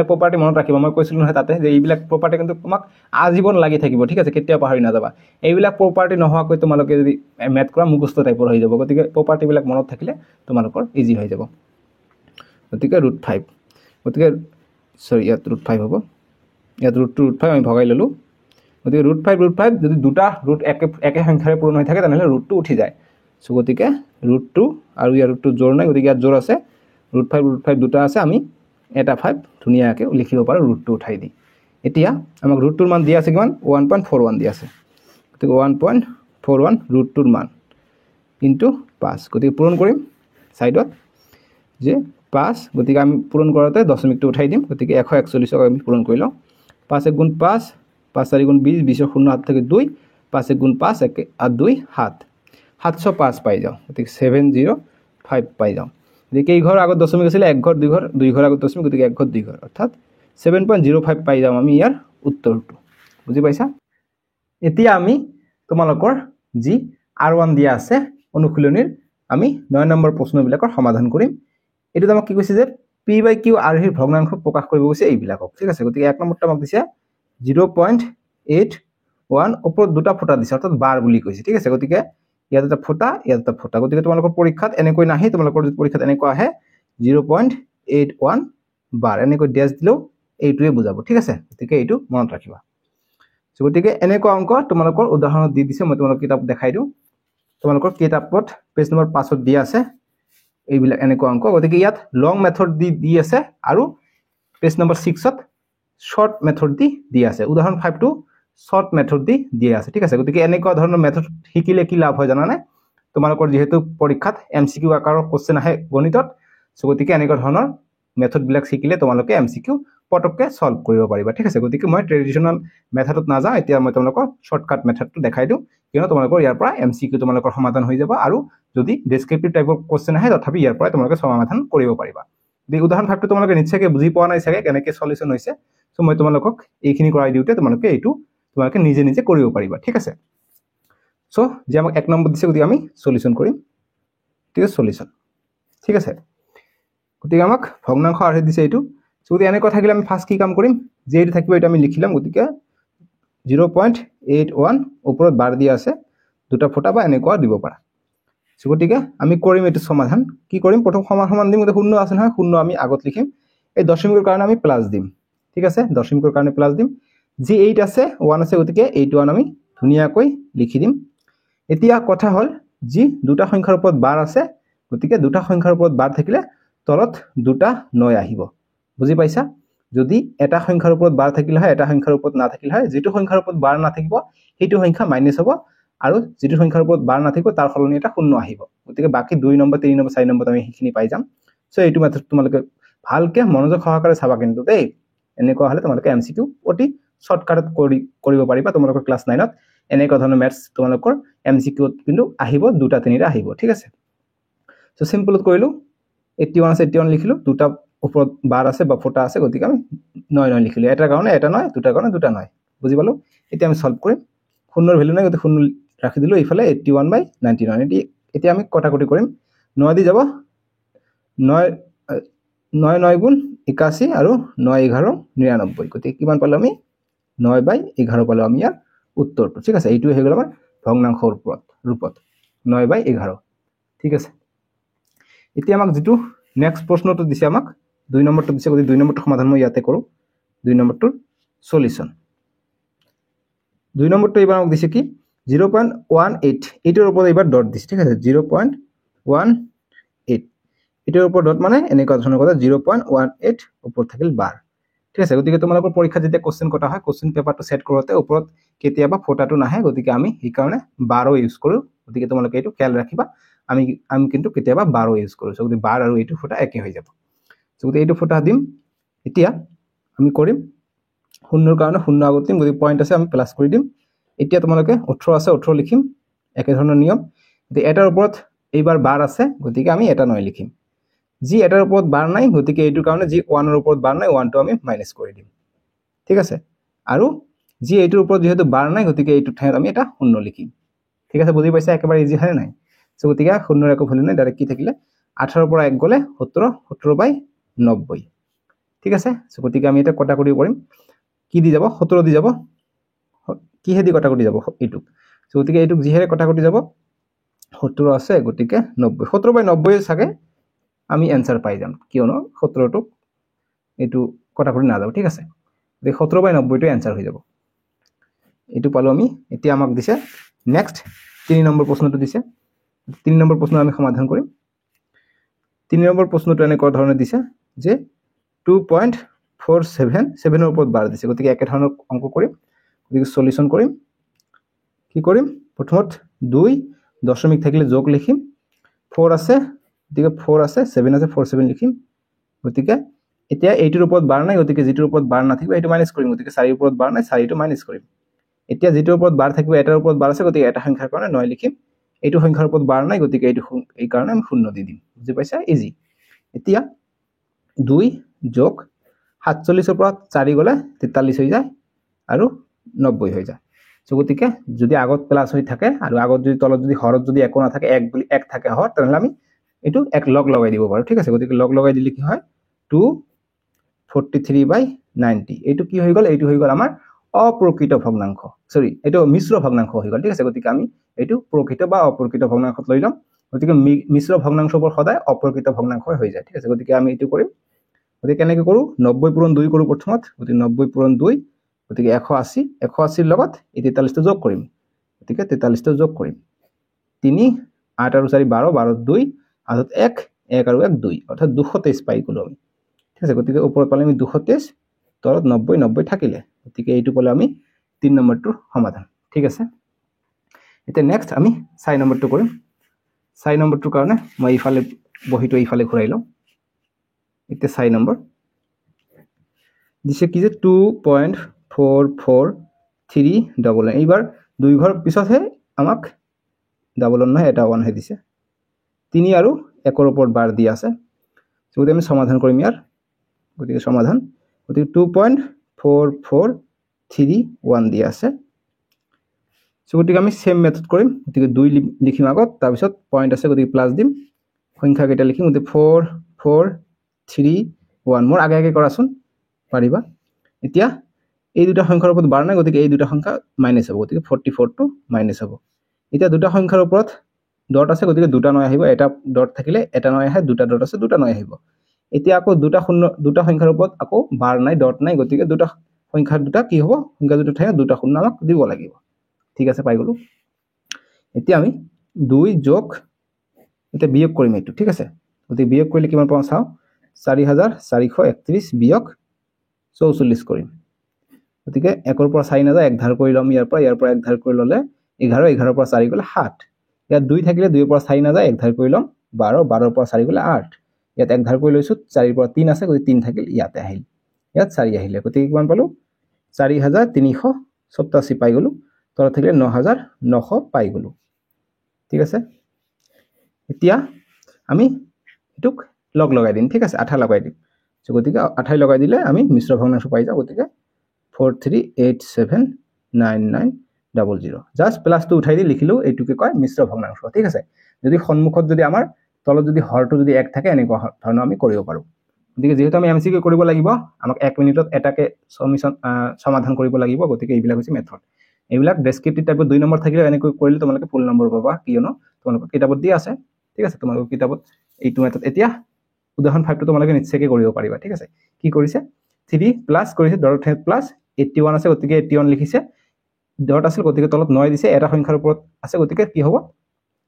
প্ৰপাৰ্টি মনত ৰাখিবা মই কৈছিলোঁ নহয় তাতে যে এইবিলাক প্ৰপাৰ্টি কিন্তু তোমাক আজীৱন লাগি থাকিব ঠিক আছে কেতিয়াও পাহৰি নাযাবা এইবিলাক প্ৰপাৰ্টি নোহোৱাকৈ তোমালোকে যদি মেথ কৰা মুখস্থ টাইপৰ হৈ যাব গতিকে প্ৰপাৰ্টিবিলাক মনত থাকিলে তোমালোকৰ ইজি হৈ যাব গতিকে √5 গতিকে ইয়াত √5 হ'ব ইয়াত √5 আমি ভগাই ল'লোঁ গতিকে √5 যদি দুটা ৰুট একে সংখ্যাৰে পূৰণ হৈ থাকে তেনেহ'লে √2 উঠি যায় সো গতিকে √2 আৰু ইয়াৰ √2 জোৰ নাই গতিকে ইয়াত জোৰ আছে √5 দুটা আছে আমি এটা 5 ধুনীয়াকৈ লিখিব পাৰোঁ √2 উঠাই দি এতিয়া আমাক √2ৰ মান দিয়া আছে কিমান 1.41 দিয়া আছে গতিকে 1.41 √2ৰ মান ইনটু 5 গতিকে পূৰণ কৰিম সাইডত যে 5 গতিকে আমি পূৰণ কৰাতে দশমিকটো উঠাই দিম গতিকে 141ক আমি পূৰণ কৰি লওঁ 5 * 1 = 5 5 * 4 = 20 20 * 0 7 থেকে 2 5 * 1 = 5 1 আর 2 7 705 পাই যাওঁ গতিকে 705 পাই যাওঁ গতিকে এই ঘৰ আগত দশমিক আছিল এক ঘৰ দুই ঘৰ আগত দশমিক গতিকে এক ঘৰ দুই ঘৰ অৰ্থাৎ 7.05 পাই যাওঁ আমি ইয়াৰ উত্তৰটো বুজি পাইছা এতিয়া আমি তোমালোকৰ যি r1 দিয়া আছে অনুশীলনীৰ আমি 9 নম্বৰ প্ৰশ্নবিলাকৰ সমাধান কৰিম এটো আমাক কি কৈছে যে p/q আৰ্হিৰ ভগ্নাংশ প্ৰকাশ কৰিব কৈছে এইবিলাকক ঠিক আছে গতিকে এক নম্বৰটো আমাক দিছে 0.81 ওপৰত দুটা ফুটা দিছে অৰ্থাৎ বাৰ বুলি কৈছে ঠিক আছে গতিকে ইয়াত এটা ফুটা গতিকে তোমালোকৰ পৰীক্ষাত এনেকৈ নাহি তোমালোকৰ পৰীক্ষাত এনেকৈ আহে 0.81 বাৰ এনেকৈ ড্যাশ দিলেও এইটোৱে বুজাব ঠিক আছে গতিকে এইটো মনত ৰাখিবা গতিকে এনেকুৱা অংক তোমালোকৰ উদাহৰণত দি দিছে মই তোমালোকক কিতাপ দেখাই দিওঁ তোমালোকৰ কিতাপত পেজ নম্বৰ 5ত দিয়া আছে এইবিলাক এনেকুৱা অংক গতিকে ইয়াত লং মেথড দি আছে আৰু পেজ নম্বৰ 6ত শৰ্ট মেথড দি আছে উদাহৰণ 5 টো শৰ্ট মেথড দিয়া আছে ঠিক আছে গতিকে এনেকুৱা ধৰণৰ মেথড শিকিলে কি লাভ হয় জানা নাই তোমালোকৰ যেহেতু পৰীক্ষাত এমসিকিউ আকাৰৰ কোশ্চেন আহে গণিতত সো গতিকে এনেকুৱা ধৰণৰ মেথডবিলাক শিকিলে তোমালোকে MCQ পটককৈ সলভ কৰিব পাৰিবা ঠিক আছে গতিকে মই ট্ৰেডিশ্যনেল মেথডত নাযাওঁ এতিয়া মই তোমালোকৰ শৰ্টকাট মেথডটো দেখাই দিওঁ কিয়নো তোমালোকৰ ইয়াৰ পৰা MCQ তোমালোকৰ সমাধান হৈ যাব আৰু যদি ডেসক্ৰিপটিভ টাইপৰ কোৱেশ্চন আহে তথাপি ইয়াৰ পৰা তোমালোকে সমাধান কৰিব পাৰিবা এই উদাহৰণ ভাগটো তোমালোকে নিশ্চয়কৈ বুজি পোৱা নাই চাগে কেনেকৈ সলিউশন হৈছে সো মই তোমালোকক এইখিনি কৰাই দিওঁতে তোমালোকে এইটো তোমালোকে নিজে নিজে কৰিব পাৰিবা ঠিক আছে সো যে আমাক 1 নম্বৰ দিছে গতিকে আমি সলিউশন কৰিম ঠিক আছে সলিউশন ঠিক আছে গতিকে আমাক ভগ্নাংশ আৰু দিছে এইটো যদি এনেকৈ থাকিলে আমি ফাৰ্স্ট কি কাম কৰিম যে এইটো থাকিব এটা আমি লিখিলাম গতিকে 0.81 ওপৰত বাৰ দিয়া আছে দুটা ফটা বা এনেকুৱা দিব পাৰা সো গতিকে আমি কৰিম এইটো সমাধান কি কৰিম প্ৰথম সমান দিম গতিকে শূন্য আছে নহয় শূন্য আমি আগত লিখিম এই দশমিকৰ কাৰণে আমি প্লাস দিম ঠিক আছে দশমিকৰ কাৰণে প্লাস দিম যি 8 আছে 1 আছে গতিকে 8 আমি ধুনিয়াকৈ লিখি দিম এতিয়া কথা হল যি দুটা সংখ্যাৰ ওপৰত বাৰ আছে গতিকে দুটা সংখ্যাৰ ওপৰত বাৰ থাকিলে তলত দুটা 9 আহিব বুজি পাইছা যদি এটা সংখ্যাৰ ওপৰত বাৰ থাকিলে হয় এটা সংখ্যাৰ ওপৰত না থাকিলে হয় যেটো সংখ্যাৰ ওপৰত বাৰ না থাকিব সেইটো সংখ্যা মাইনাস হ'ব আৰু যেটো সংখ্যাৰ ওপৰত বাৰ না থাকিব তাৰ ফলনি এটা শূন্য আহিব গতিকে বাকি 2 নম্বৰ 3 নম্বৰ 4 নম্বৰ আমি হিখিনি পাই যাম সো এইটো মেথড তোমালোকে ভালকে মনোযোগ সহকাৰে চাবা কিন্তু দেই এনেকুৱা হলে তোমালোকে MCQ অতি শৰ্টকাটত কৰিব পাৰিবা তোমালোকৰ ক্লাস 9ত এনেকুৱা ধৰণৰ ম্যাথছ তোমালোকৰ MCQ কিন্তু আহিব দুটা তিনিটা আহিব ঠিক আছে সো সিম্পলত কৰিলো 81 আছে 81 লিখিলো দুটা ওপৰত বাৰ আছে বা ফটা আছে গতিকে আমি 9 লিখিলো এটাৰ কাৰণে এটা 9 দুটাৰ কাৰণে দুটা 9 বুজি পালো এতিয়া আমি সলভ কৰিম শূন্যৰ ভ্যালু নাই গতিকে শূন্য ৰাখি দিলো ইফালে 81/99 এতিয়া আমি কটাকটি কৰিম 9 দি যাব 9 গুণ 81 আৰু 9 11 99 গতিকে কিমান পালো আমি 9/11 পালো আমি ইয়াৰ উত্তৰটো ঠিক আছে এইটো হৈ গ'ল আমাৰ ভগ্নাংশৰ ৰূপত 9/11 ঠিক আছে এতিয়া আমাক যেটো নেক্সট প্ৰশ্নটো দিছে আমাক 2 নম্বৰটো দিছে গতিকে 2 নম্বৰটো সমাধান মই ইয়াতে কৰো 2 নম্বৰটোৰ সলিউশন 2 নম্বৰটো এবাৰ আমাক দিছে কি 0.18 এটাৰ ওপৰত এবাৰ ডট দিছে ঠিক আছে 0.18 এটাৰ ওপৰত ডট মানে এনেকুৱা ধৰণৰ কথা 0.18 ওপৰত থাকিল বাৰ ঠিক আছে গতিকে তোমালোকৰ পৰীক্ষা যেতিয়া কোশ্চেন কটা হয় কোশ্চেন পেপাৰটো সেট কৰোতে ওপৰত কেতিয়াবা ফটাটো নাহে গতিকে আমি এই কাৰণে 12 ইউজ কৰো গতিকে তোমালোকে এইটো খেয়াল ৰাখিবা আমি কিন্তু কেতিয়াবা 12 ইউজ কৰো গতিকে 12 আৰু এইটো ফটা একে হৈ যাব গতিকে এইটো ফটা দিম এতিয়া আমি কৰিম শূন্যৰ কাৰণে শূন্য আগত দিম গতিকে পয়েন্ট আছে আমি প্লাস কৰি দিম এতিয়া তোমালোকে 18 আছে 18 লিখিম একে ধৰণৰ নিয়ম গতিকে এটাৰ ওপৰত এইবাৰ বাৰ আছে গতিকে আমি এটা 9 লিখিম যি এটাৰ ওপৰত বাৰ নাই গতিকে এইটোৰ কাৰণে যি 1 ৰ ওপৰত বাৰ নাই 1 টো আমি মাইনাস কৰি দিম ঠিক আছে আৰু যি এইটোৰ ওপৰত যেহেতু বাৰ নাই গতিকে এইটো ঠাইত আমি এটা শূন্য লিখিম ঠিক আছে বুজি পাইছা একেবাৰে ইজি হয় নাই সো গতিকে শূন্যৰ একো ভ্যালু নাই ডাইৰেক্ট কি থাকিলে 18 পৰা 1 গলে 17/90 ঠিক আছে সো গতিকে আমি এটা কটাকটি কৰিম কি দি যাব 17 দি যাব কি হেদি কটাকটি যাব এইটো সো গতিকে এইটো যিহেৰে কটাকটি যাব 17 আছে গতিকে 90 17/90 থাকে আমি आंसर পাই যাম কিয়নো 17 টো এইটো কটাকটি না যাব ঠিক আছে যে 17/90 টো आंसर হৈ যাব এইটো পালো আমি এতিয়া আমাক দিছে নেক্সট 3 নম্বৰ প্ৰশ্নটো দিছে 3 নম্বৰ প্ৰশ্ন আমি সমাধান কৰিম 3 নম্বৰ প্ৰশ্নটো এনেকুৱা ধৰণে দিছে যে 2.47 7 ৰ ওপৰত বাৰ দিছে গতিকে একে ধৰণৰ অংক কৰিম গতিকে সলিউশন কৰিম কি কৰিম প্ৰথমত 2 দশমিক থাকিলে যোগ লিখিম 4 আছে গতিকে 4 আছে 7 আছে 4 7 লিখিম গতিকে এতিয়া 8 ৰ ওপৰত বাৰ নাই গতিকে যেটোৰ ওপৰত বাৰ না থাকিব এটো মাইনাস কৰিম গতিকে 4 ৰ ওপৰত বাৰ নাই 4 টো মাইনাস কৰিম এতিয়া যেটোৰ ওপৰত বাৰ থাকিব এটাৰ ওপৰত বাৰ আছে গতিকে এটা সংখ্যাৰ কাৰণে 9 লিখিম এইটো সংখ্যাৰ ওপৰত বাৰ নাই গতিকে এইটো এই কাৰণে আমি শূন্য দি দিম বুজি পাইছা ইজি এতিয়া 2 যোগ 47 ৰ পৰা 4 গলে 43 হৈ যায় আৰু 90 হৈ যায় সো গতিকে যদি আগত প্লাস হৈ থাকে আৰু আগত যদি তলত যদি হৰত যদি একো না থাকে এক বুলি এক থাকে হৰ তেনহলে আমি এটো এক লগ লগাই দিব পাৰো ঠিক আছে গতিকে লগ লগাই দিলে কি হয় 243/90 এইটো কি হৈ গল এইটো হৈ গল আমাৰ অপ্ৰকৃত ভগ্নাংশ সৰি এইটো মিশ্ৰ ভগ্নাংশ হৈ গল ঠিক আছে গতিকে আমি এইটো প্ৰকৃত বা অপ্ৰকৃত ভগ্নাংশত লৈ লম গতিকে মিশ্ৰ ভগ্নাংশবোৰ সদায় অপ্ৰকৃত ভগ্নাংশ হৈ যায় ঠিক আছে গতিকে আমি এইটো কৰিম গতিকে কেনেকৈ কৰো 90 পূৰণ 2 কৰো প্ৰথমত গতিকে 90 পূৰণ 2 গতিকে 180 180 ৰ লগত 43 টো যোগ কৰিম গতিকে 43 টো যোগ কৰিম 3 8 আৰু 4 12 12 2 আৰু 1 1 আৰু 1 2 অৰ্থাৎ 223 পাই গলো আমি ঠিক আছে গতিকে ওপৰত পালে আমি 223 তলত 90 90 থাকিলে গতিকে এইটো পালে আমি 3 নম্বৰটোৰ সমাধান ঠিক আছে এতিয়া নেক্সট আমি 4 নম্বৰটো কৰিম 4 নম্বৰটোৰ কাৰণে মই ইফালে বহিটো ইফালে ঘূৰাই লম এতিয়া 4 নম্বৰ দিছে কি যে 2.4439 এইবাৰ দুই ঘৰ পিছতহে আমাক ডাবল ওৱান নহয় এটা ওৱানহে দিছে 3 আৰু 1ৰ ওপৰত বাৰ দিয়া আছে গতিকে আমি সমাধান কৰিম ইয়াৰ গতিকে সমাধান গতিকে 2.4431 দিয়া আছে গতিকে আমি সেম মেথড কৰিম গতিকে 2 লিখিম আগত তাৰপিছত পইণ্ট আছে গতিকে প্লাস দিম সংখ্যা কেইটা লিখিম গতিকে 4431 মোৰ আগে আগে কৰাচোন পাৰিবা এতিয়া এই দুটা সংখ্যাৰ ওপৰত বাৰ নাই গতিকে এই দুটা সংখ্যা মাইনাস হ'ব গতিকে 44 টো মাইনাস হ'ব এতিয়া দুটা সংখ্যাৰ ওপৰত ডট আছে গতিকে দুটা নয় আহিব এটা ডট থাকিলে এটা নয় আহে দুটা ডট আছে দুটা নয় আহিব এতিয়া আকৌ দুটা সংখ্যাৰ ওপৰত আকৌ বাৰ নাই ডট নাই গতিকে দুটা সংখ্যা দুটা কি হ'ব সংখ্যা দুটা ঠাইত দুটা শূন্য আমাক দিব লাগিব ঠিক আছে পাই গলো এতিয়া আমি 2 যোগ এটা বিয়োগ কৰিম এইটো ঠিক আছে গতিকে বিয়োগ কৰিলে কিমান পাম চাও 4431 বিয়োগ 44 কৰিম গতিকে 1ৰ পৰা 4 নাযায় এক ধাৰ কৰি লম ইয়াৰ পৰা এক ধাৰ কৰি ললে 11 11ৰ পৰা 4 গলে 7 ইয়াত 2 থাকিলে 2ৰ পৰা 4 নাযায় এক ধাৰ কৰি লম 12 12ৰ পৰা 4 গলে 8 ইয়াত এক ধাৰ কৰি লৈছো 4ৰ পৰা 3 আছে গতিকে 3 থাকিল ইয়াতে আহিল ইয়াত 4 আহিলে গতিকে কিমান পালো 4387 পাই গলো তলত থাকিলে 9900 পাই গলো ঠিক আছে এতিয়া আমি এটুক লগ লগাই দিম ঠিক আছে আঠা লগাই দিম গতিকে আঠাই লগাই দিলে আমি মিশ্র ভগ্নাংশ পাই যাও গতিকে 43879900 জাস্ট প্লাস টু উঠাই দি লিখিলো এইটুকে কয় মিশ্র ভগ্নাংশ ঠিক আছে যদি সন্মুখত যদি আমাৰ তলত যদি হৰটো যদি এক থাকে এনেকুৱা ধৰণৰ আমি কৰিব পাৰো গতিকে যেহেতু আমি এমসিকিউ কৰিব লাগিব আমাক 1 মিনিটত এটাকে সমাধান কৰিব লাগিব গতিকে এইবিলাক হৈছে মেথড এইবিলাক ডেসক্ৰিপটিভ টাইপৰ 2 নম্বৰ থাকিলে এনেকৈ কৰিলে তোমালোকে ফুল নম্বৰ পাবা কিয়নো তোমালোকৰ কিতাপত দিয়া আছে ঠিক আছে তোমালোকৰ কিতাপত এইটো মেথড এতিয়া উদাহৰণ 5 টো তোমালোকে নিশ্চয়কৈ কৰিব পাৰিবা ঠিক আছে কি কৰিছে 3 প্লাস কৰিছে ডট ঠাইত প্লাস 81 আছে গতিকে 81 লিখিছে ডট আছিল গতিকে তলত 9 দিছে এটা সংখ্যাৰ ওপৰত আছে গতিকে কি হ'ব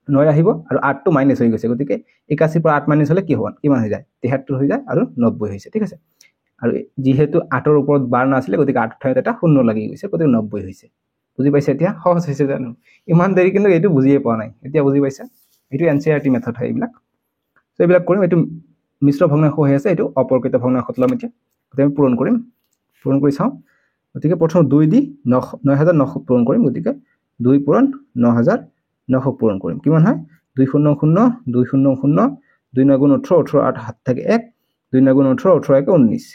9 আহিব আৰু 8 টো মাইনাস হৈ গৈছে গতিকে 81 পৰা 8 মাইনাস হলে কি হ'ব কিমান হৈ যায় 73 হৈ যায় আৰু 90 হৈছে ঠিক আছে আৰু যেহেতু 8ৰ ওপৰত বাৰ না আছিল গতিকে 8 ঠাইত এটা শূন্য লাগি গৈছে গতিকে 90 হৈছে বুজি পাইছে এতিয়া সহজ হৈছে জানো ইমান দেৰি কিন্তু এইটো বুজিয়ে পোৱা নাই এতিয়া বুজি পাইছা এইটো এনসিআৰটি মেথড হয় এইবিলাক সো এইবিলাক কৰিম এইটো মিশ্ৰ ভগ্নাংশ হৈ আছে এইটো অপৰকৃত ভগ্নাংশত লম এতিয়া গতিকে আমি পূৰণ কৰি চাও গতিকে প্ৰথম 2 দি 9900 পূৰণ কৰিম গতিকে 2 পূৰণ 9900 পূৰণ কৰিম কিমান হয় 200 200 2 9 গুণ 18 18 8 7 থাকে 1 2 9 গুণ 18 18 1 19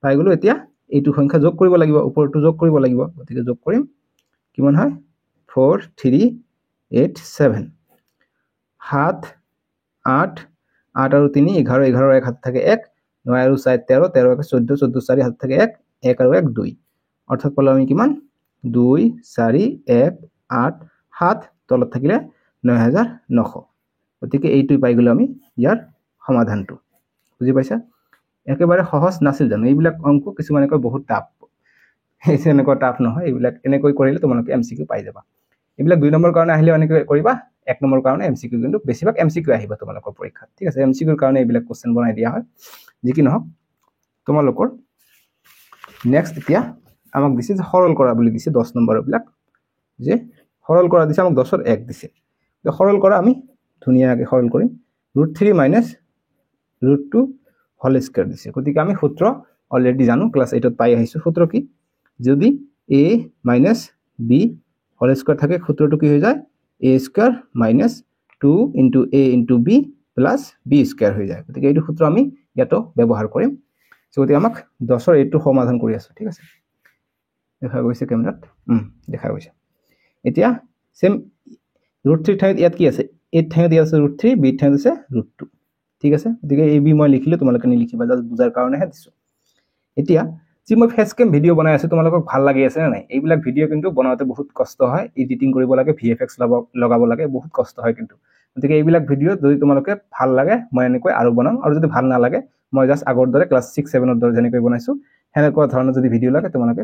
পাই গলো এতিয়া এইটো সংখ্যা যোগ কৰিব লাগিব ওপৰটো যোগ কৰিব লাগিব গতিকে যোগ কৰিম কিমান হয় 4387 7 8 8 আৰু 3 11 11 1 হাত থাকে 1 9 আৰু 4 13 13 14 14 4 হাত থাকে 1 1 আৰু 1 2 অৰ্থাৎ পালো আমি কিমান 2 4 1 8 7 তলত থাকিলে 9900 গতিকে এইটোই পাই গলো আমি ইয়াৰ সমাধানটো বুজি পাইছা একেবাৰে সহজ নাছিল জানো এইবিলাক অংক কিছুমানে কয় বহুত টাফ এইছে এনেকুৱা টাফ নহয় এইবিলাক এনেকৈ কৰিলে তোমালোকে এমসিকিউ পাই যাবা এইবিলাক 2 নম্বৰ কাৰণে আহিলে এনেকৈ কৰিবা 1 নম্বৰ কাৰণে এমসিকিউ কিন্তু বেছিভাগ এমসিকিউ আহিব তোমালোকৰ পৰীক্ষাত ঠিক আছে এমসিকিউৰ কাৰণে এইবিলাক কোশ্চেন বনাই দিয়া হয় যি কি নহওক তোমালোকৰ নেক্সট এতিয়া আমাক দিছে যে সৰল কৰা বুলি দিছে 10 নম্বৰ বিলাক যে সৰল কৰা দিছে আমাক 10ৰ 1 দিছে তো সৰল কৰা আমি ধুনিয়াকৈ সৰল কৰিম √3 √2 হোল স্কয়ার দিছে গতিকে আমি সূত্র অলরেডি জানো ক্লাস 8 ত পাই আহিছো সূত্র কি যদি a - b হোল স্কয়ার থাকে সূত্রটো কি হৈ যায় a square - 2 * a * b + b square হৈ যায় গতিকে এইটো সূত্র আমি ইয়াতো ব্যৱহাৰ কৰিম গতিকে আমাক 10ৰ 8 টো সমাধান কৰি আছো ঠিক আছে দেখা গৈছে কেমেৰাত দেখা গৈছে এতিয়া সেম √3 ঠাইত ইয়াত কি আছে a ঠাইত আছে √3 b ঠাইত আছে √2 ঠিক আছে গতিকে এই বি মই লিখিলে তোমালোকে নিলিখিবা জাস্ট বুজাৰ কাৰণেহে দিছো এতিয়া যি মই ফেসকেম ভিডিও বনাই আছো তোমালোকক ভাল লাগি আছে না নাই এইবিলাক ভিডিও কিন্তু বনাওতে বহুত কষ্ট হয় এডিটিং কৰিব লাগে ভিএফএক্স লগাব লাগে বহুত কষ্ট হয় কিন্তু গতিকে এইবিলাক ভিডিও যদি তোমালোকে ভাল লাগে মই এনেকৈ আৰু বনাম আৰু যদি ভাল না লাগে মই জাস্ট আগৰ দৰে ক্লাস 6 7 ৰ দৰে যেনেকৈ বনাইছো হেনেকুৱা ধৰণৰ যদি ভিডিও লাগে তোমালোকে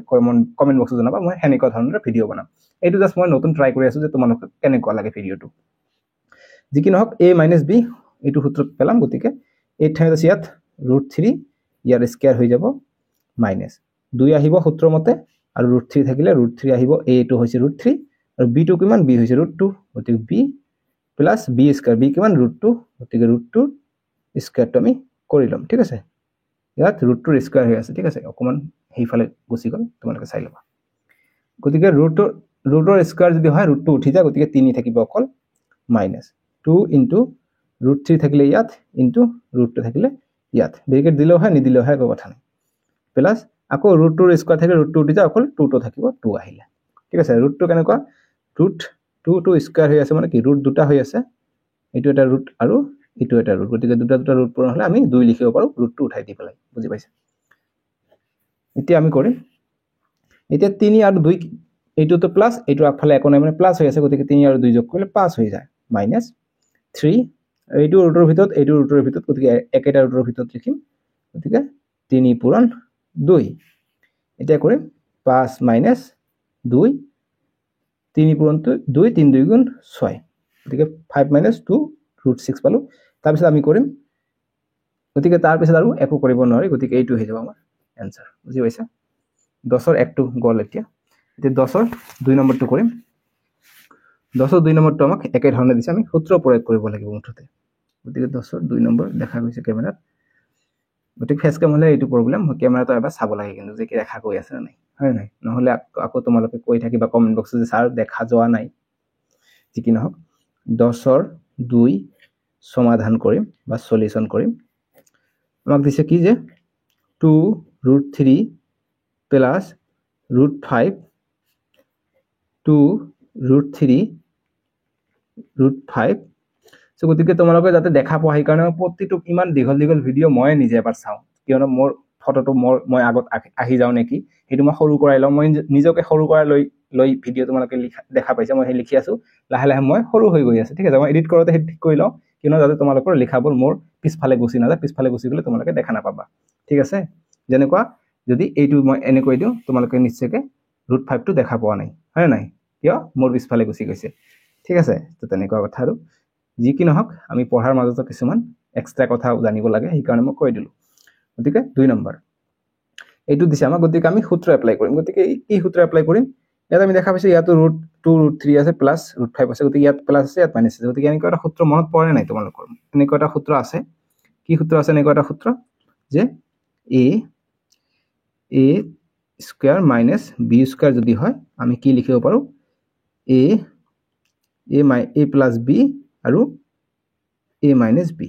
কমেন্ট বক্সত জনাবা মই হেনেকুৱা ধৰণৰ ভিডিও বনাম এইটো জাস্ট মই নতুন ট্ৰাই কৰি আছো যে তোমালোকে কেনেকুৱা লাগে ভিডিওটো যি কি নহওক a - b এইটো সূত্ৰ পেলাম গতিকে এই ঠাইত আছে ইয়াত √3 ইয়াৰ স্কয়াৰ হৈ যাব মাইনাস 2 আহিব সূত্ৰ মতে আৰু √3 থাকিলে √3 আহিব a টো হৈছে √3 আৰু b টো কিমান b হৈছে √2 গতিকে b + b স্কয়ার b কিমান √2 গতিকে √2 স্কয়ারটো আমি কৰি লম ঠিক আছে ইয়াত ৰুটটোৰ স্কোৱাৰ হৈ আছে ঠিক আছে অকমান সেইফালে গুচি গ'ল তোমালোকে চাই ল'বা গতিকে ৰুটৰ স্কোৱাৰ যদি হয় ৰুটটো উঠি যায় গতিকে 3 থাকিব অকল মাইনাছ 2 ইনটু √3 থাকিলে ইয়াত ইনটু √2 থাকিলে ইয়াত ব্ৰেকেট দিলেও হয় নিদিলেও হয় একো কথা নাই প্লাস আকৌ √2 স্কয়াৰ থাকে √2 উঠি যায় অকল 2 থাকিব 2 আহিলে ঠিক আছে √2 কেনেকুৱা √2 স্কয়াৰ হৈ আছে মানে কি ৰুট দুটা হৈ আছে এইটো এটা ৰুট আৰু এইটো এটা ৰুট গতিকে দুটা ৰুট পূৰণ হলে আমি 2 লিখিব পাৰো √2 উঠাই দি পেলাই বুজি পাইছে এতিয়া আমি কৰিম এতিয়া 3 আৰু 2 এইটো তো প্লাস এইটো আগফালে একো নাই মানে প্লাস হৈ আছে গতিকে 3 আৰু 2 যোগ কৰিলে 5 হৈ যায় মাইনাস 3 এইটো ৰুটৰ ভিতৰত গতিকে একেটা ৰুটৰ ভিতৰত লিখিম গতিকে 3 পূৰণ 2 এতিয়া কৰিম 5 মাইনাস 2 3 পূৰণ 2 3 2 গুণ 6 গতিকে 5 মাইনাস 2 √6 পালো তাৰ পিছত আমি কৰিম গতিকে তাৰ পিছত আৰু একো কৰিব নোৱাৰি গতিকে এইটো হৈ যাব আমাৰ आंसर বুজি পাইছা 10 ৰ একটো গল এতিয়া 10 ৰ 2 নম্বৰটো কৰিম 10 ৰ 2 নম্বৰটো আমাক একে ধৰণে দিছে আমি সূত্ৰ প্ৰয়োগ কৰিব লাগিব মুঠতে গতিকে 10 ৰ 2 নম্বৰ দেখা গৈছে কেমেৰাত গতিকে ফেস কেম হলে এইটো প্ৰবলেম কেমেৰাটো এবাৰ চাব লাগে কিন্তু যে কি দেখা গৈ আছে না নাই হয় নাই নহলে আকৌ তোমালোকে কৈ থাকিবা কমেন্ট বক্সত যে স্যাৰ দেখা যোৱা নাই যি কি নহক 10 ৰ 2 সমাধান কৰিম বা সলিউশন কৰিম আমাক দিছে কি যে 2 √3 প্লাস √5 2 √3 √5 সো গতিকে তোমালোকে যাতে দেখা পোৱা সেই কাৰণে প্ৰতিটো ইমান দীঘল ভিডিও মই নিজে এবাৰ চাও কিয়নো মোৰ ফটোটো মই আগত আহি যাও নেকি হেতু মই সৰু কৰাই লও মই নিজকে সৰু কৰাই লৈ ভিডিও তোমালোকে দেখা পাইছা মই লিখি আছো লাহে লাহে মই সৰু হৈ গৈ আছে ঠিক আছে মই এডিট কৰোতে ঠিক কৰি লও কিয়নো যাতে তোমালোকৰ লিখাবোৰ মোৰ পিছফালে গুছি না যায় পিছফালে গুছি গলে তোমালোকে দেখা নাপাবা ঠিক আছে যেনেকুৱা যদি এইটো মই এনে কৈ দিও তোমালোকে নিশ্চয়কৈ √5 টো দেখা পোৱা নাই হয় নাই কিয় মোৰ পিছফালে গুছি গৈছে ঠিক আছে তো তেনেকুৱা কথা আৰু যি কি নহক আমি পঢ়াৰ মাজতো কিছুমান এক্সট্ৰা কথা জানিব লাগে সেই কাৰণে মই কৈ দিলো গতিকে 2 নম্বৰ এইটো দিছে আমাক গতিকে আমি সূত্ৰ এপ্লাই কৰিম গতিকে এই সূত্ৰ এপ্লাই কৰিম ইয়াত আমি দেখা পাইছো ইয়াতো √2 √3 আছে প্লাস √5 আছে গতিকে ইয়াত প্লাস আছে ইয়াত মাইনাস আছে গতিকে এনেকুৱা এটা সূত্ৰ মনত পৰে নাই তোমালোকৰ এনেকুৱা এটা সূত্ৰ আছে কি সূত্ৰ আছে এনেকুৱা এটা সূত্ৰ যে a square minus b square যদি হয় আমি কি লিখিব পাৰো a প্লাস b আৰু a মাইনাস b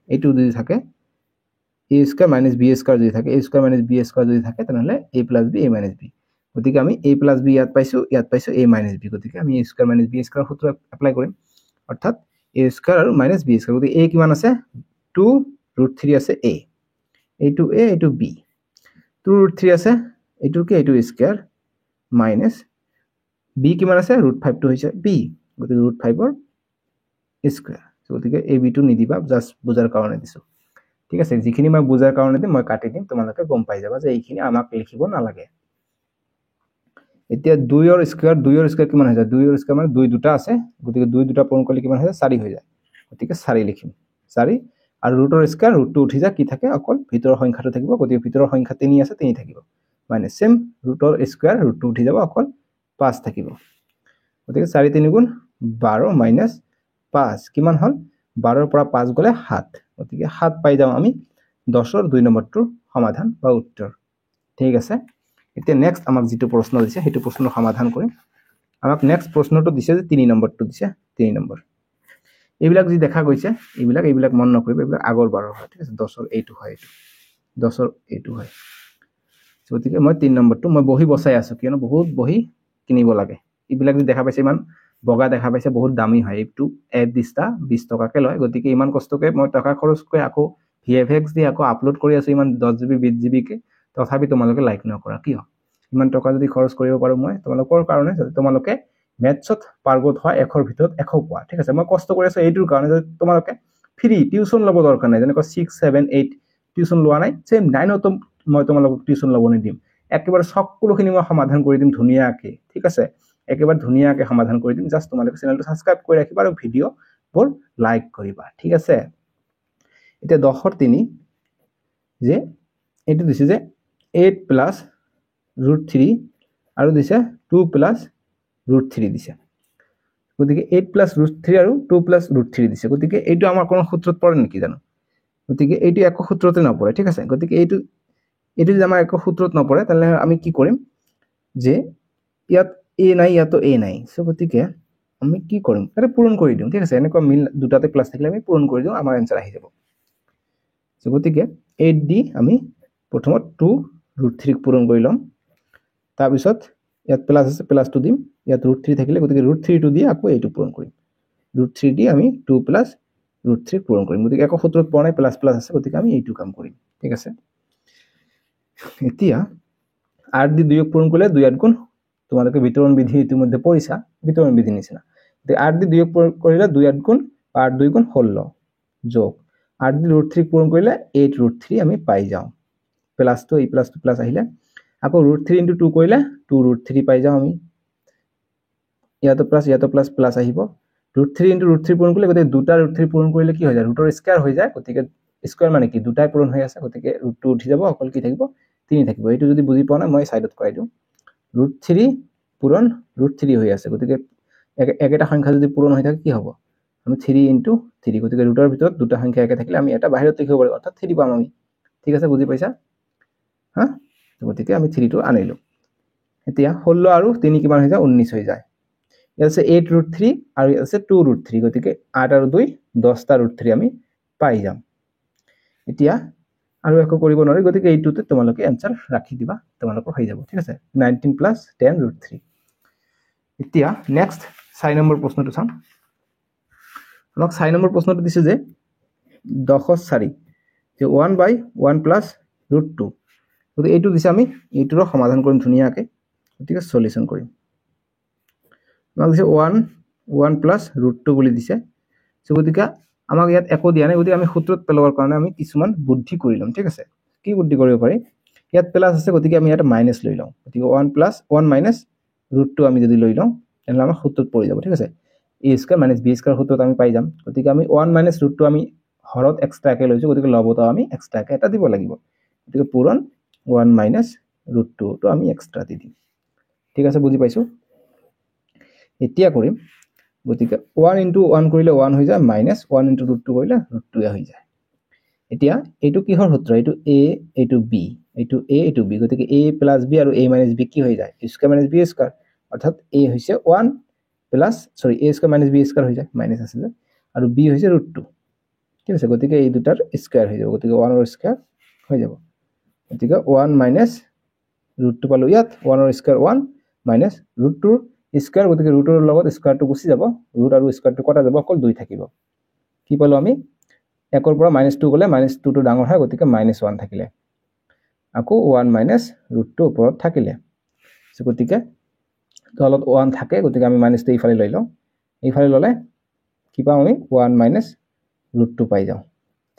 এইটো যদি থাকে a square minus b square যদি থাকে a square minus b square যদি থাকে তাহলে a plus b a minus b গতিকে আমি a প্লাস b ইয়াত পাইছো a মাইনাস b গতিকে আমি a square minus b square সূত্ৰ এপ্লাই কৰিম অৰ্থাৎ a স্কয়াৰ আৰু মাইনাস b স্কয়ার গতিকে a কিমান আছে 2 √3 আছে a এইটো a এইটো b 2 √3 আছে এইটো কি এইটো স্কয়ার মাইনাস b কিমান আছে √5 টো হৈছে b গতিকে √5 ৰ স্কয়াৰ গতিকে a b টো নিদিবা জাস্ট বুজাৰ কাৰণে দিছো ঠিক আছে যিখিনি মই বুজাৰ কাৰণে দিম মই কাটি দিম তোমালোকে গম পাই যাবা যে এইখিনি আমাক লিখিব নালাগে এতিয়া 2 ৰ স্কয়াৰ কিমান হৈ যায় 2 ৰ স্কয়াৰ মানে 2 দুটা আছে গতিকে 2 দুটা পূৰণ কৰিলে কিমান হৈ যায় 4 হৈ যায় গতিকে 4 লিখিম 4 আৰু ৰুটৰ স্কয়াৰ √2 উঠি যায় কি থাকে অকল ভিতৰৰ সংখ্যাটো থাকিব গতিকে ভিতৰৰ সংখ্যা 3 আছে 3 থাকিব মানে সেম ৰুটৰ স্কয়ার √2 উঠি যাব অকল 5 থাকিব গতিকে 4 3 গুণ 12 মাইনাস 5 কিমান হল 12 ৰ পৰা 5 গলে 7 গতিকে 7 পাই যাম আমি 10 ৰ 2 নম্বৰটোৰ সমাধান বা উত্তৰ ঠিক আছে এতিয়া নেক্সট আমাক যেটো প্ৰশ্ন দিছে হেতু প্ৰশ্নৰ সমাধান কৰিম আমাক নেক্সট প্ৰশ্নটো দিছে যে 3 নম্বৰটো দিছে 3 নম্বৰ এইবিলাক যি দেখা গৈছে এইবিলাক মন নকৰিব এইবিলাক আগৰ বাৰৰ হয় ঠিক আছে 10 ৰ এইটো হয় 10 ৰ এইটো হয় গতিকে মই 3 নম্বৰটো মই বহি বসাই আছো কিয়নো বহুত বহি কিনিব লাগে এইবিলাক যি দেখা পাইছে ইমান বগা দেখা পাইছে বহুত দামী হয় এইটো এড দিস্তা 20 টকাকে লয় গতিকে ইমান কষ্টকে মই টকা খৰচ কৰি আকৌ ভিএফএক্স দি আকৌ আপলোড কৰি আছো ইমান 10 জিবি 20 জিবি কে তথাপি তোমালোকে লাইক নকৰা কিয় ইমান টকা যদি খৰচ কৰিব পাৰো মই তোমালোকৰ কাৰণে যাতে তোমালোকে ম্যাথছত পাৰগত হয় এখৰ ভিতৰত এখ পোৱা ঠিক আছে মই কষ্ট কৰি আছো এইটোৰ কাৰণে যে তোমালোকে ফ্ৰী টিউচন লব দৰকাৰ নাই যেনেকৈ 6 7 8 টিউচন লোৱা নাই সেম 9 ত মই তোমালোকক টিউচন লব নিদিম একেবাৰে সকলোখিনি মই সমাধান কৰি দিম ধুনিয়াকে ঠিক আছে একেবাৰে ধুনিয়াকে সমাধান কৰি দিম জাস্ট তোমালোকে চেনেলটো সাবস্ক্ৰাইব কৰি ৰাখিবা আৰু ভিডিও বোৰ লাইক কৰিবা ঠিক আছে এতিয়া 10 ৰ 3 যে এটো দিছে যে 8 প্লাস √3 আৰু দিছে 2 প্লাস √3 দিছে গতিকে 8 প্লাস √3 আৰু 2 প্লাস √3 দিছে গতিকে এইটো আমাৰ কোন সূত্ৰত পৰে নেকি জানো গতিকে এইটো একো সূত্ৰতে নপৰে ঠিক আছে গতিকে এইটো যদি আমাৰ একো সূত্ৰত নপৰে তাহলে আমি কি কৰিম যে ইয়াত a নাই ইয়াতো a নাই সো গতিকে আমি কি কৰিম এটা পূৰণ কৰি দিম ঠিক আছে এনেকুৱা মিল দুটাতে প্লাস থাকিলে আমি পূৰণ কৰি দিম আমাৰ आंसर আহি যাব সো গতিকে 8 দি আমি প্ৰথমত 2√3 পূৰণ কৰি লম তাৰ পিছত ইয়াত প্লাস আছে প্লাস 2 দিম ইয়াত √3 থাকিলে গতিকে √3 টো দি আকৌ এইটো পূৰণ কৰিম √3 দি আমি 2 + √3 পূৰণ কৰিম গতিকে একো সূত্ৰত পোৱা নাই প্লাস প্লাস আছে গতিকে আমি এইটো কাম কৰিম ঠিক আছে এতিয়া 8 দি 2 পূৰণ কৰিলে 2 8 গুণ তোমালোকে বিতৰণ বিধি ইতিমধ্যে পঢ়িছা বিতৰণ বিধি নিচিনা তে 8 দি 2 পূৰণ কৰিলে 2 8 গুণ 8 2 গুণ 16 যোগ 8 দি √3 পূৰণ কৰিলে 8√3 আমি পাই যাওঁ প্লাস তো এই প্লাস তো প্লাস আহিলে আকৌ √3 * 2 কৰিলে 2√3 পাই যাওঁ আমি ইয়াতো প্লাস প্লাস আহিব √3 * √3 পূৰণ কৰিলে গতিকে দুটা √3 পূৰণ কৰিলে কি হৈ যায় ৰুটৰ স্কয়াৰ হৈ যায় গতিকে স্কয়াৰ মানে কি দুটাই পূৰণ হৈ আছে গতিকে √2 উঠি যাব অকল কি থাকিব 3 থাকিব এইটো যদি বুজি পোৱা নাই মই সাইডত কৰাই দিও √3 পূৰণ √3 হৈ আছে গতিকে একেটা সংখ্যা যদি পূৰণ হৈ থাকে কি হ'ব আমি 3 * 3 গতিকে ৰুটৰ ভিতৰত দুটা সংখ্যা একে থাকিলে আমি এটা বাহিৰত লিখিব পাৰো অৰ্থাৎ 3 পাম আমি ঠিক আছে বুজি পাইছা হা গতিকে আমি 3 টো আনিলো এতিয়া 16 আৰু 3 কিমান হৈ যায় 19 হৈ যায় ইয়াত আছে 8√3 আৰু ইয়াত আছে 2√3 গতিকে 8 আৰু 2 10টা √3 আমি পাই যাম এতিয়া আৰু একো কৰিব নোৱাৰি গতিকে এইটোতে তোমালোকে आंसर ৰাখি দিবা তোমালোকৰ হৈ যাব ঠিক আছে 19 + 10 √3 এতিয়া নেক্সট 6 নম্বৰ প্ৰশ্নটো চাম আমাক 6 নম্বৰ প্ৰশ্নটো দিছে যে 10/4 যে 1/1 + √2 গতিকে এইটো দিছে আমি এইটোৰ সমাধান কৰিম ধুনিয়াকে গতিকে সলিউশন কৰিম আমাক দিছে 1 + √2 বুলি দিছে সো গতিকে আমাক ইয়াত একো দিয়া নাই গতিকে আমি সূত্ৰত পেলাবৰ কাৰণে আমি কিছুমান বুদ্ধি কৰি লম ঠিক আছে কি বুদ্ধি কৰিব পাৰি ইয়াত প্লাস আছে গতিকে আমি এটা মাইনাস লৈ লওঁ গতিকে 1 + 1 - √2 আমি যদি লৈ লওঁ তেনে আমাৰ সূত্ৰত পৰি যাব ঠিক আছে a² - b² সূত্ৰত আমি পাই যাম গতিকে আমি 1 - √2 আমি হৰত এক্সট্ৰাকে লৈছো গতিকে লবটো আমি এক্সট্ৰাকে এটা দিব লাগিব গতিকে পূৰণ 1 - √2 তো আমি এক্সট্ৰা দি দিম ঠিক আছে বুজি পাইছো এতিয়া কৰিম গতিকে 1 * 1 কৰিলে 1 হৈ যায় -1 * √2 কৰিলে √2 হৈ যায় এতিয়া এইটো কিহৰ সূত্ৰ এইটো a এইটো b এইটো a এইটো b গতিকে a + b আৰু a - b কি হৈ যায় a² - b² অৰ্থাৎ a হৈছে 1 প্লাস সৰি a² - b² হৈ যায় মাইনাস আছে যে আৰু b হৈছে √2 ঠিক আছে গতিকে এই দুটাৰ স্কয়াৰ হৈ যাব গতিকে 1 ৰ স্কয়াৰ হৈ যাব গতিকে 1 - √2 পালো ইয়াত 1 ৰ স্কয়াৰ 1 - √2 স্কয়াৰ গতিকে ৰুটৰ লগত স্কয়াৰটো গুছি যাব ৰুট আৰু স্কয়াৰটো কটা যাব অকল 2 থাকিব কি পালো আমি 1 ৰ পৰা -2 গলে -2 টো ডাঙৰ হয় গতিকে -1 থাকিলে আকৌ 1 - √2 ওপৰত থাকিলে সো গতিকে তলত 1 থাকে গতিকে আমি -2 ইফালে লৈ লওঁ ইফালে ললে কি পাম আমি 1 - √2 পাই যাওঁ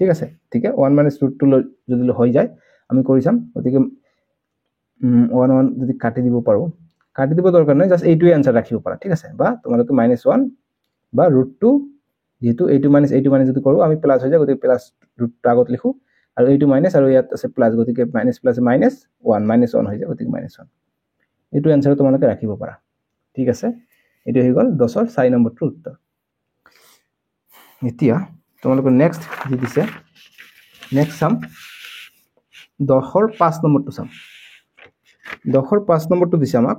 ঠিক আছে ঠিক আছে 1 - √2 যদি হৈ যায় আমি কৰি চাম গতিকে 1 1 যদি কাটি দিব পাৰো কাটি দিব দৰকাৰ নাই জাস্ট এইটোই आंसर ৰাখিব পাৰা ঠিক আছে বা তোমালোকে -1 বা √2 যেহেতু এইটো মাইনাস যদি কৰো আমি প্লাস হৈ যায় গতিকে প্লাস √2 আগত লিখো আৰু এইটো মাইনাস আৰু ইয়াত আছে প্লাস গতিকে মাইনাস প্লাস মাইনাস 1 -1 হৈ যায় গতিকে -1 এইটো आंसर তোমালোকে ৰাখিব পাৰা ঠিক আছে এটো হৈ গল 10 ৰ 4 নম্বৰটো উত্তৰ এতিয়া তোমালোকৰ নেক্সট যি দিছে নেক্সট সাম 10 ৰ 5 নম্বৰটো সাম 10 ৰ 5 নম্বৰটো দিছে আমাক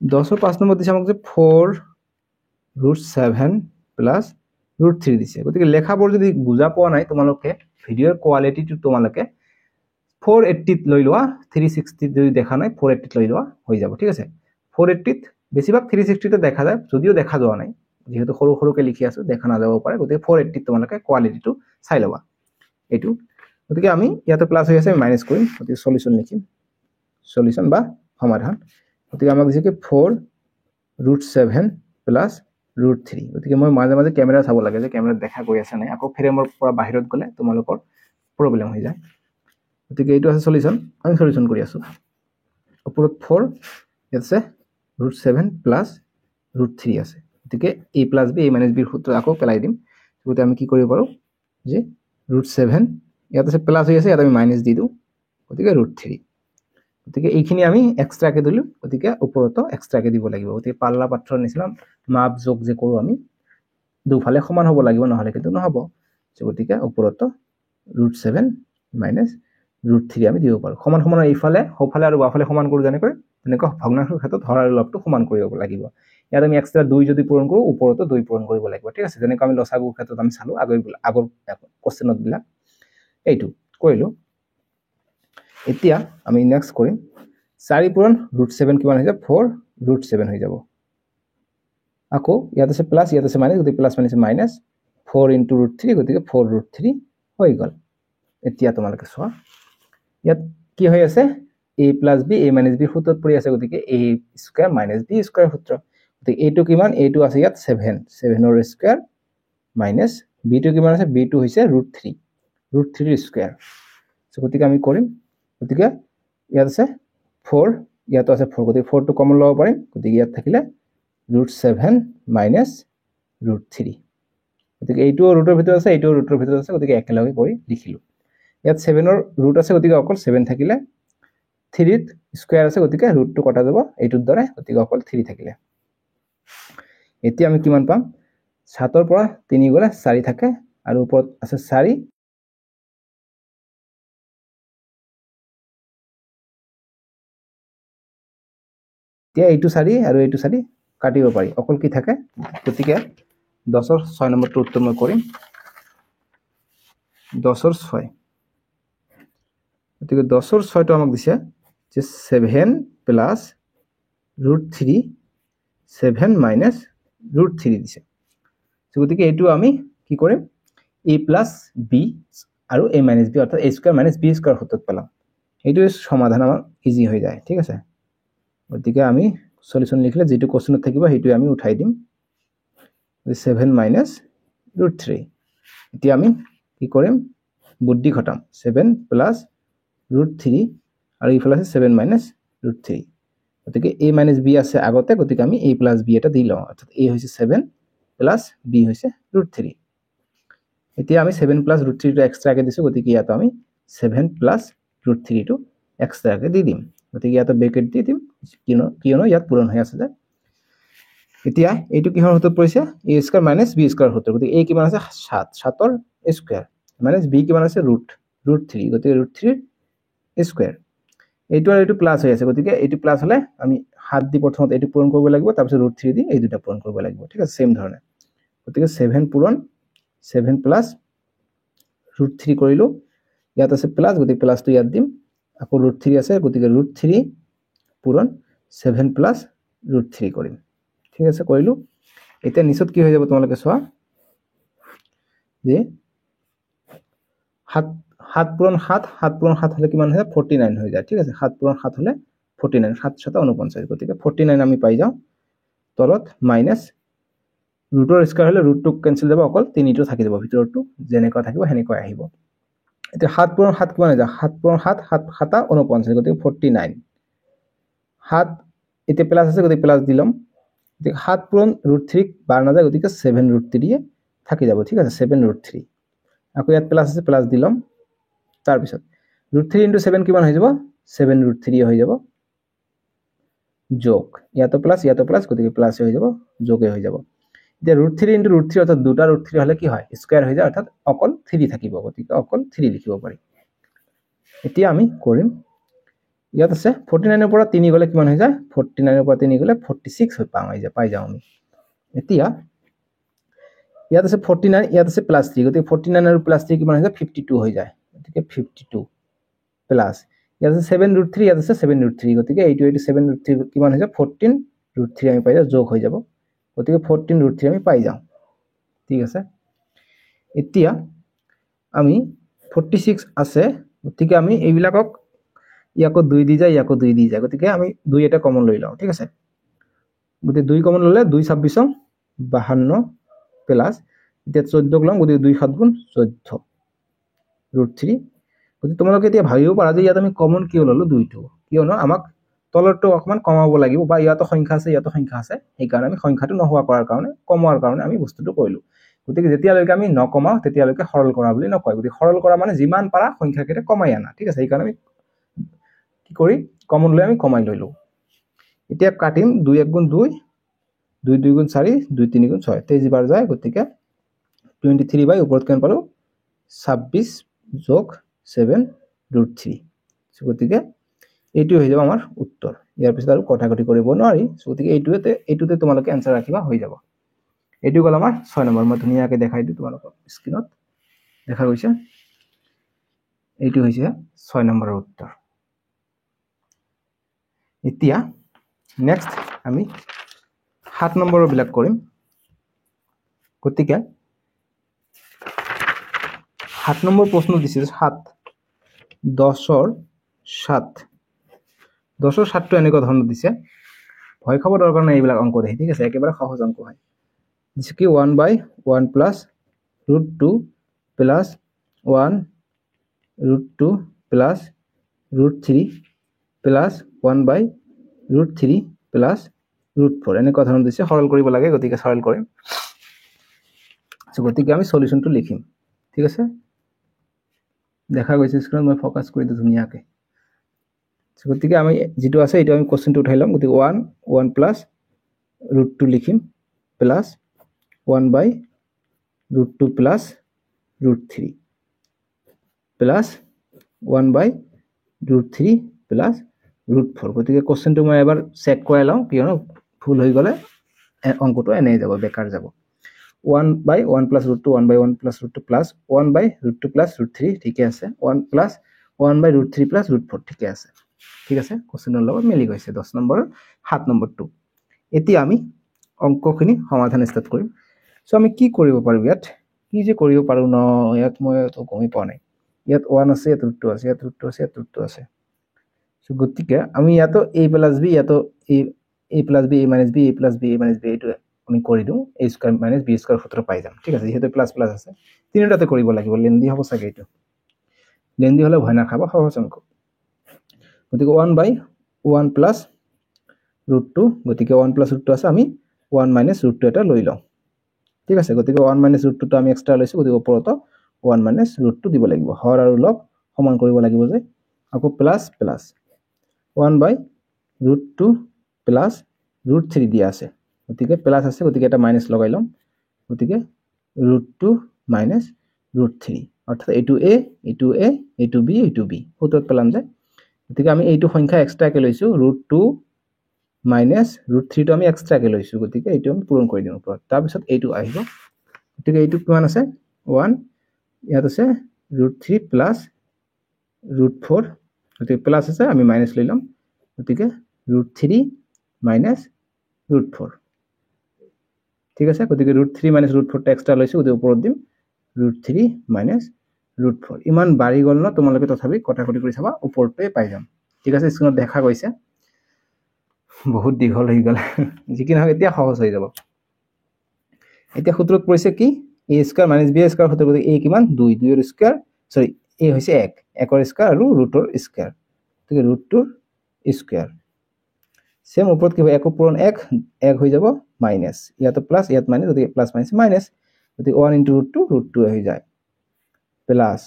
10 ৰ 5 নম্বৰ দিছে আমাক যে 4√7 + √3 দিছে গতিকে লেখাবোৰ যদি বুজা পোৱা নাই তোমালোকে ভিডিওৰ কোৱালিটিটো তোমালোকে 480 লৈ লোৱা 360 যদি দেখা নাই 480 লৈ লোৱা হৈ যাব ঠিক আছে 480 বেছিভাগ 360 তে দেখা যায় যদিও দেখা যোৱা নাই যেহেতু সৰু সৰুকে লিখি আছে দেখা না যাব পাৰে গতিকে 480 তোমালোকে কোৱালিটিটো চাই লবা এটো গতিকে আমি ইয়াতে প্লাস হৈ আছে মাইনাস কৰিম গতিকে সলিউশন লিখিম সলিউশন বা সমাধান গতিকে আমাক দিছে কি 4√7 + √3 গতিকে মই মাজে মাজে ক্যামেৰা চাব লাগে যে ক্যামেৰা দেখা গৈ আছে নাই আকৌ ফ্ৰেমৰ পৰা বাহিৰত গলে তোমালোকৰ প্ৰবলেম হৈ যায় গতিকে এইটো আছে সলিউশন আমি সলিউশন কৰি আছো ওপৰত 4 আছে √7 + √3 আছে গতিকে a + b a - b ৰ সূত্ৰ আকৌ পেলাই দিম গতিকে আমি কি কৰিব পাৰো যে √7 ইয়াত আছে প্লাস হৈ আছে ইয়াত আমি মাইনাস দি দিও গতিকে √3 গতিকে এইখিনি আমি এক্সট্ৰাকে দিলু গতিকে ওপৰতো এক্সট্ৰাকে দিব লাগিব গতিকে পাল্লা পাত্ৰৰ নিচিনা মাপ যোগ যে কৰো আমি দুফালে সমান হ'ব লাগিব নহলে কিন্তু নহব গতিকে ওপৰতো √7 মাইনাছ √3 আমি দিব পাৰোঁ সমান সমান এইফালে সোঁফালে আৰু বাওঁফালে সমান কৰোঁ যেনেকৈ তেনেকৈ ভগ্নাংশৰ ক্ষেত্ৰত হৰ আৰু লবটো সমান কৰিব লাগিব ইয়াত আমি এক্সট্ৰা 2 যদি পূৰণ কৰোঁ ওপৰতো 2 পূৰণ কৰিব লাগিব ঠিক আছে যেনেকৈ আমি লসাগুৰ ক্ষেত্ৰত আমি চালোঁ আগৰ কোৱেশ্চনত বিলাক এইটো কৰিলোঁ এতিয়া আমি নেক্সট কৰিম 4 পূৰণ √7 কিমান হৈ যাব 4 √7 হৈ যাব আকৌ ইয়াত আছে প্লাস ইয়াত আছে মাইনাস গতিকে প্লাস মাইনাস 4 * √3 গতিকে 4 √3 হৈ গল এতিয়া তোমালোকে চোৱা ইয়াত কি হৈ আছে a + b a - b সূত্ৰত পৰি আছে গতিকে a² - b² সূত্ৰ গতিকে a টো কিমান a টো আছে ইয়াত 7 7 ৰ স্কয়াৰ মাইনাস b টো কিমান আছে b টো হৈছে √3 √3 ৰ স্কয়াৰ সো গতিকে আমি কৰিম গতিকে ইয়াত আছে 4 ইয়াত আছে 4 গতিকে 4 টো কমন লব পাৰিম গতিকে ইয়াত থাকিলে √7 মাইনাস √3 গতিকে এইটো ৰুটৰ ভিতৰত আছে এইটো ৰুটৰ ভিতৰত আছে গতিকে একেলগে কৰি লিখিলো ইয়াত 7 ৰ ৰুট আছে গতিকে অকল 7 থাকিলে 3 ৰ স্কয়াৰ আছে গতিকে ৰুটটো কটা যাব এইটোৰ দ্বাৰা গতিকে অকল 3 থাকিলে এতিয়া আমি কিমান পাম 7 ৰ পৰা 3 গলে 4 থাকে আৰু ওপৰত আছে 4 এতিয়া এইটো 4 আৰু এইটো 4 কাটিব পাৰি অকল কি থাকে গতিকে 10 ৰ 6 নম্বৰটো উত্তৰ মই কৰিম 10 ৰ 6 গতিকে 10 ৰ 6 টো আমাক দিছে যে 7 প্লাস √3 7 মাইনাস √3 দিছে গতিকে এইটো আমি কি কৰিম a প্লাস b আৰু a মাইনাস b অৰ্থাৎ a square minus b square সূত্ৰত পেলাম এইটো সমাধান আমাৰ ইজি হৈ যায় ঠিক আছে গতিকে আমি সলিউশন লিখলে যেটো কোশ্চেনত থাকিব হেইটো আমি উঠাই দিম 7 মাইনাস √3 এতিয়া আমি কি কৰিম বুদ্ধি খটাম 7 প্লাস √3 আৰু ইফালে আছে 7 মাইনাস √3 গতিকে a মাইনাস b আছে আগতে গতিকে আমি a প্লাস b এটা দি লওঁ অৰ্থাৎ a হৈছে 7 প্লাস b হৈছে √3 এতিয়া আমি 7 প্লাস √3 টো এক্সট্ৰাকে দিছো গতিকে ইয়াত আমি 7 প্লাস √3 টো এক্সট্ৰাকে দি দিম গতিকে ইয়াত ব্ৰেকেট দি দিম কিয়নো ইয়াত পূৰণ হৈ আছে যে এতিয়া এইটো কিহৰ সূত্ৰত পৰিছে a square minus b square সূত্ৰ গতিকে a কিমান আছে 7 7 ৰ স্কয়াৰ মাইনাস b কিমান আছে √3 গতিকে √3 স্কয়াৰ এইটো আৰু এইটো প্লাস হৈ আছে গতিকে এইটো প্লাস হলে আমি 7 দি প্ৰথমতে এইটো পূৰণ কৰিব লাগিব তাৰ পিছত √3 দি এই দুটা পূৰণ কৰিব লাগিব ঠিক আছে সেম ধৰণে গতিকে 7 পূৰণ 7 প্লাস √3 কৰিলো ইয়াত আছে প্লাস গতিকে প্লাসটো ইয়াত দিম আকৌ √3 আছে গতিকে √3 পূৰণ 7 প্লাস √3 কৰিম ঠিক আছে কৰিলো এতিয়া নিচত কি হৈ যাব তোমালোকে চোৱা যে 7 পূৰণ 7 7 পূৰণ 7 হলে কিমান হয় 49 হৈ যায় ঠিক আছে 7 পূৰণ 7 হলে 49 7 7 49 গতিকে 49 আমি পাই যাও তলত মাইনাস ৰুটৰ স্কয়াৰ হলে ৰুটটো কেনসেল যাব অকল 3 টো থাকি যাব ভিতৰটো যেনেকৈ থাকিব হেনেকৈ আহিব এতিয়া 7 পূৰণ 7 কিমান হৈ যায় 7 পূৰণ 7 7 7 49 গতিকে 49 7 এতিয়া প্লাস আছে গতিকে প্লাস দিলাম গতিকে 7 পূৰণ √3 বাৰ না যায় গতিকে 7 √3 থাকি যাব ঠিক আছে 7 √3 আকৌ ইয়াত প্লাস আছে প্লাস দিলাম তাৰ পিছত √3 * 7 কিমান হৈ যাব 7 √3 হৈ যাব যোগ ইয়াতো প্লাস গতিকে প্লাস হৈ যাব যোগে হৈ যাব এতিয়া √3 * √3 অৰ্থাৎ দুটা √3 হলে কি হয় স্কয়াৰ হৈ যায় অৰ্থাৎ অকল 3 থাকিব গতিকে অকল 3 লিখিব পাৰি এতিয়া আমি কৰিম ইয়াত আছে 49 ৰ পৰা 3 গলে কিমান হৈ যায় 49 ৰ পৰা 3 গলে 46 হৈ পাই যাও আমি এতিয়া ইয়াত আছে 49 ইয়াত আছে +3 গতিকে 49 আৰু +3 কিমান হৈ যায় 52 হৈ যায় গতিকে 52 প্লাস ইয়াত আছে 7 √3 ইয়াত আছে 7 √3 গতিকে এইটো 7 √3 কিমান হৈ যায় 14 √3 আমি পাই যাও যোগ হৈ যাব গতিকে 14 √3 আমি পাই যাও ঠিক আছে এতিয়া আমি 46 আছে গতিকে আমি এইবিলাকক ইয়াকো 2 দি যায় ইয়াকো 2 দি যায় গতিকে আমি 2 এটা কমন লৈ লও ঠিক আছে গতিকে 2 কমন ললে 2 26 52 প্লাস এতিয়া 14 লম গতিকে 2 7 গুণ 14 √3 গতিকে তোমালোকে এতিয়া ভাবিব পাৰা যে ইয়াত আমি কমন কিয় ললো 2টো কিয়নো আমাক তলৰটো অকমান কমাব লাগিব বা ইয়াতো সংখ্যা আছে এই কাৰণে আমি সংখ্যাটো নহোৱা কৰাৰ কাৰণে কমোৱাৰ কাৰণে আমি বস্তুটো কৰিলো গতিকে যেতিয়ালৈকে আমি নকমাও তেতিয়ালৈকে সৰল কৰা বুলি নকয় গতিকে সৰল কৰা মানে যিমান পাৰা সংখ্যাকেইটা কমাই আনা ঠিক আছে এই কাৰণে আমি কি কৰি কমন লৈ আমি কমাই লৈলো এতিয়া কাটিম 2 1 গুণ 2 2 2 গুণ 4 2 3 গুণ 6 23 বাৰ যায় গতিকে 23 বাই ওপৰত কেন পালো 26 যোগ 7√3 গতিকে এইটো হৈ যাব আমাৰ উত্তৰ ইয়াৰ পিছত আৰু কটাকটি কৰিব নোৱাৰি গতিকে এইটোতে তোমালোকে এনসাৰ ৰাখিবা হৈ যাব এইটো গল আমাৰ 6 নম্বৰ মই ধুনিয়াকে দেখাই দিও তোমালোকক স্ক্ৰিনত দেখা গৈছে এইটো হৈছে 6 নম্বৰৰ উত্তৰ এতিয়া নেক্সট আমি 7 নম্বৰৰ বিলাক কৰিম গতিকে 7 নম্বৰ প্ৰশ্ন দিছিল 7 10ৰ 7 10ৰ 7 টো এনেকুৱা ধৰণৰ দিছে ভয় খাব দৰকাৰ নাই এইবিলাক অংক দেখি ঠিক আছে একেবাৰে সহজ অংক হয় দিছে কি 1/1 plus √2 plus 1 √2 plus √3 plus 1/√3 plus √4 এনেকুৱা ধৰণৰ দিছে সৰল কৰিব লাগে গতিকে সৰল কৰিম গতিকে আমি সলিউশনটো লিখিম ঠিক আছে দেখা গৈছে স্ক্ৰিনত মই ফোকাস কৰি দিও ধুনিয়াকে গতিকে আমি যেটো আছে এটা আমি কোশ্চেনটো উঠাই লম গতিকে 1 plus √2 লিখিম plus 1/√2 plus √3 plus 1/√3 plus √4 গতিকে কোশ্চেনটো মই এবাৰ চেক কৰাই লওঁ কিয়নো ভুল হৈ গলে অংকটো এনে যাব বেকাৰ যাব 1/1 plus √2 1/1 plus √2 plus 1/√2 plus √3 ঠিকে আছে 1 plus 1/√3 plus √4 ঠিকে আছে ঠিক আছে কোশ্চেনৰ লগত মিলি গৈছে 10 নম্বৰ 7 নম্বৰটো এতিয়া আমি অংকখিনি সমাধান স্টাৰ্ট কৰিম সো আমি কি কৰিব পাৰো ইয়াত কি যে কৰিব পাৰো ন ইয়াত মই তো গমি পোৱা নাই ইয়াত 1 আছে ইয়াত √2 আছে ইয়াত √2 আছে ইয়াত √2 আছে সো গতিকে আমি ইয়াতো a + b ইয়াতো a + b a - b a + b a - b এটো আমি কৰি দিও a² - b² সূত্ৰ পাই যাম ঠিক আছে যেহেতু প্লাস প্লাস আছে তিনিটাতে কৰিব লাগিব লেন্দি হ'ব সাগে এটো লেন্দি হলে ভয় না খাব সহজ অংক গতিকে 1/1 plus √2 গতিকে 1 plus √2 আছে আমি 1 minus √2 এটা লৈ লওঁ ঠিক আছে গতিকে 1 minus √2 টো আমি এক্সট্ৰা লৈছো গতিকে ওপৰতো 1 minus √2 দিব লাগিব হৰ আৰু লব সমান কৰিব লাগিব যে আকৌ প্লাস প্লাস 1/√2 plus √3 দিয়া আছে গতিকে প্লাস আছে গতিকে এটা মাইনাস লগাই লম গতিকে √2 minus √3 অর্থাৎ এইটো a এইটো a এইটো b এইটো b সূত্ৰত পেলাম যে গতিকে আমি এইটো সংখ্যা এক্সট্ৰা কে লৈছো √2 minus √3 টো আমি এক্সট্ৰা কে লৈছো গতিকে এইটো আমি পূৰণ কৰি দিম ওপৰত তাৰ পিছত এইটো আহিব গতিকে এইটো কিমান আছে 1 ইয়াত আছে √3 plus √4 গতিকে প্লাস আছে আমি মাইনাস লৈ লম গতিকে √3 minus √4 ঠিক আছে গতিকে √3 minus √4 টা এক্সট্ৰা লৈছো গতিকে ওপৰত দিম √3 minus √4 ইমান বাঢ়ি গল ন তোমালোকে তথাপি কটাকটি কৰি চাবা ওপৰতে পাই যাম ঠিক আছে স্ক্ৰিনত দেখা গৈছে বহুত দীঘল হৈ গল যিকি নহয় এতিয়া সহজ হৈ যাব এতিয়া সূত্ৰত পৰিছে কি a² - b² সূত্ৰ গতিকে a কিমান 2 2 ৰ স্কয়াৰ সৰি a হৈছে 1 1 ৰ স্কয়াৰ আৰু ৰুটৰ স্কয়াৰ গতিকে √2 স্কয়াৰ সেম ওপৰত কি হ'ব 1 পূৰণ 1 1 হৈ যাব মাইনাস ইয়াত প্লাস ইয়াত মাইনাস গতিকে প্লাস মাইনাস মাইনাস গতিকে 1 * √2 হৈ যায় প্লাস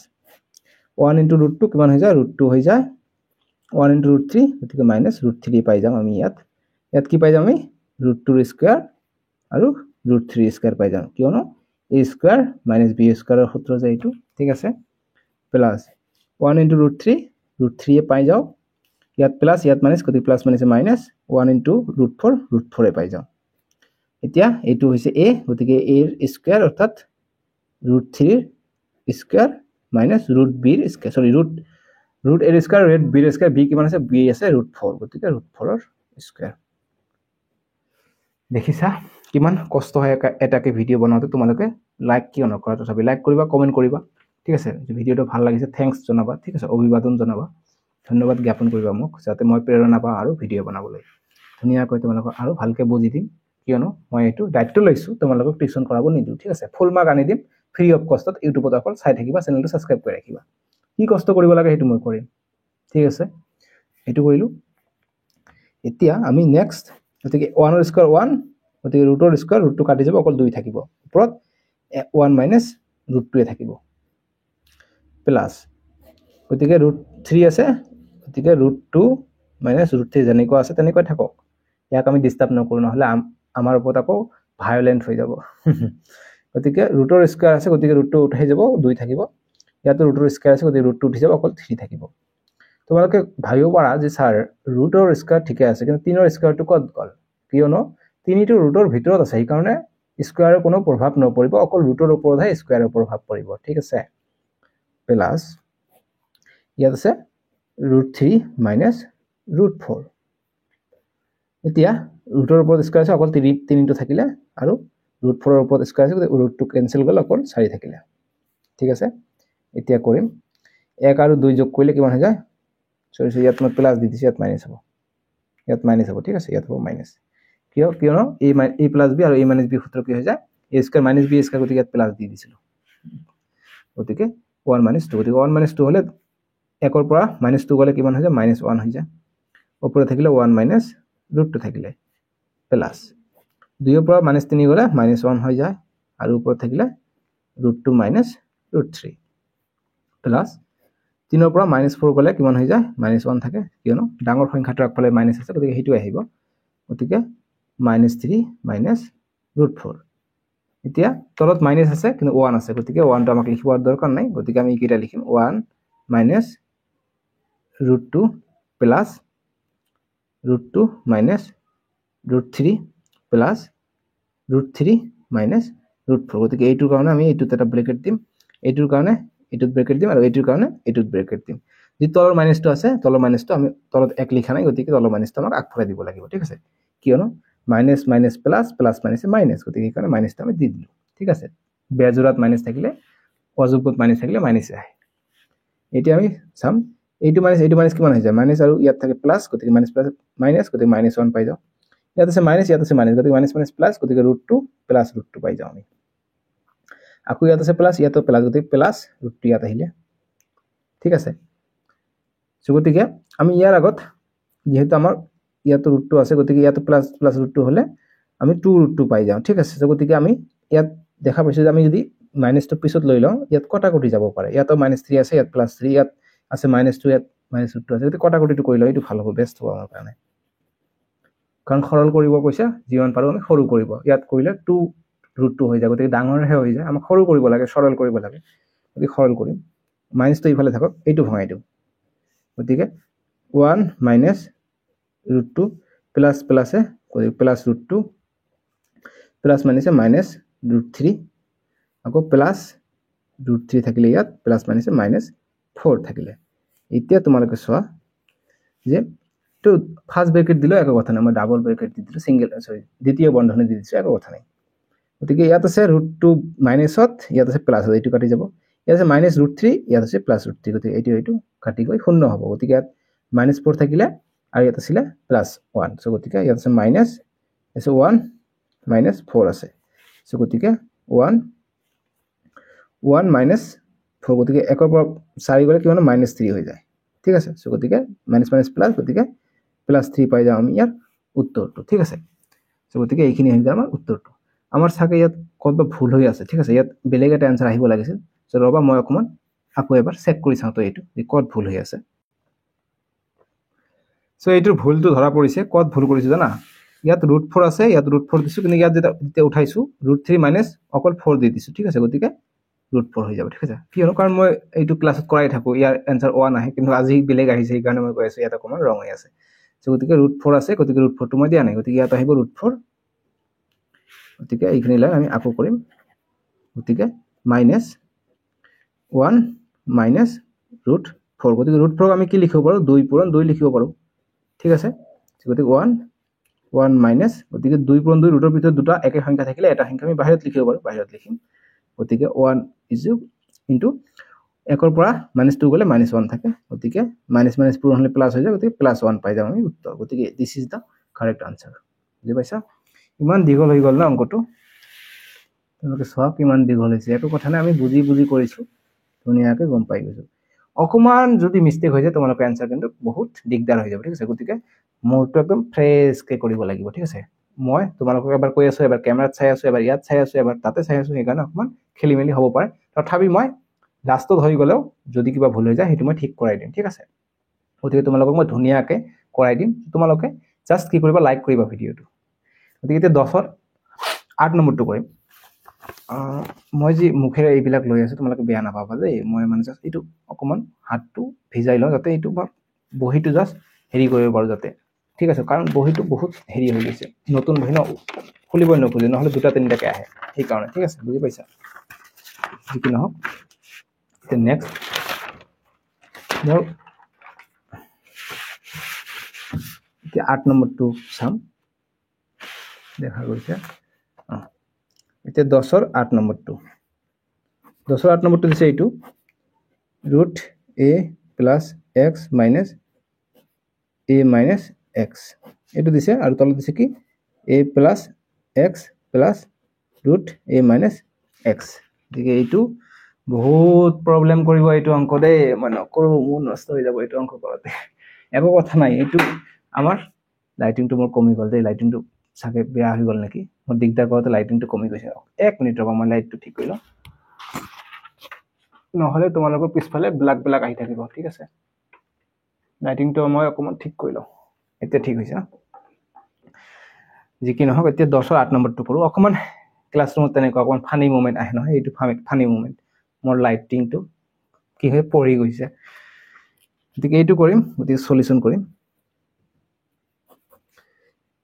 1 * √2 কিমান হৈ যায় √2 হৈ যায় 1 * √3 গতিকে মাইনাস √3 পাই যাম আমি ইয়াত কি পাই যাম আমি √2 ৰ স্কয়াৰ আৰু √3 স্কয়াৰ পাই যাম কিয়নো a² - b² ৰ সূত্ৰ যে এইটো ঠিক আছে প্লাস 1 * √3 √3 এ পাই যাও ইয়াত প্লাস ইয়াত মাইনাস গতিকে প্লাস মাইনাস মাইনাস 1 * √4 √4 এ পাই যাও এতিয়া এইটো হৈছে a গতিকে a ৰ স্কয়াৰ অৰ্থাৎ √3 ৰ স্কয়াৰ মাইনাস √b ৰ স্কয়াৰ সৰি √a ৰ স্কয়াৰ √b ৰ স্কয়াৰ b কিমান আছে b আছে √4 গতিকে √4 ৰ স্কয়াৰ দেখিছা কিমান কষ্ট হয় এটাকে ভিডিও বনাওতে তোমালোকে লাইক কিয় নকৰা তথাপি লাইক কৰিবা কমেন্ট কৰিবা ঠিক আছে ভিডিওটো ভাল লাগিছে থ্যাঙ্কস জনাবা ঠিক আছে অভিবাদন জনাবা ধন্যবাদ জ্ঞাপন কৰিবা মোক যাতে মই প্ৰেৰণা পাওঁ আৰু ভিডিও বনাবলৈ ধুনিয়াকৈ তোমালোকক আৰু ভালকে বুজি দিম কিয়নো মই এইটো দায়িত্ব লৈছো তোমালোকক টিউচন কৰাব নিদিও ঠিক আছে ফুল মাৰ্ক আনি দিম ফ্ৰী অফ কষ্টত ইউটিউবত অকল চাই থাকিবা চেনেলটো সাবস্ক্ৰাইব কৰি ৰাখিবা কি কষ্ট কৰিব লাগে হেতু মই কৰিম ঠিক আছে এটো কৰিলো এতিয়া আমি নেক্সট গতিকে 1 ৰ স্কয়াৰ 1 গতিকে ৰুটৰ স্কয়াৰ √2 কাটি যাব অকল 2 থাকিব ওপৰত 1 minus √2 এ থাকিব প্লাস গতিকে √3 আছে গতিকে √2 minus √3 যেনেকৈ আছে তেনেকৈ থাকক ইয়াক আমি ডিস্টার্ব নকৰো নহলে আমাৰ ওপৰত আকৌ ভায়োলেন্ট হৈ যাব গতিকে ৰুটৰ স্কয়াৰ আছে গতিকে √2 উঠাই যাব 2 থাকিব ইয়াতো ৰুটৰ স্কয়াৰ আছে গতিকে ৰুটটো উঠি যাব অকল 3 থাকিব তোমালোকে ভাবিব পাৰা যে স্যাৰ ৰুটৰ স্কয়াৰ ঠিকে আছে কিন্তু 3ৰ স্কয়াৰটো কত গল কিয়নো 3টো ৰুটৰ ভিতৰত আছে এই কাৰণে স্কয়াৰৰ কোনো প্ৰভাৱ নপৰিব অকল ৰুটৰ ওপৰতহে স্কয়াৰৰ প্ৰভাৱ পৰিব ঠিক আছে প্লাস ইয়াত আছে √3 - √4 এতিয়া ৰুটৰ ওপৰত স্কয়াৰ আছে অকল 3টো থাকিলে আৰু √4ৰ ওপৰত স্কয়াৰ আছে গতিকে ৰুটটো কেনসেল গল অকল 4 থাকিলে ঠিক আছে এতিয়া কৰিম 1 আৰু 2 যোগ কৰিলে কিমান হৈ যায় সৰি ইয়াত মই প্লাস দি দিছি ইয়াত মাইনাস হ'ব ইয়াত মাইনাস হ'ব ঠিক আছে ইয়াত হ'ব মাইনাস কিয়নো a প্লাস b আৰু a মাইনাস b সূত্র কি হৈ যায় a square minus b square গতিকে ইয়াত প্লাস দি দিছিল গতিকে 1 - 2 গতিকে 1 - 2 হলে 1 ৰ পৰা -2 গলে কিমান হৈ যায় -1 হৈ যায় ওপৰে থাকিলে 1 - √2 থাকিলে প্লাস 2 ৰ পৰা -3 গলে -1 হৈ যায় আৰু ওপৰত থাকিলে √2 - √3 প্লাস 3 ৰ পৰা -4 গলে কিমান হৈ যায় -1 থাকে কিয়নো ডাঙৰ সংখ্যাটোৰ আগফালে মাইনাস আছে গতিকে হেতু আহিব গতিকে -3 - √4 এতিয়া তলত মাইনাস আছে কিন্তু 1 আছে গতিকে 1 টো আমাক লিখিবৰ দৰকাৰ নাই গতিকে আমি কিটা লিখিম 1 - √2 প্লাস √2 - √3 প্লাস √3 - √4 গতিকে এইটোৰ কাৰণে আমি এইটোত এটা ব্ৰেকেট দিম এইটোৰ কাৰণে এইটোত ব্ৰেকেট দিম আৰু এইটোৰ কাৰণে এইটোত ব্ৰেকেট দিম যি তলৰ মাইনাসটো আছে তলৰ মাইনাসটো আমি তলত এক লিখা নাই গতিকে তলৰ মাইনাসটো আমাক আগফালে দিব লাগিব ঠিক আছে কিয়নো minus minus plus plus minus minus গতিকে এই কাৰণে মাইনাসটো আমি দি দিলো ঠিক আছে বেজোৰাত মাইনাস থাকিলে অযুগ্মত মাইনাস থাকিলে মাইনাস আহে এতিয়া আমি চাম এইটো মাইনাস কিমান হৈ যায় মাইনাস আৰু ইয়াত থাকে প্লাস গতিকে মাইনাস প্লাস মাইনাস গতিকে -1 পাই যাও ইয়াত আছে মাইনাস ইয়াত আছে মাইনাস গতিকে মাইনাস মাইনাস প্লাস গতিকে √2 প্লাস √2 পাই যাও আমি আকৌ ইয়াত আছে প্লাস ইয়াতো প্লাস গতিকে প্লাস √2 ইয়াত আহিলে ঠিক আছে সো গতিকে আমি ইয়াৰ আগত যেহেতু আমাৰ ইয়াত √2 আছে গতিকে ইয়াত প্লাস প্লাস √2 হলে আমি 2√2 পাই যাও ঠিক আছে সো গতিকে আমি ইয়াত দেখা পাইছো যে আমি যদি মাইনাসটো পিছত লৈ লওঁ ইয়াত কটাকটি যাব পাৰে ইয়াতো -3 আছে ইয়াত +3 ইয়াত আছে -2 ইয়াত -2 আছে গতিকে কটাকটিটো কৰি লওঁ এইটো ভাল হ'ব বেষ্ট হ'ব আমাৰ কাৰণে কাৰণ সৰল কৰিব কৈছে যিমান পাৰো আমি সৰু কৰিব ইয়াত কৰিলে 2√2 হৈ যায় গতিকে ডাঙৰহে হৈ যায় আমাক সৰু কৰিব লাগে সৰল কৰিব লাগে গতিকে সৰল কৰিম মাইনাসটো ইফালে থাকক এইটো ভঙাই দিও গতিকে 1 - √2 প্লাস প্লাসে গতিকে প্লাস √2 প্লাস মাইনাসে -√3 আকৌ প্লাস √3 থাকিলে ইয়াত প্লাস মাইনাসে -4 থাকিলে এতিয়া তোমালোকে চোৱা যে তো ফার্স্ট ব্র্যাকেট দিলো একো কথা না মই ডাবল ব্র্যাকেট দি দিলো সিঙ্গেল সরি দ্বিতীয় বন্ধনী দি দিছো একো কথা নাই গতিকে ইয়াত আছে √2 মাইনাসত ইয়াত আছে প্লাস এইটো কাটি যাব ইয়াত আছে -√3 ইয়াত আছে +√3 গতিকে এইটো কাটি গৈ শূন্য হ'ব গতিকে ইয়াত -4 থাকিলে আৰু ইয়াত আছিল +1 সো গতিকে ইয়াত আছে মাইনাস আছে 1 -4 আছে সো গতিকে 1 -4 গতিকে 1 ৰ পৰা 4 গলে কিমান -3 হৈ যায় ঠিক আছে সো গতিকে মাইনাস মাইনাস প্লাস গতিকে +3 পাই যাও আমি ইয়াৰ উত্তৰটো ঠিক আছে সো গতিকে এইখিনি হৈ যায় আমাৰ উত্তৰটো আমাৰ সাকে ইয়াত কত ভুল হৈ আছে ঠিক আছে ইয়াত বেলেগ এটা আনসাৰ আহিব লাগিছিল সো ৰবা মই অকমান আকৌ এবাৰ চেক কৰি চাও তো এইটো যে কত ভুল হৈ আছে সো এইটোৰ ভুলটো ধৰা পৰিছে কত ভুল কৰিছো জানা ইয়াত √4 আছে ইয়াত √4 দিছো কিন্তু ইয়াত যেটা উঠাইছো √3 মাইনাস অকল 4 দি দিছো ঠিক আছে গতিকে √4 হৈ যাব ঠিক আছে কিয়নো কাৰণ মই এইটো ক্লাছত কৰাই থাকো ইয়াৰ আনসাৰ 1 আহে কিন্তু আজি বেলেগ আহিছে এই কাৰণে মই কৈ আছো ইয়াত অকমান ৰং হৈ আছে সো গতিকে √4 আছে গতিকে √4 টো মই দিয়া নাই গতিকে ইয়াত আহিব √4 গতিকে এইখিনি লাইন আমি আকৌ কৰিম গতিকে -1 -√4 গতিকে √4 আমি কি লিখিব পাৰো 2 পূৰণ 2 লিখিব পাৰো ঠিক আছে গতিকে 1 মাইনাস গতিকে 2 পূৰণ 2 ৰুটৰ ভিতৰত দুটা একে সংখ্যা থাকিলে এটা সংখ্যা আমি বাহিৰত লিখিব পাৰো বাহিৰত লিখিম গতিকে 1 ইজ ইনটু 1 ৰ পৰা -2 গলে -1 থাকে গতিকে মাইনাস মাইনাস পূৰণ হলে প্লাস হৈ যায় গতিকে +1 পাই যাম আমি উত্তৰ গতিকে this is the correct answer বুজি পাইছা ইমান দীঘল হৈ গল না অংকটো তোমালোকে সব ইমান দীঘল হৈছে একো কথা নাই আমি বুজি বুজি কৰিছো ধুনিয়াকে গম পাই গৈছো অকমান যদি মিস্টেক হৈ যায় তোমালোকৰ আনসাৰ কিন্তু বহুত দিগদাৰ হৈ যাব ঠিক আছে গতিকে মোৰটো একদম ফ্ৰেশ কে কৰিব লাগিব ঠিক আছে মই তোমালোকক এবাৰ কৈ আছো এবাৰ ক্যামেৰাত চাই আছো এবাৰ ইয়াত চাই আছো এবাৰ তাতে চাই আছো সেইকাৰণে অকমান খেলিমেলি হ'ব পাৰে তথাপি মই লাষ্টত হৈ গলেও যদি কিবা ভুল হৈ যায় হেতু মই ঠিক কৰাই দিম ঠিক আছে গতিকে তোমালোকক মই ধুনিয়াকে কৰাই দিম তোমালোকে জাস্ট কি কৰিবা লাইক কৰিবা ভিডিওটো গতিকে 10ৰ 8 নম্বৰটো কৰিম মই যি মুখেৰে এইবিলাক লৈ আছোঁ তোমালোকে বেয়া নাপাবা দেই মই মানে জাষ্ট এইটো অকণমান হাতটো ভিজাই লওঁ যাতে এইটো বহীটো জাষ্ট হেৰি কৰিব পাৰোঁ যাতে ঠিক আছে কাৰণ বহীটো বহুত হেৰি হৈ গৈছে নতুন বহী ন খুলিবই নোখোজে নহ'লে দুটা তিনিটাকৈ আহে সেইকাৰণে ঠিক আছে বুজি পাইছা যি কি নহওক নেক্সট মোৰ এতিয়া 8 নম্বৰটো চাম দেখা গৈছে এতিয়া 10ৰ 8 নম্বৰটো 10ৰ 8 নম্বৰটো দিছে এইটো root a plus x minus a minus x এইটো দিছে আৰু তলত দিছে কি a plus x plus root a minus x গতিকে এইটো বহুত প্ৰব্লেম কৰিব এইটো অংক দেই মই নকৰোঁ মোৰ নষ্ট হৈ যাব এইটো অংক কৰোঁতে একো কথা নাই এইটো আমাৰ লাইটিংটো মোৰ কমি গ'ল দেই লাইটিংটো চাগে বেয়া হৈ গ'ল নেকি মোৰ দিগদাৰ কৰোঁতে লাইটিংটো কমি গৈছে 1 মিনিট ৰ'বা মই লাইটটো ঠিক কৰি লওঁ নহ'লে তোমালোকৰ পিছফালে ব্লাক আহি থাকিব ঠিক আছে লাইটিংটো মই অকণমান ঠিক কৰি লওঁ এতিয়া ঠিক হৈছে যি কি নহওক এতিয়া 10ৰ 8 নম্বৰটো কৰোঁ অকণমান ক্লাছৰুমত তেনেকুৱা অকণমান ফানি মুমেণ্ট আহে নহয় এইটো ফানি মুমেণ্ট মোৰ লাইটিংটো কি হৈ পৰি গৈছে গতিকে এইটো কৰিম গতিকে সলিউশ্যন কৰিম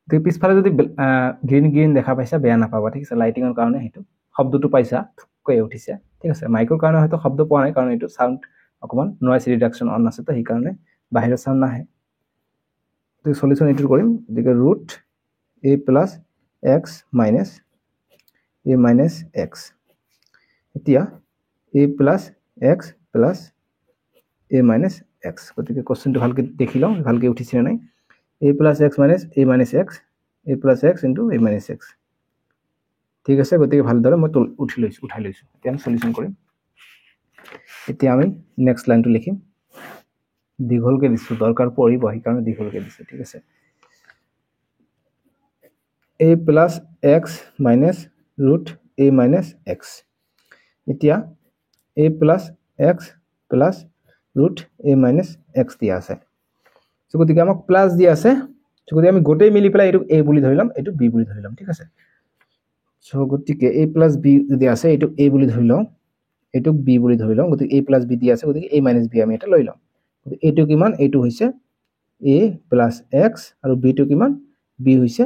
গতিকে পিছফালে যদি গ্ৰীণ দেখা পাইছা বেয়া নাপাবা ঠিক আছে লাইটিঙৰ কাৰণে সেইটো শব্দটো পাইছা কৈ উঠিছে ঠিক আছে মাইকৰ কাৰণে হয়তো শব্দ পোৱা নাই কাৰণ এইটো সাউণ্ড অকণমান নয়েজ ৰিডাকশ্যন অন আছে তো সেইকাৰণে বাহিৰৰ সাউণ্ড নাহে গতিকে সলিউশ্যন এইটো কৰিম গতিকে root a plus x minus a minus x এতিয়া a plus x plus a minus x গতিকে কোৱেশ্চনটো ভালকৈ দেখি লওঁ ভালকৈ উঠিছে নাই a plus x minus a minus x a plus x into a minus x ঠিক আছে গতিকে ভালদৰে মই উঠাই লৈছোঁ এতিয়া আমি সলিউশ্যন কৰিম এতিয়া আমি নেক্সট লাইনটো লিখিম দীঘলকৈ দিছোঁ দৰকাৰ পৰিব সেইকাৰণে দীঘলকৈ দিছোঁ ঠিক আছে a plus x minus root a minus x এতিয়া a plus x plus root a minus x দিয়া আছে গতিকে আমাক প্লাছ দিয়া আছে গতিকে আমি গোটেই মিলি পেলাই এইটোক a বুলি ধৰি ল'ম এইটো b বুলি ধৰি ল'ম ঠিক আছে গতিকে a প্লাছ b যদি আছে এইটোক a বুলি ধৰি লওঁ এইটোক b বুলি ধৰি লওঁ গতিকে a প্লাছ b দিয়া আছে গতিকে a মাইনাছ b আমি এটা লৈ ল'ম এইটো কিমান এইটো হৈছে a প্লাছ এক্স আৰু b টো কিমান b হৈছে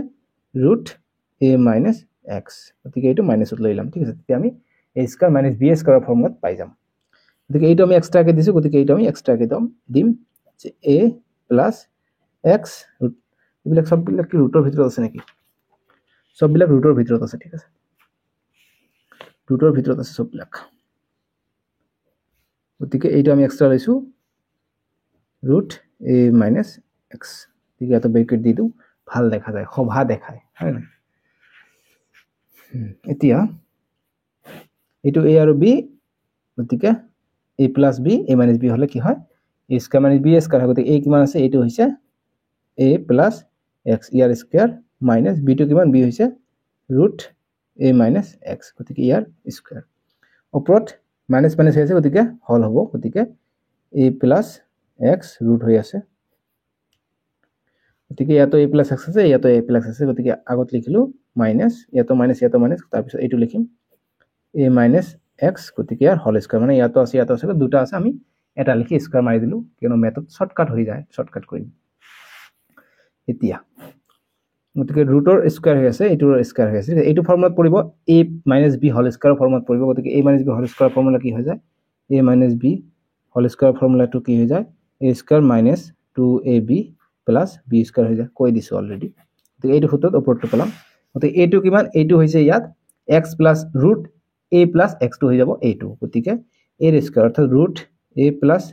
ৰুট a মাইনাছ এক্স গতিকে এইটো মাইনাছত লৈ ল'ম ঠিক আছে তেতিয়া আমি a স্কয়াৰ মাইনাছ b স্কয়াৰৰ ফৰ্মুলাত পাই যাম গতিকে এইটো আমি এক্সট্ৰাকৈ দিছোঁ গতিকে এইটো আমি এক্সট্ৰাকৈ দিম যে a প্লাছ এক্স এইবিলাক সববিলাক কি ৰুটৰ ভিতৰত আছে নেকি সববিলাক ৰুটৰ ভিতৰত আছে ঠিক আছে ৰুটৰ ভিতৰত আছে সববিলাক গতিকে এইটো আমি এক্সট্ৰা লৈছোঁ ৰুট a মাইনাছ এক্স গতিকে এটা ব্ৰেকেট দি দিওঁ ভাল দেখা যায় শোভা দেখায় হয় নাই এতিয়া এইটো a আৰু b গতিকে a plus b a minus b হ'লে কি হয় a square minus b square হয় গতিকে a কিমান আছে এইটো হৈছে a plus x year square minus b টো কিমান b হৈছে ৰুট a মাইনাছ এক্স গতিকে ইয়াৰ স্কয়াৰ ওপৰত মাইনাছ মাইনাছ হৈ আছে গতিকে হল হ'ব গতিকে a প্লাছ এক্স ৰুট হৈ আছে গতিকে ইয়াতো a প্লাছ এক্স আছে ইয়াতো a প্লাছ আছে গতিকে আগত লিখিলোঁ মাইনাছ ইয়াতো মাইনাছ তাৰপিছত এইটো লিখিম a মাইনাছ এক্স গতিকে ইয়াৰ হল স্কয়াৰ মানে ইয়াতো আছে দুটা আছে আমি এটা লিখি স্কয়াৰ মাৰি দিলোঁ কিয়নো মেথড শৰ্টকাট হৈ যায় শৰ্টকাট কৰিম এতিয়া গতিকে ৰুটৰ স্কয়াৰ হৈ আছে এইটোৰ স্কয়াৰ হৈ আছে এইটো ফৰ্মুলাত পৰিব a মাইনাছ b হল স্কয়াৰৰ ফৰ্মুলাত পৰিব গতিকে a মাইনাছ b হল স্কয়াৰৰ ফৰ্মুলা কি হৈ যায় a মাইনাছ b হল স্কয়াৰৰ ফৰ্মুলাটো কি হৈ যায় a square minus 2ab plus b square হৈ যায় কৈ দিছোঁ অলৰেডি গতিকে এইটো সূত্ৰত ওপৰটো পেলাম গতিকে এইটো কিমান এইটো হৈছে ইয়াত x plus root a plus x টো হৈ যাব এইটো গতিকে a ৰ স্কয়াৰ অৰ্থাৎ ৰুট a প্লাছ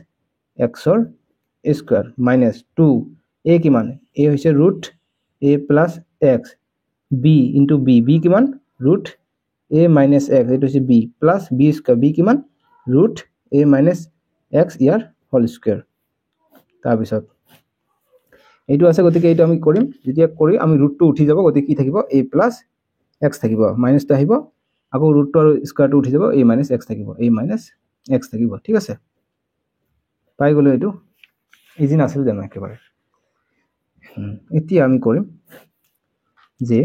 x ৰ স্কয়াৰ মাইনাছ 2 a কিমান a হৈছে root a plus x b into b কিমান ৰুট a মাইনাছ এক্স এইটো হৈছে b plus b square b কিমান ৰুট a মাইনাছ এক্স ইয়াৰ হোল স্কয়াৰ তাৰপিছত এইটো আছে গতিকে এইটো আমি কৰিম যেতিয়া কৰি আমি ৰুটটো উঠি যাব গতিকে কি থাকিব a প্লাছ এক্স থাকিব মাইনাছটো আহিব আকৌ ৰুটটো আৰু স্কয়াৰটো উঠি যাব a মাইনাছ এক্স থাকিব a মাইনাছ এক্স থাকিব ঠিক আছে পাই গ'লো এইটো ইজি নাছিল জানো একেবাৰে এতিয়া আমি কৰিম যে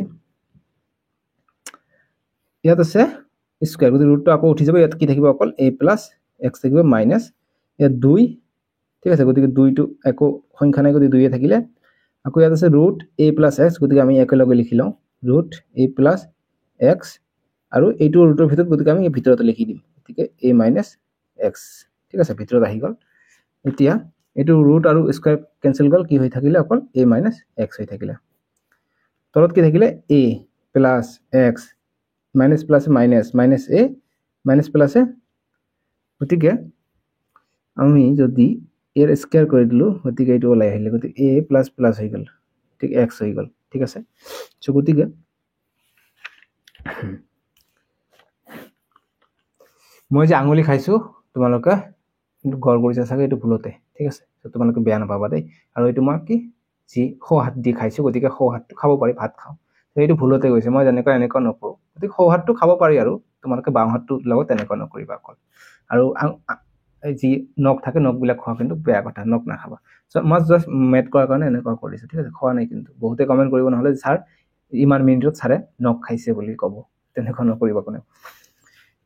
ইয়াত আছে স্কোয়াৰ গতিকে ৰুটটো আকৌ উঠি যাব ইয়াত কি থাকিব অকল a প্লাছ x থাকিব মাইনাছ ইয়াত 2 ঠিক আছে গতিকে 2টো একো সংখ্যা নাই গতিকে 2 থাকিলে আকৌ ইয়াত আছে ৰুট a প্লাছ x গতিকে আমি একেলগে লিখি লওঁ ৰুট a প্লাছ x আৰু এইটো ৰুটৰ ভিতৰত গতিকে আমি ভিতৰতে লিখি দিম গতিকে a মাইনাছ x ঠিক আছে ভিতৰত আহি গ'ল এতিয়া এইটো ৰুট আৰু স্কয়াৰ কেনসেল গ'ল কি হৈ থাকিলে অকল a মাইনাছ x হৈ থাকিলে তলত কি থাকিলে a plus x minus plus minus minus a minus plus a গতিকে আমি যদি এর স্কয়ার করে দিলো গতিকে এইটো ওলাই আহিলে গতিকে a প্লাছ প্লাছ হৈ গ'ল ঠিক x হৈ গ'ল ঠিক আছে সো গতিকে মই যে আঙুলি খাইছো তোমালোকে কিন্তু গড় কৰিছা চাগে এইটো ভুলতে ঠিক আছে তো তোমালোকে বেয়া নাপাবা দেই আৰু এইটো মই কি যি খো হাত দি খাইছো গতিকে খো হাতটো খাব পাৰি ভাত খাও তো এইটো ভুলতে গৈছে মই এনেকুৱা নকৰো গতিকে খো হাতটো খাব পাৰি আৰু তোমালোকে বাও হাতটো লগত এনেকুৱা নকৰিবা অকল আৰু এই যি নখ থাকে নখবিলাক খোৱা কিন্তু বেয়া কথা নখ নাখাবা সো মই জাস্ট মেট কৰাৰ কাৰণে এনেকুৱা কৰিছো ঠিক আছে খোৱা নাই কিন্তু বহুতে কমেন্ট কৰিব নহলে স্যাৰ ইমান মিনিটত স্যাৰে নখ খাইছে বুলি ক'ব তেনেকুৱা নকৰিবা কোনে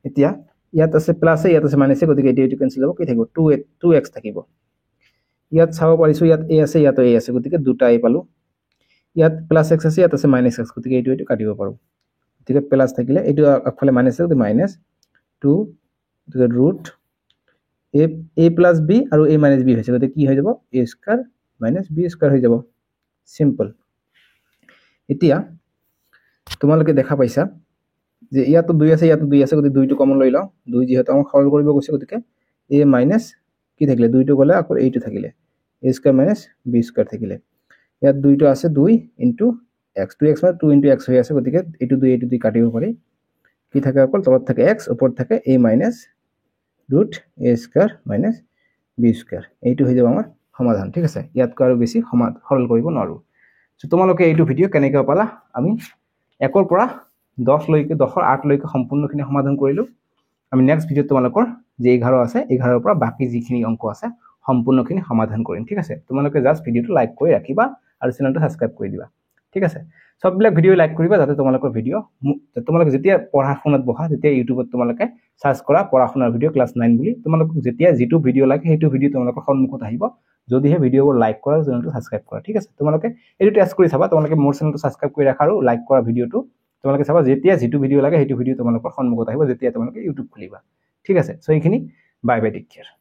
এতিয়া ইয়াত আছে প্লাস ইয়াত আছে মাইনাস গতিকে এইটো কেনসেল হ'ব কি থাকিব 2x থাকিব ইয়াত চাব পাৰিছো ইয়াত a আছে ইয়াত a আছে গতিকে দুটা a পালো ইয়াত প্লাস x আছে ইয়াত আছে মাইনাস x গতিকে এইটো কাটিব পাৰো গতিকে প্লাস থাকিলে এইটো আগফালে মাইনাস আছে গতিকে মাইনাস 2 গতিকে ৰুট a প্লাস b আৰু a মাইনাস b হৈছে গতিকে কি হৈ যাব a square minus b square হৈ যাব সিম্পল এতিয়া তোমালোকে দেখা পাইছা যে ইয়াতো 2 আছে ইয়াতো 2 আছে গতিকে 2টো কমন লৈ লও 2 যেহেতু আমি সৰল কৰিব গৈছে গতিকে a মাইনাস কি থাকিলে 2টো গলে আকৌ এইটো থাকিলে a square minus b square থাকিলে ইয়াত 2টো আছে 2 ইনটু x 2x মানে 2 ইনটু x হৈ আছে গতিকে এইটো 2 কাটিব পাৰি কি থাকে অকল তলত থাকে x ওপৰত থাকে a minus root a square minus b square এইটো হৈ যাব আমাৰ সমাধান ঠিক আছে ইয়াতকৈ আৰু বেছি সৰল কৰিব নোৱাৰো সো তোমালোকে এইটো ভিডিও কেনেকৈ পালা আমি 1 ৰ পৰা 10 লৈকে 10 ৰ 8 লৈকে সম্পূৰ্ণখিনি সমাধান কৰিলো আমি নেক্সট ভিডিওত তোমালোকৰ যে 11 আছে 11 ৰ পৰা বাকি যিখিনি অংক আছে সম্পূৰ্ণখিনি সমাধান কৰিম ঠিক আছে তোমালোকে জাস্ট ভিডিওটো লাইক কৰি ৰাখিবা আৰু চেনেলটো সাবস্ক্ৰাইব কৰি দিবা ঠিক আছে সববিলাক ভিডিও লাইক কৰিবা যাতে তোমালোকৰ ভিডিও তোমালোকে যেতিয়া পঢ়াশুনাত বহা যেতিয়া ইউটিউবত তোমালোকে সাৰ্চ কৰা পঢ়াশুনাৰ ভিডিও ক্লাস 9 বুলি তোমালোক যেতিয়া যেটো ভিডিও লাগে হেতু ভিডিও তোমালোকৰ সন্মুখত আহিব যদিহে ভিডিওবোৰ লাইক কৰা চেনেলটো সাবস্ক্ৰাইব কৰা ঠিক আছে তোমালোকে এটো টেষ্ট কৰি চাবা তোমালোকে মোৰ চেনেলটো সাবস্ক্ৰাইব কৰি ৰাখা আৰু লাইক কৰা ভিডিওটো তোমালোকে চাবা যেতিয়া যেটো ভিডিও লাগে হেতু ভিডিও তোমালোকৰ সন্মুখত আহিব যেতিয়া তোমালোকে ইউটিউব খুলিবা ঠিক আছে সো এইখিনি বাই বাই টেক কেয়াৰ